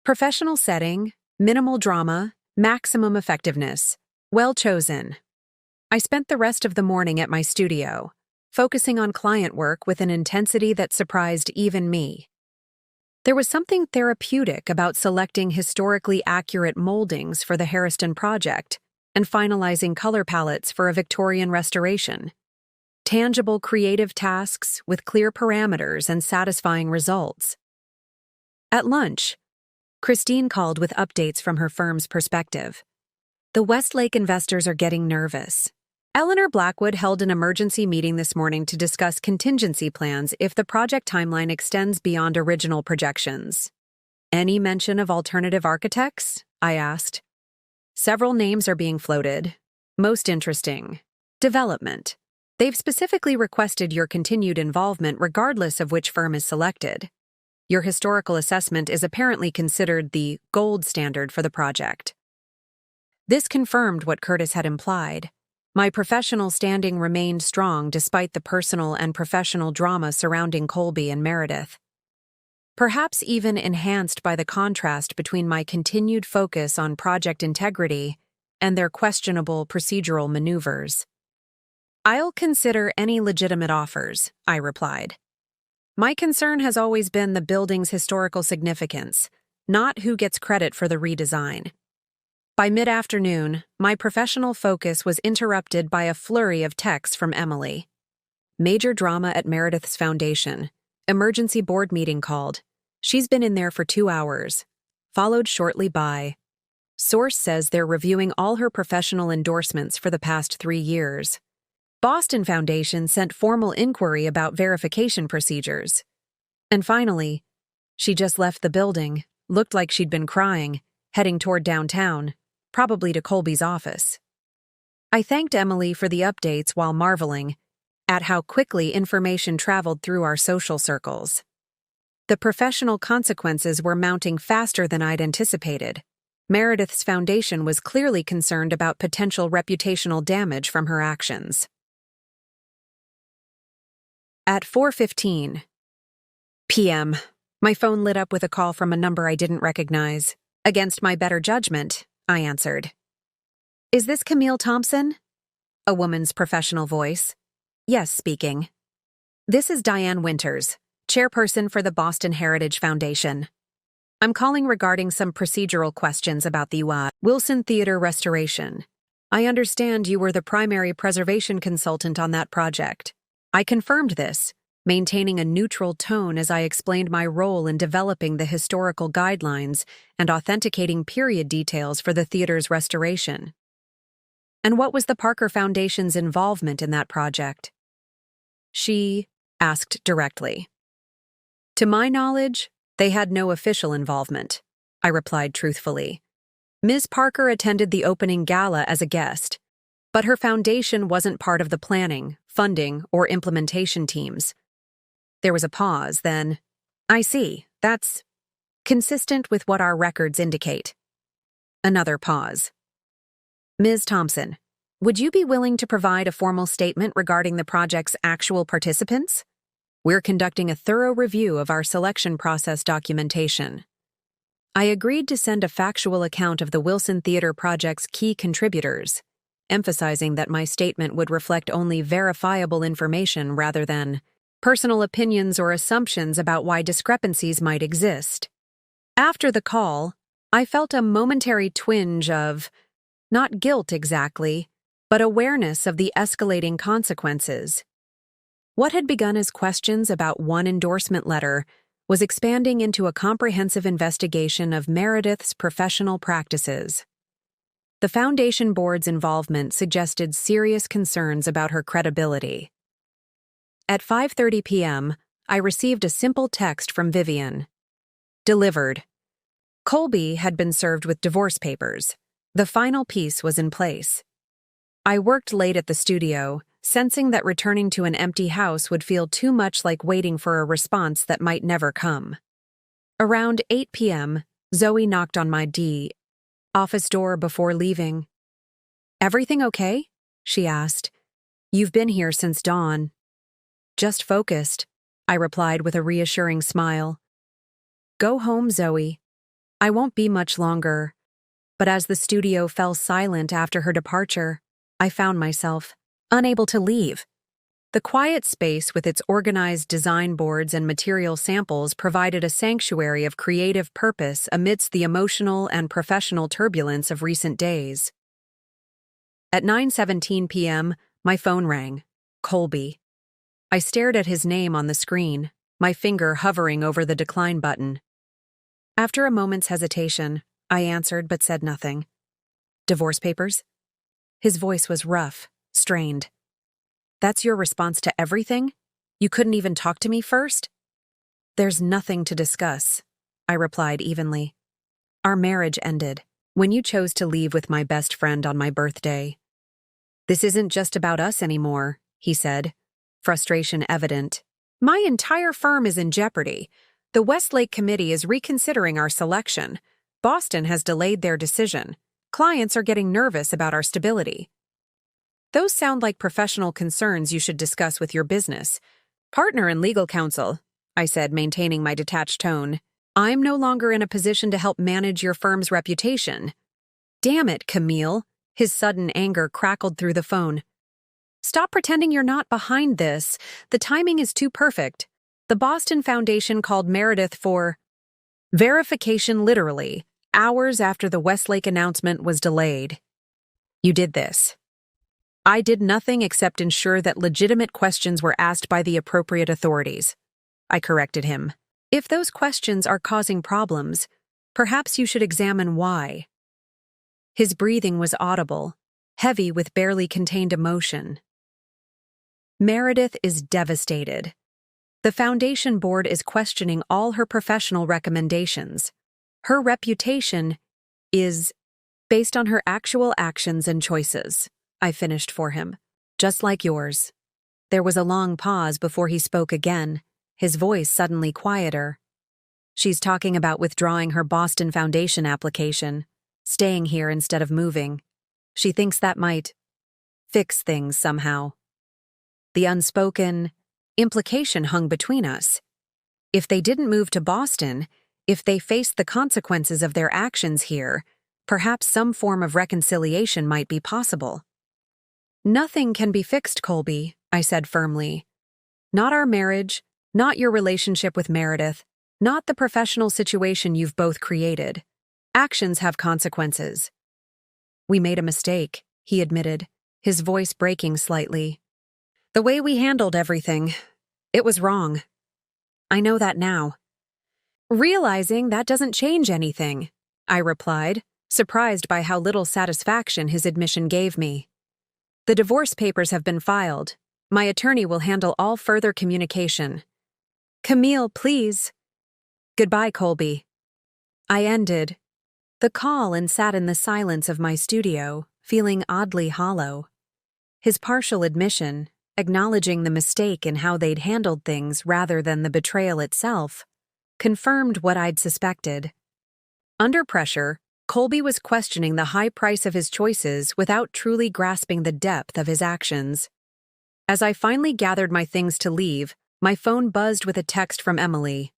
Professional setting, minimal drama, maximum effectiveness. Well chosen. I spent the rest of the morning at my studio, focusing on client work with an intensity that surprised even me. There was something therapeutic about selecting historically accurate moldings for the Harriston project and finalizing color palettes for a Victorian restoration. Tangible creative tasks with clear parameters and satisfying results. At lunch, Christine called with updates from her firm's perspective. The Westlake investors are getting nervous. Eleanor Blackwood held an emergency meeting this morning to discuss contingency plans if the project timeline extends beyond original projections. Any mention of alternative architects? I asked. Several names are being floated. Most interesting. Development. They've specifically requested your continued involvement regardless of which firm is selected. Your historical assessment is apparently considered the gold standard for the project. This confirmed what Curtis had implied. My professional standing remained strong despite the personal and professional drama surrounding Colby and Meredith. Perhaps even enhanced by the contrast between my continued focus on project integrity and their questionable procedural maneuvers. I'll consider any legitimate offers, I replied. My concern has always been the building's historical significance, not who gets credit for the redesign. By mid-afternoon, my professional focus was interrupted by a flurry of texts from Emily. Major drama at Meredith's foundation. Emergency board meeting called. She's been in there for 2 hours. Followed shortly by, source says they're reviewing all her professional endorsements for the past 3 years. Boston Foundation sent formal inquiry about verification procedures. And finally, she just left the building, looked like she'd been crying, heading toward downtown, probably to Colby's office. I thanked Emily for the updates while marveling at how quickly information traveled through our social circles. The professional consequences were mounting faster than I'd anticipated. Meredith's foundation was clearly concerned about potential reputational damage from her actions. At 4:15 p.m., my phone lit up with a call from a number I didn't recognize. Against my better judgment, I answered. Is this Camille Thompson? A woman's professional voice. Yes, speaking. This is Diane Winters, chairperson for the Boston Heritage Foundation. I'm calling regarding some procedural questions about the Wilson Theater restoration. I understand you were the primary preservation consultant on that project. I confirmed this, maintaining a neutral tone as I explained my role in developing the historical guidelines and authenticating period details for the theater's restoration. And what was the Parker Foundation's involvement in that project? She asked directly. To my knowledge, they had no official involvement, I replied truthfully. Ms. Parker attended the opening gala as a guest, but her foundation wasn't part of the planning, funding, or implementation teams. There was a pause, then, I see, that's consistent with what our records indicate. Another pause. Ms. Thompson, would you be willing to provide a formal statement regarding the project's actual participants? We're conducting a thorough review of our selection process documentation. I agreed to send a factual account of the Wilson Theater project's key contributors, emphasizing that my statement would reflect only verifiable information rather than personal opinions or assumptions about why discrepancies might exist. After the call, I felt a momentary twinge of, not guilt exactly, but awareness of the escalating consequences. What had begun as questions about one endorsement letter was expanding into a comprehensive investigation of Meredith's professional practices. The Foundation Board's involvement suggested serious concerns about her credibility. At 5:30 p.m., I received a simple text from Vivian. Delivered. Colby had been served with divorce papers. The final piece was in place. I worked late at the studio, sensing that returning to an empty house would feel too much like waiting for a response that might never come. Around 8 p.m., Zoe knocked on my office door before leaving. "Everything okay?" she asked. "You've been here since dawn." "Just focused," I replied with a reassuring smile. "Go home, Zoe. I won't be much longer." But as the studio fell silent after her departure, I found myself unable to leave. The quiet space with its organized design boards and material samples provided a sanctuary of creative purpose amidst the emotional and professional turbulence of recent days. At 9:17 p.m., my phone rang. Colby. I stared at his name on the screen, my finger hovering over the decline button. After a moment's hesitation, I answered but said nothing. "Divorce papers?" His voice was rough, strained. "That's your response to everything? You couldn't even talk to me first?" "There's nothing to discuss," I replied evenly. "Our marriage ended when you chose to leave with my best friend on my birthday." "This isn't just about us anymore," he said, frustration evident. "My entire firm is in jeopardy. The Westlake Committee is reconsidering our selection. Boston has delayed their decision. Clients are getting nervous about our stability." "Those sound like professional concerns you should discuss with your business partner and legal counsel," I said, maintaining my detached tone. "I'm no longer in a position to help manage your firm's reputation." "Damn it, Camille." His sudden anger crackled through the phone. "Stop pretending you're not behind this. The timing is too perfect. The Boston Foundation called Meredith for verification literally, hours after the Westlake announcement was delayed. You did this." "I did nothing except ensure that legitimate questions were asked by the appropriate authorities," I corrected him. "If those questions are causing problems, perhaps you should examine why." His breathing was audible, heavy with barely contained emotion. "Meredith is devastated. The Foundation Board is questioning all her professional recommendations. Her reputation is based on her actual actions and choices," I finished for him. "Just like yours." There was a long pause before he spoke again, his voice suddenly quieter. "She's talking about withdrawing her Boston Foundation application, staying here instead of moving. She thinks that might fix things somehow." The unspoken implication hung between us. If they didn't move to Boston, if they faced the consequences of their actions here, perhaps some form of reconciliation might be possible. "Nothing can be fixed, Colby," I said firmly. "Not our marriage, not your relationship with Meredith, not the professional situation you've both created. Actions have consequences." "We made a mistake," he admitted, his voice breaking slightly. "The way we handled everything, it was wrong. I know that now." "Realizing that doesn't change anything," I replied, surprised by how little satisfaction his admission gave me. "The divorce papers have been filed. My attorney will handle all further communication." "Camille, please." "Goodbye, Colby." I ended the call and sat in the silence of my studio, feeling oddly hollow. His partial admission, acknowledging the mistake in how they'd handled things rather than the betrayal itself, confirmed what I'd suspected. Under pressure, Colby was questioning the high price of his choices without truly grasping the depth of his actions. As I finally gathered my things to leave, my phone buzzed with a text from Emily.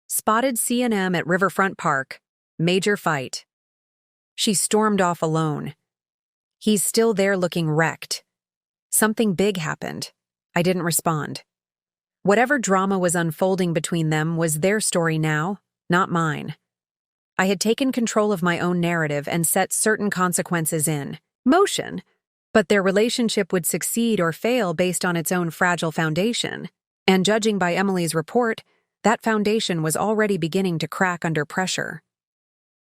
"Spotted C&M at Riverfront Park. Major fight." She stormed off alone. "He's still there looking wrecked." Something big happened. I didn't respond. Whatever drama was unfolding between them was their story now, not mine. I had taken control of my own narrative and set certain consequences in motion, but their relationship would succeed or fail based on its own fragile foundation. And judging by Emily's report, that foundation was already beginning to crack under pressure.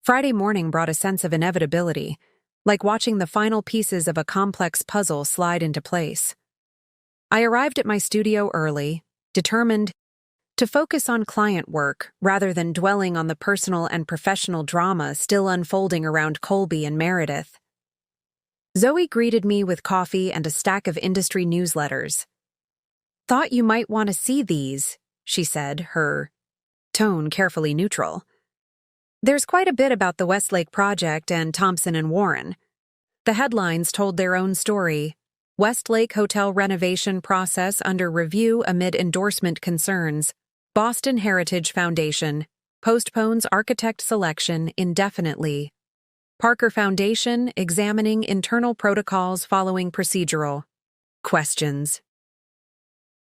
Friday morning brought a sense of inevitability, like watching the final pieces of a complex puzzle slide into place. I arrived at my studio early, determined to focus on client work rather than dwelling on the personal and professional drama still unfolding around Colby and Meredith. Zoe greeted me with coffee and a stack of industry newsletters. "Thought you might want to see these," she said, her tone carefully neutral. "There's quite a bit about the Westlake project and Thompson and Warren." The headlines told their own story. Westlake Hotel renovation process under review amid endorsement concerns. Boston Heritage Foundation postpones architect selection indefinitely. Parker Foundation examining internal protocols following procedural questions.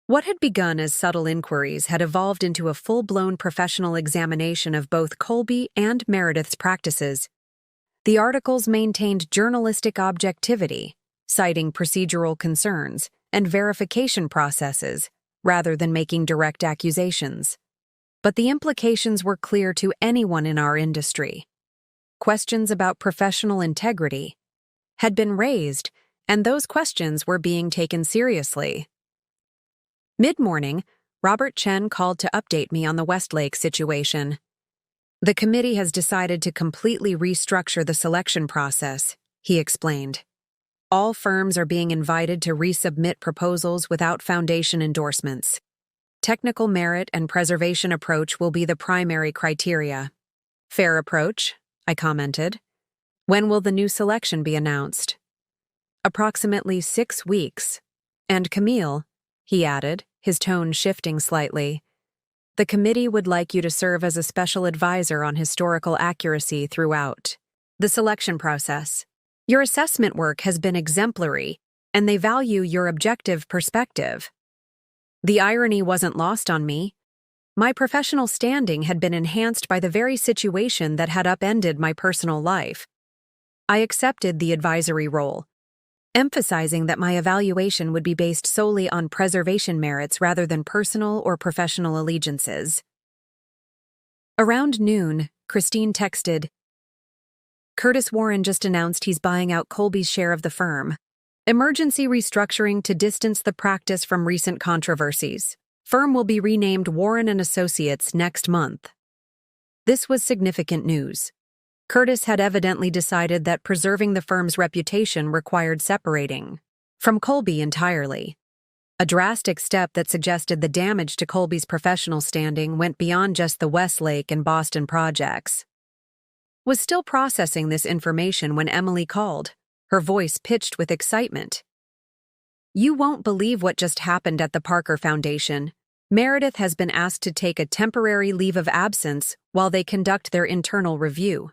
What had begun as subtle inquiries had evolved into a full-blown professional examination of both Colby and Meredith's practices. The articles maintained journalistic objectivity, citing procedural concerns and verification processes, rather than making direct accusations. But the implications were clear to anyone in our industry. Questions about professional integrity had been raised, and those questions were being taken seriously. Mid-morning, Robert Chen called to update me on the Westlake situation. "The committee has decided to completely restructure the selection process," he explained. "All firms are being invited to resubmit proposals without foundation endorsements. Technical merit and preservation approach will be the primary criteria." "Fair approach," I commented. "When will the new selection be announced?" "Approximately 6 weeks. And Camille," he added, his tone shifting slightly, "the committee would like you to serve as a special advisor on historical accuracy throughout the selection process. Your assessment work has been exemplary, and they value your objective perspective." The irony wasn't lost on me. My professional standing had been enhanced by the very situation that had upended my personal life. I accepted the advisory role, emphasizing that my evaluation would be based solely on preservation merits rather than personal or professional allegiances. Around noon, Christine texted, "Curtis Warren just announced he's buying out Colby's share of the firm. Emergency restructuring to distance the practice from recent controversies. Firm will be renamed Warren & Associates next month." This was significant news. Curtis had evidently decided that preserving the firm's reputation required separating from Colby entirely. A drastic step that suggested the damage to Colby's professional standing went beyond just the Westlake and Boston projects. Was still processing this information when Emily called, her voice pitched with excitement. "You won't believe what just happened at the Parker Foundation. Meredith has been asked to take a temporary leave of absence while they conduct their internal review.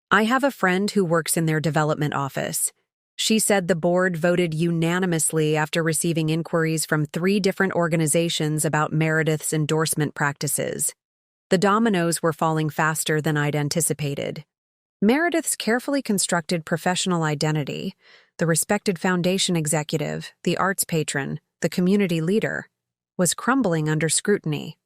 I have a friend who works in their development office. She said the board voted unanimously after receiving inquiries from 3 different organizations about Meredith's endorsement practices. The dominoes were falling faster than I'd anticipated. Meredith's carefully constructed professional identity, the respected foundation executive, the arts patron, the community leader, was crumbling under scrutiny.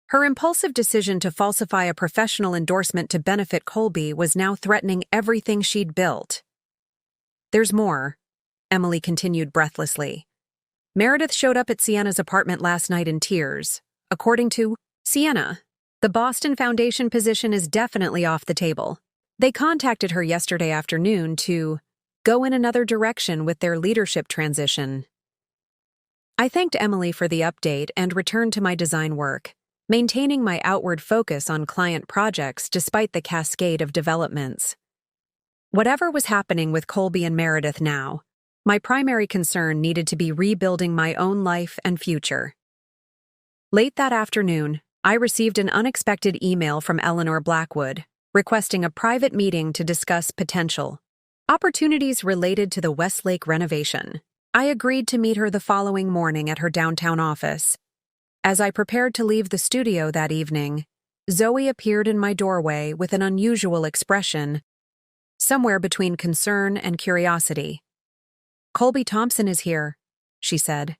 Her impulsive decision to falsify a professional endorsement to benefit Colby was now threatening everything she'd built. "There's more," Emily continued breathlessly. "Meredith showed up at Sienna's apartment last night in tears. According to Sienna, the Boston Foundation position is definitely off the table. They contacted her yesterday afternoon to go in another direction with their leadership transition." I thanked Emily for the update and returned to my design work, maintaining my outward focus on client projects despite the cascade of developments. Whatever was happening with Colby and Meredith now, my primary concern needed to be rebuilding my own life and future. Late that afternoon, I received an unexpected email from Eleanor Blackwood, requesting a private meeting to discuss potential opportunities related to the Westlake renovation. I agreed to meet her the following morning at her downtown office. As I prepared to leave the studio that evening, Zoe appeared in my doorway with an unusual expression, somewhere between concern and curiosity. "Colby Thompson is here," she said,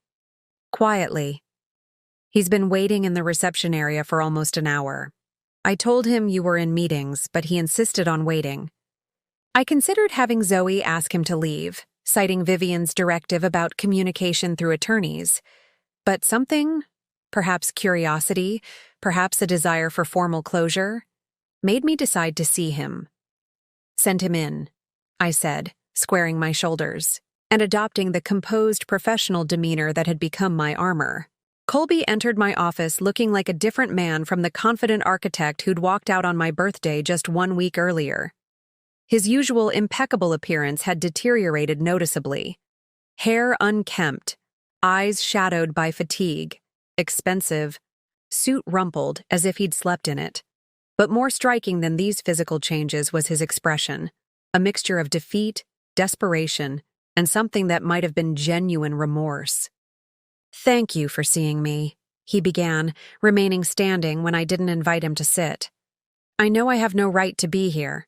quietly. "He's been waiting in the reception area for almost an hour. I told him you were in meetings, but he insisted on waiting." I considered having Zoe ask him to leave, citing Vivian's directive about communication through attorneys. But something, perhaps curiosity, perhaps a desire for formal closure, made me decide to see him. "Send him in," I said, squaring my shoulders, and adopting the composed professional demeanor that had become my armor. Colby entered my office looking like a different man from the confident architect who'd walked out on my birthday just 1 week earlier. His usual impeccable appearance had deteriorated noticeably. Hair unkempt, eyes shadowed by fatigue, expensive, suit rumpled as if he'd slept in it. But more striking than these physical changes was his expression, a mixture of defeat, desperation, and something that might have been genuine remorse. "Thank you for seeing me," he began, remaining standing when I didn't invite him to sit. "I know I have no right to be here."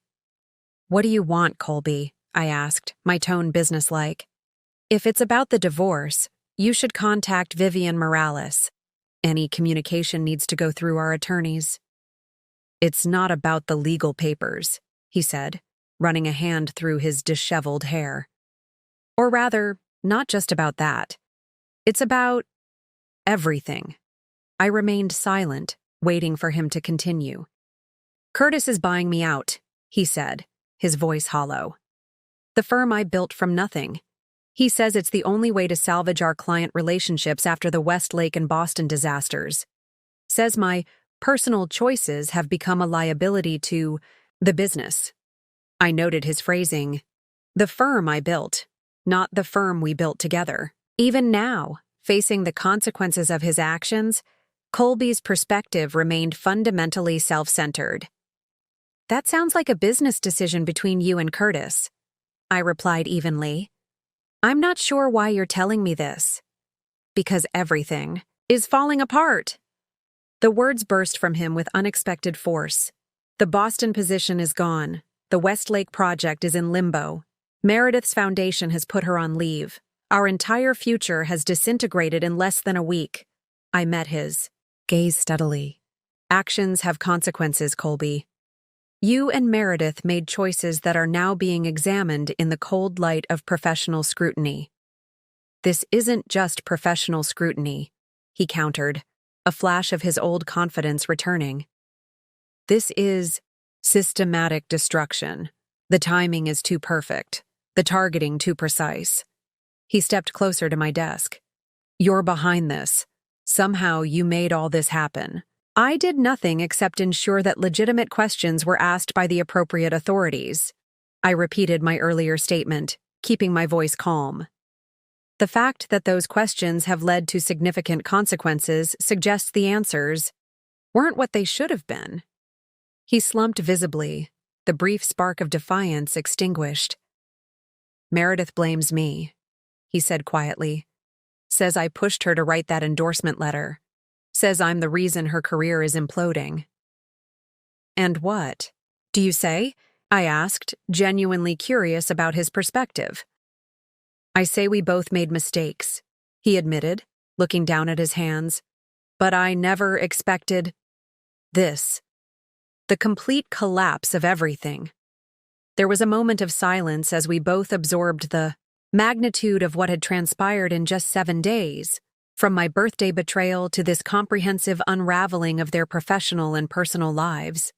"What do you want, Colby?" I asked, my tone businesslike. "If it's about the divorce, you should contact Vivian Morales. Any communication needs to go through our attorneys." "It's not about the legal papers," he said, running a hand through his disheveled hair. "Or rather, not just about that. It's about everything." I remained silent, waiting for him to continue. "Curtis is buying me out," he said, his voice hollow. "The firm I built from nothing. He says it's the only way to salvage our client relationships after the Westlake and Boston disasters. Says my personal choices have become a liability to the business." I noted his phrasing. "The firm I built, not the firm we built together." Even now, facing the consequences of his actions, Colby's perspective remained fundamentally self-centered. "That sounds like a business decision between you and Curtis," I replied evenly. "I'm not sure why you're telling me this." "Because everything is falling apart." The words burst from him with unexpected force. "The Boston position is gone. The Westlake project is in limbo. Meredith's foundation has put her on leave. Our entire future has disintegrated in less than a week." I met his gaze steadily. "Actions have consequences, Colby. You and Meredith made choices that are now being examined in the cold light of professional scrutiny." "This isn't just professional scrutiny," he countered, a flash of his old confidence returning. "This is systematic destruction. The timing is too perfect, the targeting too precise." He stepped closer to my desk. "You're behind this. Somehow you made all this happen." I did nothing except ensure that legitimate questions were asked by the appropriate authorities. I repeated my earlier statement, keeping my voice calm. The fact that those questions have led to significant consequences suggests the answers weren't what they should have been. He slumped visibly, the brief spark of defiance extinguished. "Meredith blames me," he said quietly. "Says I pushed her to write that endorsement letter. Says I'm the reason her career is imploding." "And what do you say?" I asked, genuinely curious about his perspective. "I say we both made mistakes," he admitted, looking down at his hands. "But I never expected this. The complete collapse of everything." There was a moment of silence as we both absorbed the magnitude of what had transpired in just 7 days, from my birthday betrayal to this comprehensive unraveling of their professional and personal lives.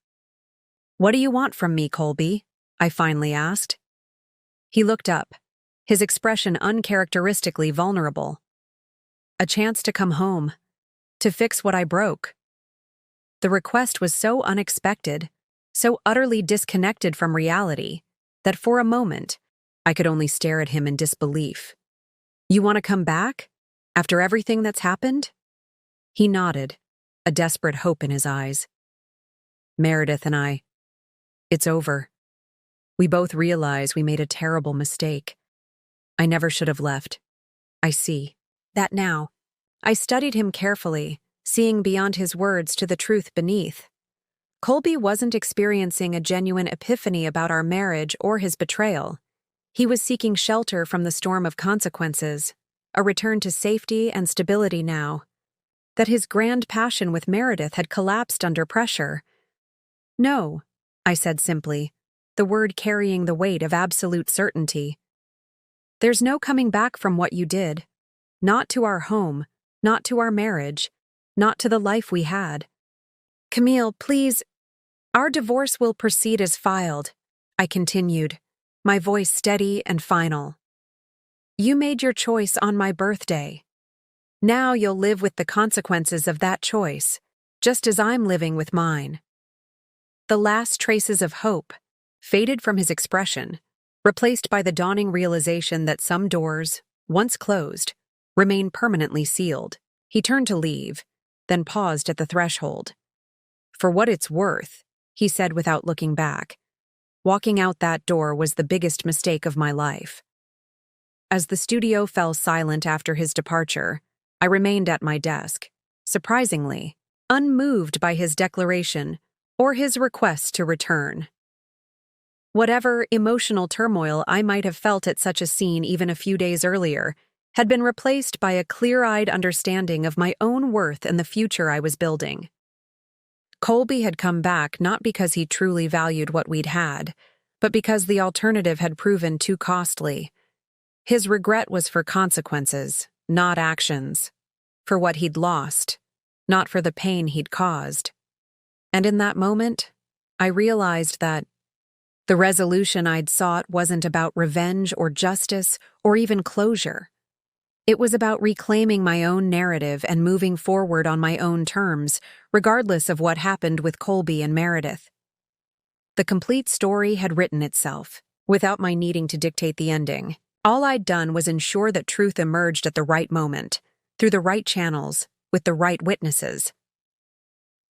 "What do you want from me, Colby?" I finally asked. He looked up, his expression uncharacteristically vulnerable. "A chance to come home, to fix what I broke." The request was so unexpected, so utterly disconnected from reality, that for a moment, I could only stare at him in disbelief. "You want to come back? After everything that's happened?" He nodded, a desperate hope in his eyes. "Meredith and I, it's over. We both realize we made a terrible mistake. I never should have left. I see that now." I studied him carefully, seeing beyond his words to the truth beneath. Colby wasn't experiencing a genuine epiphany about our marriage or his betrayal. He was seeking shelter from the storm of consequences, a return to safety and stability now. That his grand passion with Meredith had collapsed under pressure. "No," I said simply, the word carrying the weight of absolute certainty. "There's no coming back from what you did. Not to our home, not to our marriage, not to the life we had. Camille, please, our divorce will proceed as filed," I continued, my voice steady and final. You made your choice on my birthday. Now you'll live with the consequences of that choice, just as I'm living with mine. The last traces of hope faded from his expression, replaced by the dawning realization that some doors, once closed, remain permanently sealed. He turned to leave, then paused at the threshold. For what it's worth, he said without looking back, walking out that door was the biggest mistake of my life. As the studio fell silent after his departure, I remained at my desk, surprisingly, unmoved by his declaration or his request to return. Whatever emotional turmoil I might have felt at such a scene even a few days earlier had been replaced by a clear-eyed understanding of my own worth and the future I was building. Colby had come back not because he truly valued what we'd had, but because the alternative had proven too costly. His regret was for consequences, not actions, for what he'd lost, not for the pain he'd caused. And in that moment, I realized that the resolution I'd sought wasn't about revenge or justice or even closure. It was about reclaiming my own narrative and moving forward on my own terms, regardless of what happened with Colby and Meredith. The complete story had written itself, without my needing to dictate the ending. All I'd done was ensure that truth emerged at the right moment, through the right channels, with the right witnesses.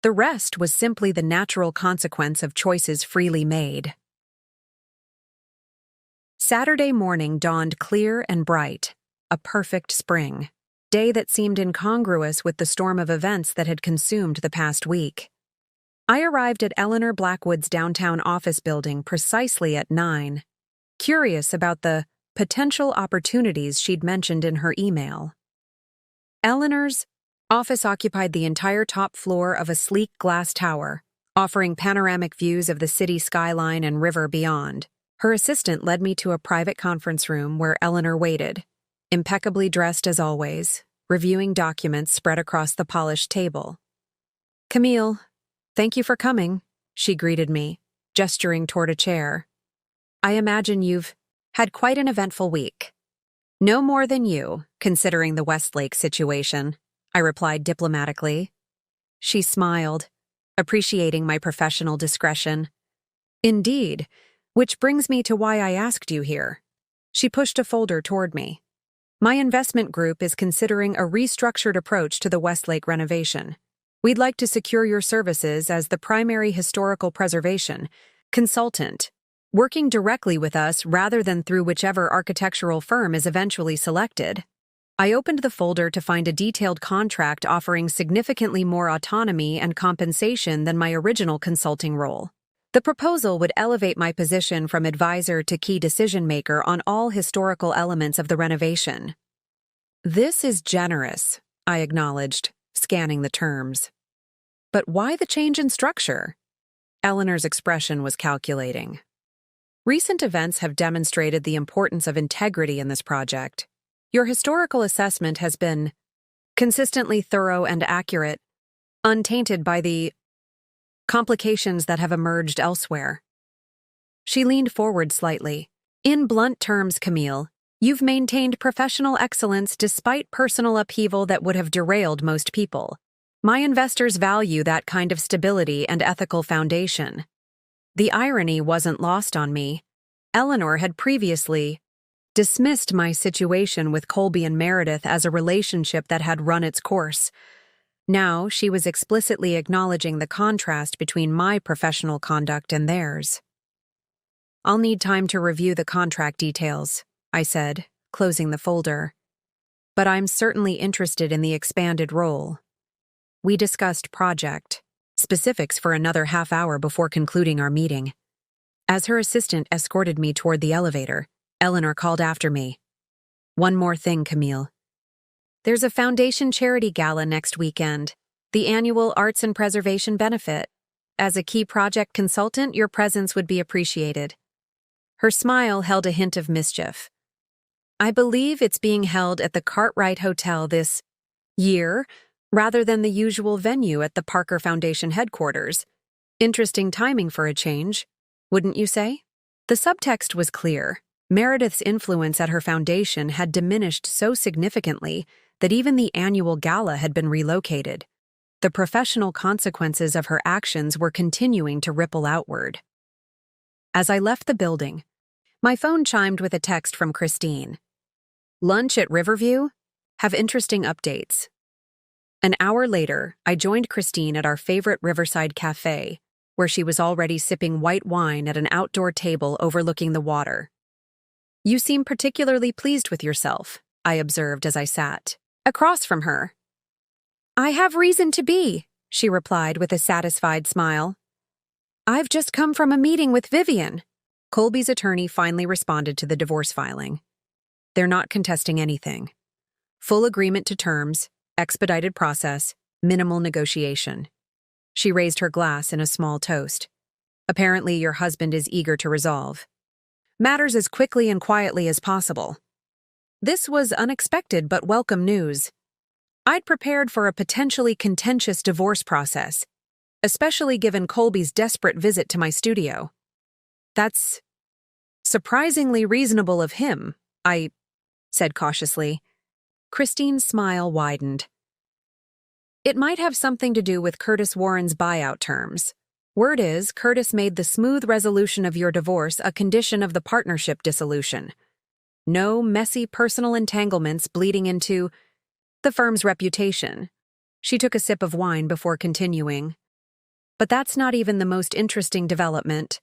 The rest was simply the natural consequence of choices freely made. Saturday morning dawned clear and bright, a perfect spring day that seemed incongruous with the storm of events that had consumed the past week. I arrived at Eleanor Blackwood's downtown office building precisely at 9, curious about the potential opportunities she'd mentioned in her email. Eleanor's office occupied the entire top floor of a sleek glass tower, offering panoramic views of the city skyline and river beyond. Her assistant led me to a private conference room where Eleanor waited, impeccably dressed as always, reviewing documents spread across the polished table. "Camille, thank you for coming," she greeted me, gesturing toward a chair. "I imagine you've had quite an eventful week." "No more than you, considering the Westlake situation," I replied diplomatically. She smiled, appreciating my professional discretion. "Indeed, which brings me to why I asked you here." She pushed a folder toward me. "My investment group is considering a restructured approach to the Westlake renovation. We'd like to secure your services as the primary historical preservation consultant, working directly with us rather than through whichever architectural firm is eventually selected." I opened the folder to find a detailed contract offering significantly more autonomy and compensation than my original consulting role. The proposal would elevate my position from advisor to key decision-maker on all historical elements of the renovation. "This is generous," I acknowledged, scanning the terms. "But why the change in structure?" Eleanor's expression was calculating. "Recent events have demonstrated the importance of integrity in this project. Your historical assessment has been consistently thorough and accurate, untainted by the complications that have emerged elsewhere." She leaned forward slightly. "In blunt terms, Camille, you've maintained professional excellence despite personal upheaval that would have derailed most people. My investors value that kind of stability and ethical foundation." The irony wasn't lost on me. Eleanor had previously dismissed my situation with Colby and Meredith as a relationship that had run its course. Now she was explicitly acknowledging the contrast between my professional conduct and theirs. "I'll need time to review the contract details," I said, closing the folder. "But I'm certainly interested in the expanded role." We discussed project specifics for another half hour before concluding our meeting. As her assistant escorted me toward the elevator, Eleanor called after me. "One more thing, Camille. There's a foundation charity gala next weekend, the annual Arts and Preservation Benefit. As a key project consultant, your presence would be appreciated." Her smile held a hint of mischief. "I believe it's being held at the Cartwright Hotel this year, rather than the usual venue at the Parker Foundation headquarters. Interesting timing for a change, wouldn't you say?" The subtext was clear. Meredith's influence at her foundation had diminished so significantly that even the annual gala had been relocated. The professional consequences of her actions were continuing to ripple outward. As I left the building, my phone chimed with a text from Christine. "Lunch at Riverview? Have interesting updates." An hour later, I joined Christine at our favorite riverside cafe, where she was already sipping white wine at an outdoor table overlooking the water. "You seem particularly pleased with yourself," I observed as I sat across from her. "I have reason to be," she replied with a satisfied smile. "I've just come from a meeting with Vivian." Colby's attorney finally responded to the divorce filing. "They're not contesting anything. Full agreement to terms, expedited process, minimal negotiation." She raised her glass in a small toast. "Apparently your husband is eager to resolve matters as quickly and quietly as possible." This was unexpected but welcome news. I'd prepared for a potentially contentious divorce process, especially given Colby's desperate visit to my studio. "That's surprisingly reasonable of him," I said cautiously. Christine's smile widened. "It might have something to do with Curtis Warren's buyout terms. Word is, Curtis made the smooth resolution of your divorce a condition of the partnership dissolution. No messy personal entanglements bleeding into the firm's reputation." She took a sip of wine before continuing. "But that's not even the most interesting development.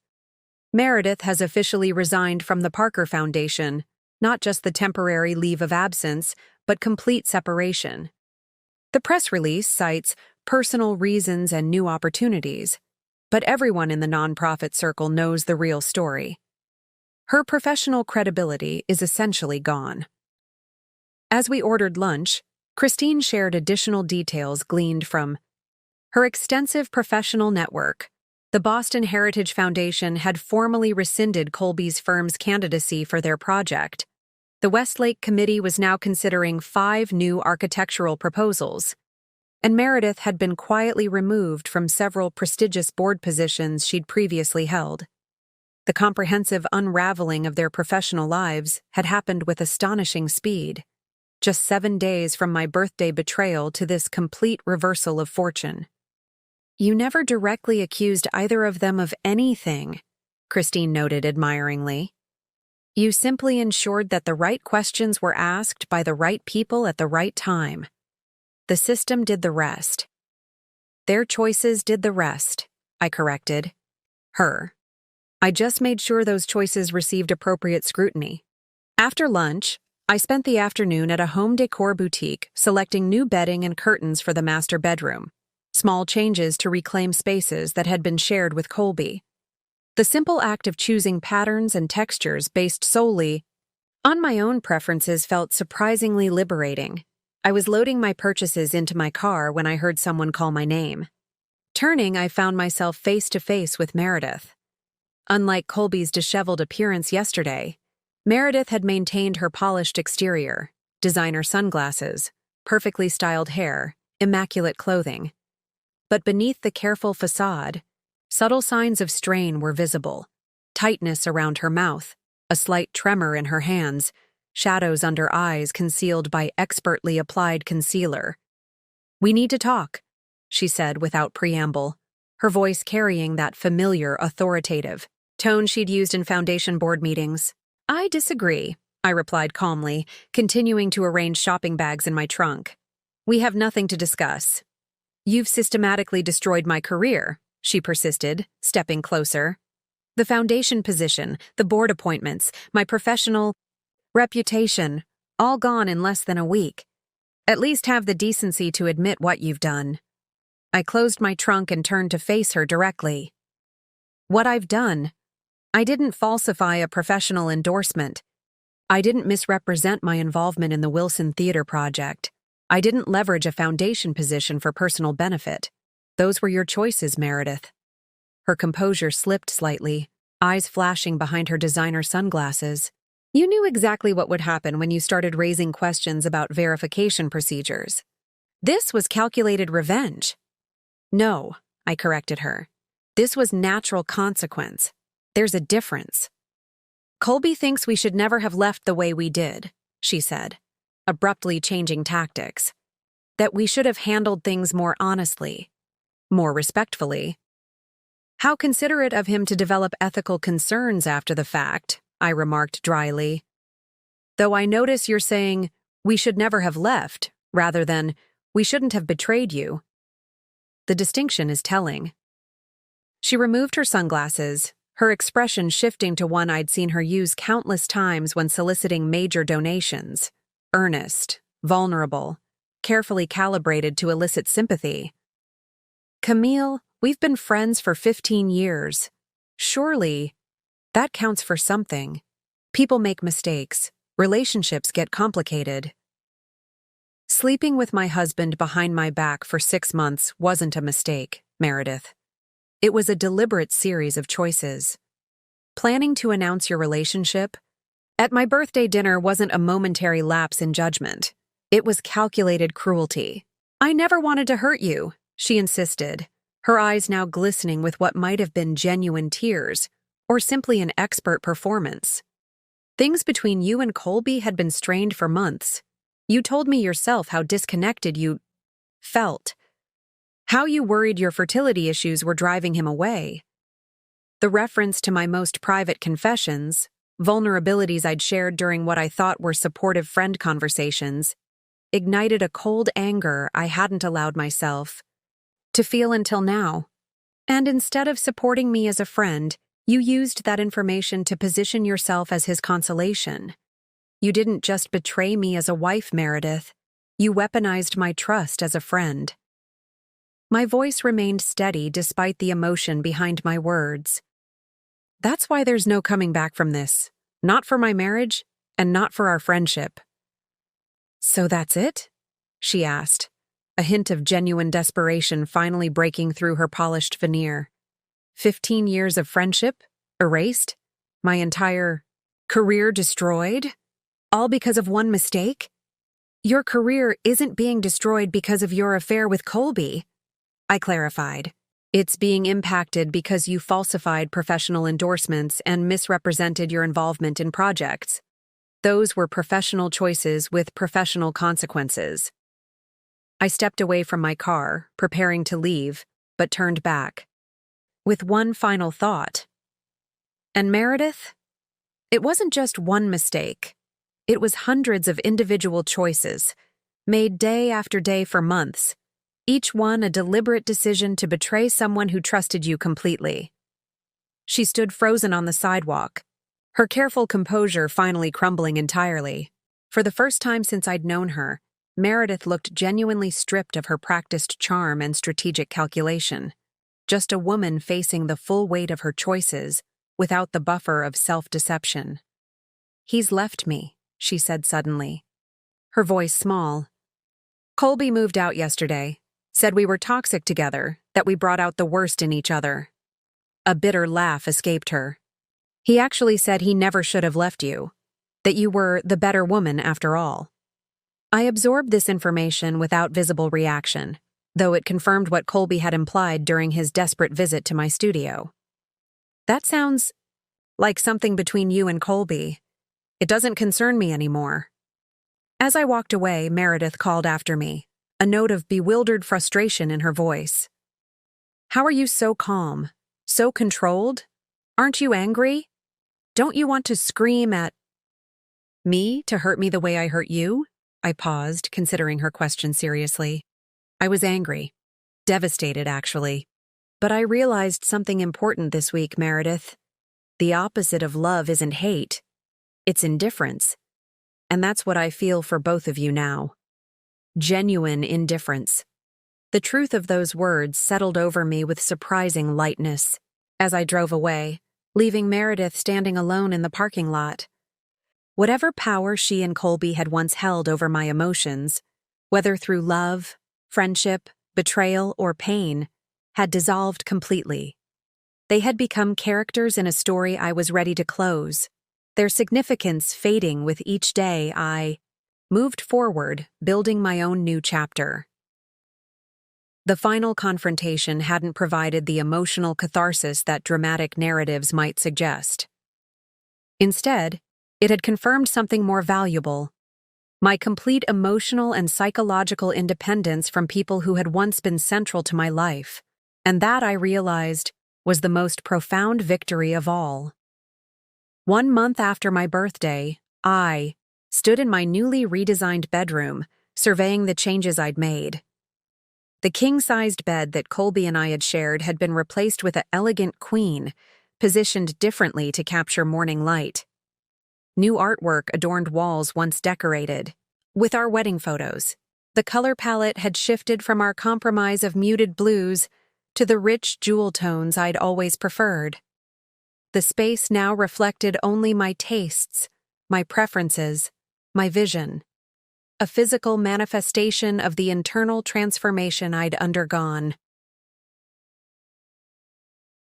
Meredith has officially resigned from the Parker Foundation, not just the temporary leave of absence, but complete separation. The press release cites personal reasons and new opportunities, but everyone in the nonprofit circle knows the real story. Her professional credibility is essentially gone." As we ordered lunch, Christine shared additional details gleaned from her extensive professional network. The Boston Heritage Foundation had formally rescinded Colby's firm's candidacy for their project. The Westlake Committee was now considering 5 new architectural proposals, and Meredith had been quietly removed from several prestigious board positions she'd previously held. The comprehensive unraveling of their professional lives had happened with astonishing speed. Just 7 days from my birthday betrayal to this complete reversal of fortune. "You never directly accused either of them of anything," Christine noted admiringly. "You simply ensured that the right questions were asked by the right people at the right time. The system did the rest." "Their choices did the rest," I corrected her. "I just made sure those choices received appropriate scrutiny." After lunch, I spent the afternoon at a home decor boutique selecting new bedding and curtains for the master bedroom, small changes to reclaim spaces that had been shared with Colby. The simple act of choosing patterns and textures based solely on my own preferences felt surprisingly liberating. I was loading my purchases into my car when I heard someone call my name. Turning, I found myself face to face with Meredith. Unlike Colby's disheveled appearance yesterday, Meredith had maintained her polished exterior, designer sunglasses, perfectly styled hair, immaculate clothing. But beneath the careful facade, subtle signs of strain were visible: tightness around her mouth, a slight tremor in her hands, shadows under eyes concealed by expertly applied concealer. "We need to talk," she said without preamble, her voice carrying that familiar, authoritative tone she'd used in foundation board meetings. "I disagree," I replied calmly, continuing to arrange shopping bags in my trunk. "We have nothing to discuss." "You've systematically destroyed my career," she persisted, stepping closer. "The foundation position, the board appointments, my professional reputation, all gone in less than a week. At least have the decency to admit what you've done." I closed my trunk and turned to face her directly. "What I've done? I didn't falsify a professional endorsement. I didn't misrepresent my involvement in the Wilson Theater project. I didn't leverage a foundation position for personal benefit. Those were your choices, Meredith." Her composure slipped slightly, eyes flashing behind her designer sunglasses. "You knew exactly what would happen when you started raising questions about verification procedures. This was calculated revenge." "No," I corrected her. "This was natural consequence. There's a difference." Colby thinks we should never have left the way we did, she said, abruptly changing tactics. That we should have handled things more honestly, more respectfully. How considerate of him to develop ethical concerns after the fact, I remarked dryly. Though I notice you're saying, we should never have left, rather than, we shouldn't have betrayed you. The distinction is telling. She removed her sunglasses, her expression shifting to one I'd seen her use countless times when soliciting major donations. Earnest, vulnerable, carefully calibrated to elicit sympathy. Camille, we've been friends for 15 years. Surely, that counts for something. People make mistakes. Relationships get complicated. Sleeping with my husband behind my back for 6 months wasn't a mistake, Meredith. It was a deliberate series of choices. Planning to announce your relationship at my birthday dinner wasn't a momentary lapse in judgment. It was calculated cruelty. I never wanted to hurt you, she insisted, her eyes now glistening with what might have been genuine tears, or simply an expert performance. Things between you and Colby had been strained for months. You told me yourself how disconnected you felt, how you worried your fertility issues were driving him away. The reference to my most private confessions, vulnerabilities I'd shared during what I thought were supportive friend conversations, ignited a cold anger I hadn't allowed myself to feel until now. And instead of supporting me as a friend, you used that information to position yourself as his consolation. You didn't just betray me as a wife, Meredith. You weaponized my trust as a friend. My voice remained steady despite the emotion behind my words. That's why there's no coming back from this. Not for my marriage, and not for our friendship. So that's it? She asked, a hint of genuine desperation finally breaking through her polished veneer. 15 years of friendship? Erased? My entire career destroyed? All because of one mistake? Your career isn't being destroyed because of your affair with Colby, I clarified. It's being impacted because you falsified professional endorsements and misrepresented your involvement in projects. Those were professional choices with professional consequences. I stepped away from my car, preparing to leave, but turned back. With one final thought. And Meredith? It wasn't just one mistake. It was hundreds of individual choices, made day after day for months, each one a deliberate decision to betray someone who trusted you completely. She stood frozen on the sidewalk, her careful composure finally crumbling entirely. For the first time since I'd known her, Meredith looked genuinely stripped of her practiced charm and strategic calculation. Just a woman facing the full weight of her choices, without the buffer of self-deception. He's left me, she said suddenly, her voice small. Colby moved out yesterday, said we were toxic together, that we brought out the worst in each other. A bitter laugh escaped her. He actually said he never should have left you, that you were the better woman after all. I absorbed this information without visible reaction, though it confirmed what Colby had implied during his desperate visit to my studio. That sounds like something between you and Colby. It doesn't concern me anymore. As I walked away, Meredith called after me, a note of bewildered frustration in her voice. How are you so calm, so controlled? Aren't you angry? Don't you want to scream at me to hurt me the way I hurt you? I paused, considering her question seriously. I was angry. Devastated, actually. But I realized something important this week, Meredith. The opposite of love isn't hate. It's indifference. And that's what I feel for both of you now. Genuine indifference. The truth of those words settled over me with surprising lightness as I drove away, leaving Meredith standing alone in the parking lot. Whatever power she and Colby had once held over my emotions, whether through love, friendship, betrayal, or pain, had dissolved completely. They had become characters in a story I was ready to close, their significance fading with each day I moved forward, building my own new chapter. The final confrontation hadn't provided the emotional catharsis that dramatic narratives might suggest. Instead, it had confirmed something more valuable: my complete emotional and psychological independence from people who had once been central to my life. And that, I realized, was the most profound victory of all. 1 month after my birthday, I stood in my newly redesigned bedroom, surveying the changes I'd made. The king-sized bed that Colby and I had shared had been replaced with an elegant queen, positioned differently to capture morning light. New artwork adorned walls once decorated. With our wedding photos, the color palette had shifted from our compromise of muted blues to the rich jewel tones I'd always preferred. The space now reflected only my tastes, my preferences, my vision, a physical manifestation of the internal transformation I'd undergone.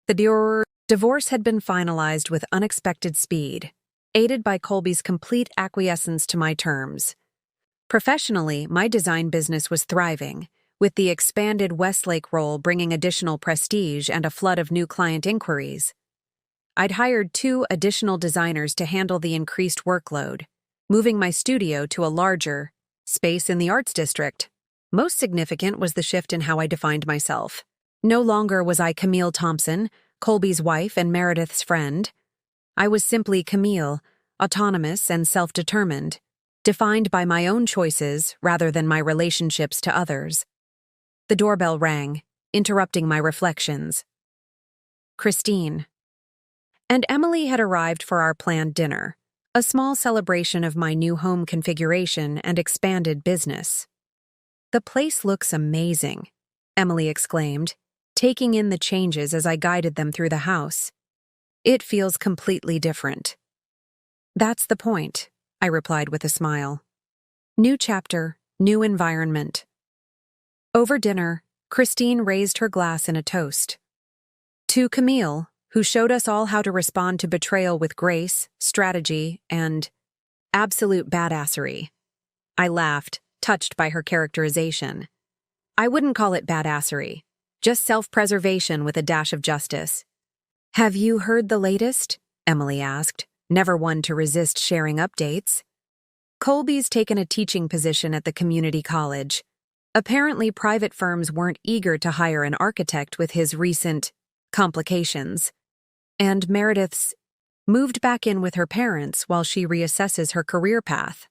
The divorce had been finalized with unexpected speed, aided by Colby's complete acquiescence to my terms. Professionally, my design business was thriving, with the expanded Westlake role bringing additional prestige and a flood of new client inquiries. I'd hired 2 additional designers to handle the increased workload, moving my studio to a larger space in the Arts District. Most significant was the shift in how I defined myself. No longer was I Camille Thompson, Colby's wife and Meredith's friend. I was simply Camille, autonomous and self-determined, defined by my own choices rather than my relationships to others. The doorbell rang, interrupting my reflections. Christine and Emily had arrived for our planned dinner, a small celebration of my new home configuration and expanded business. "The place looks amazing," Emily exclaimed, taking in the changes as I guided them through the house. "It feels completely different." "That's the point," I replied with a smile. "New chapter, new environment." Over dinner, Christine raised her glass in a toast. "To Camille, who showed us all how to respond to betrayal with grace, strategy, and absolute badassery." I laughed, touched by her characterization. "I wouldn't call it badassery, just self-preservation with a dash of justice." "Have you heard the latest?" Emily asked, never one to resist sharing updates. "Colby's taken a teaching position at the community college. Apparently, private firms weren't eager to hire an architect with his recent complications. And Meredith's moved back in with her parents while she reassesses her career path."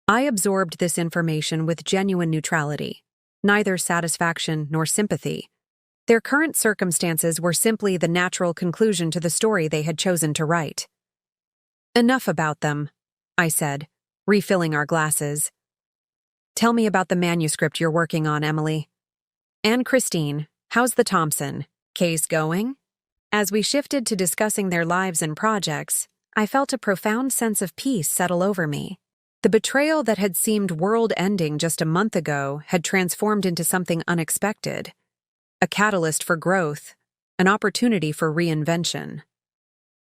I absorbed this information with genuine neutrality, neither satisfaction nor sympathy. Their current circumstances were simply the natural conclusion to the story they had chosen to write. "Enough about them," I said, refilling our glasses. "Tell me about the manuscript you're working on, Emily. And Christine, how's the Thompson case going?" As we shifted to discussing their lives and projects, I felt a profound sense of peace settle over me. The betrayal that had seemed world-ending just a month ago had transformed into something unexpected, a catalyst for growth, an opportunity for reinvention.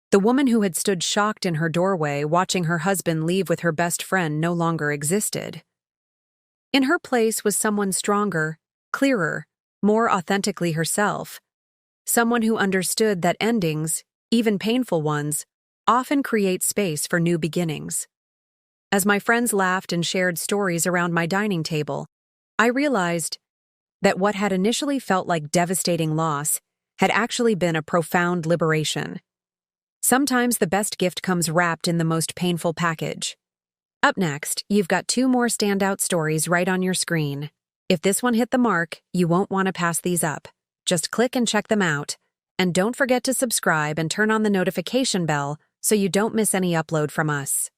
The woman who had stood shocked in her doorway watching her husband leave with her best friend no longer existed. In her place was someone stronger, clearer, more authentically herself. Someone who understood that endings, even painful ones, often create space for new beginnings. As my friends laughed and shared stories around my dining table, I realized that what had initially felt like devastating loss had actually been a profound liberation. Sometimes the best gift comes wrapped in the most painful package. Up next, you've got 2 more standout stories right on your screen. If this one hit the mark, you won't want to pass these up. Just click and check them out. And don't forget to subscribe and turn on the notification bell so you don't miss any upload from us.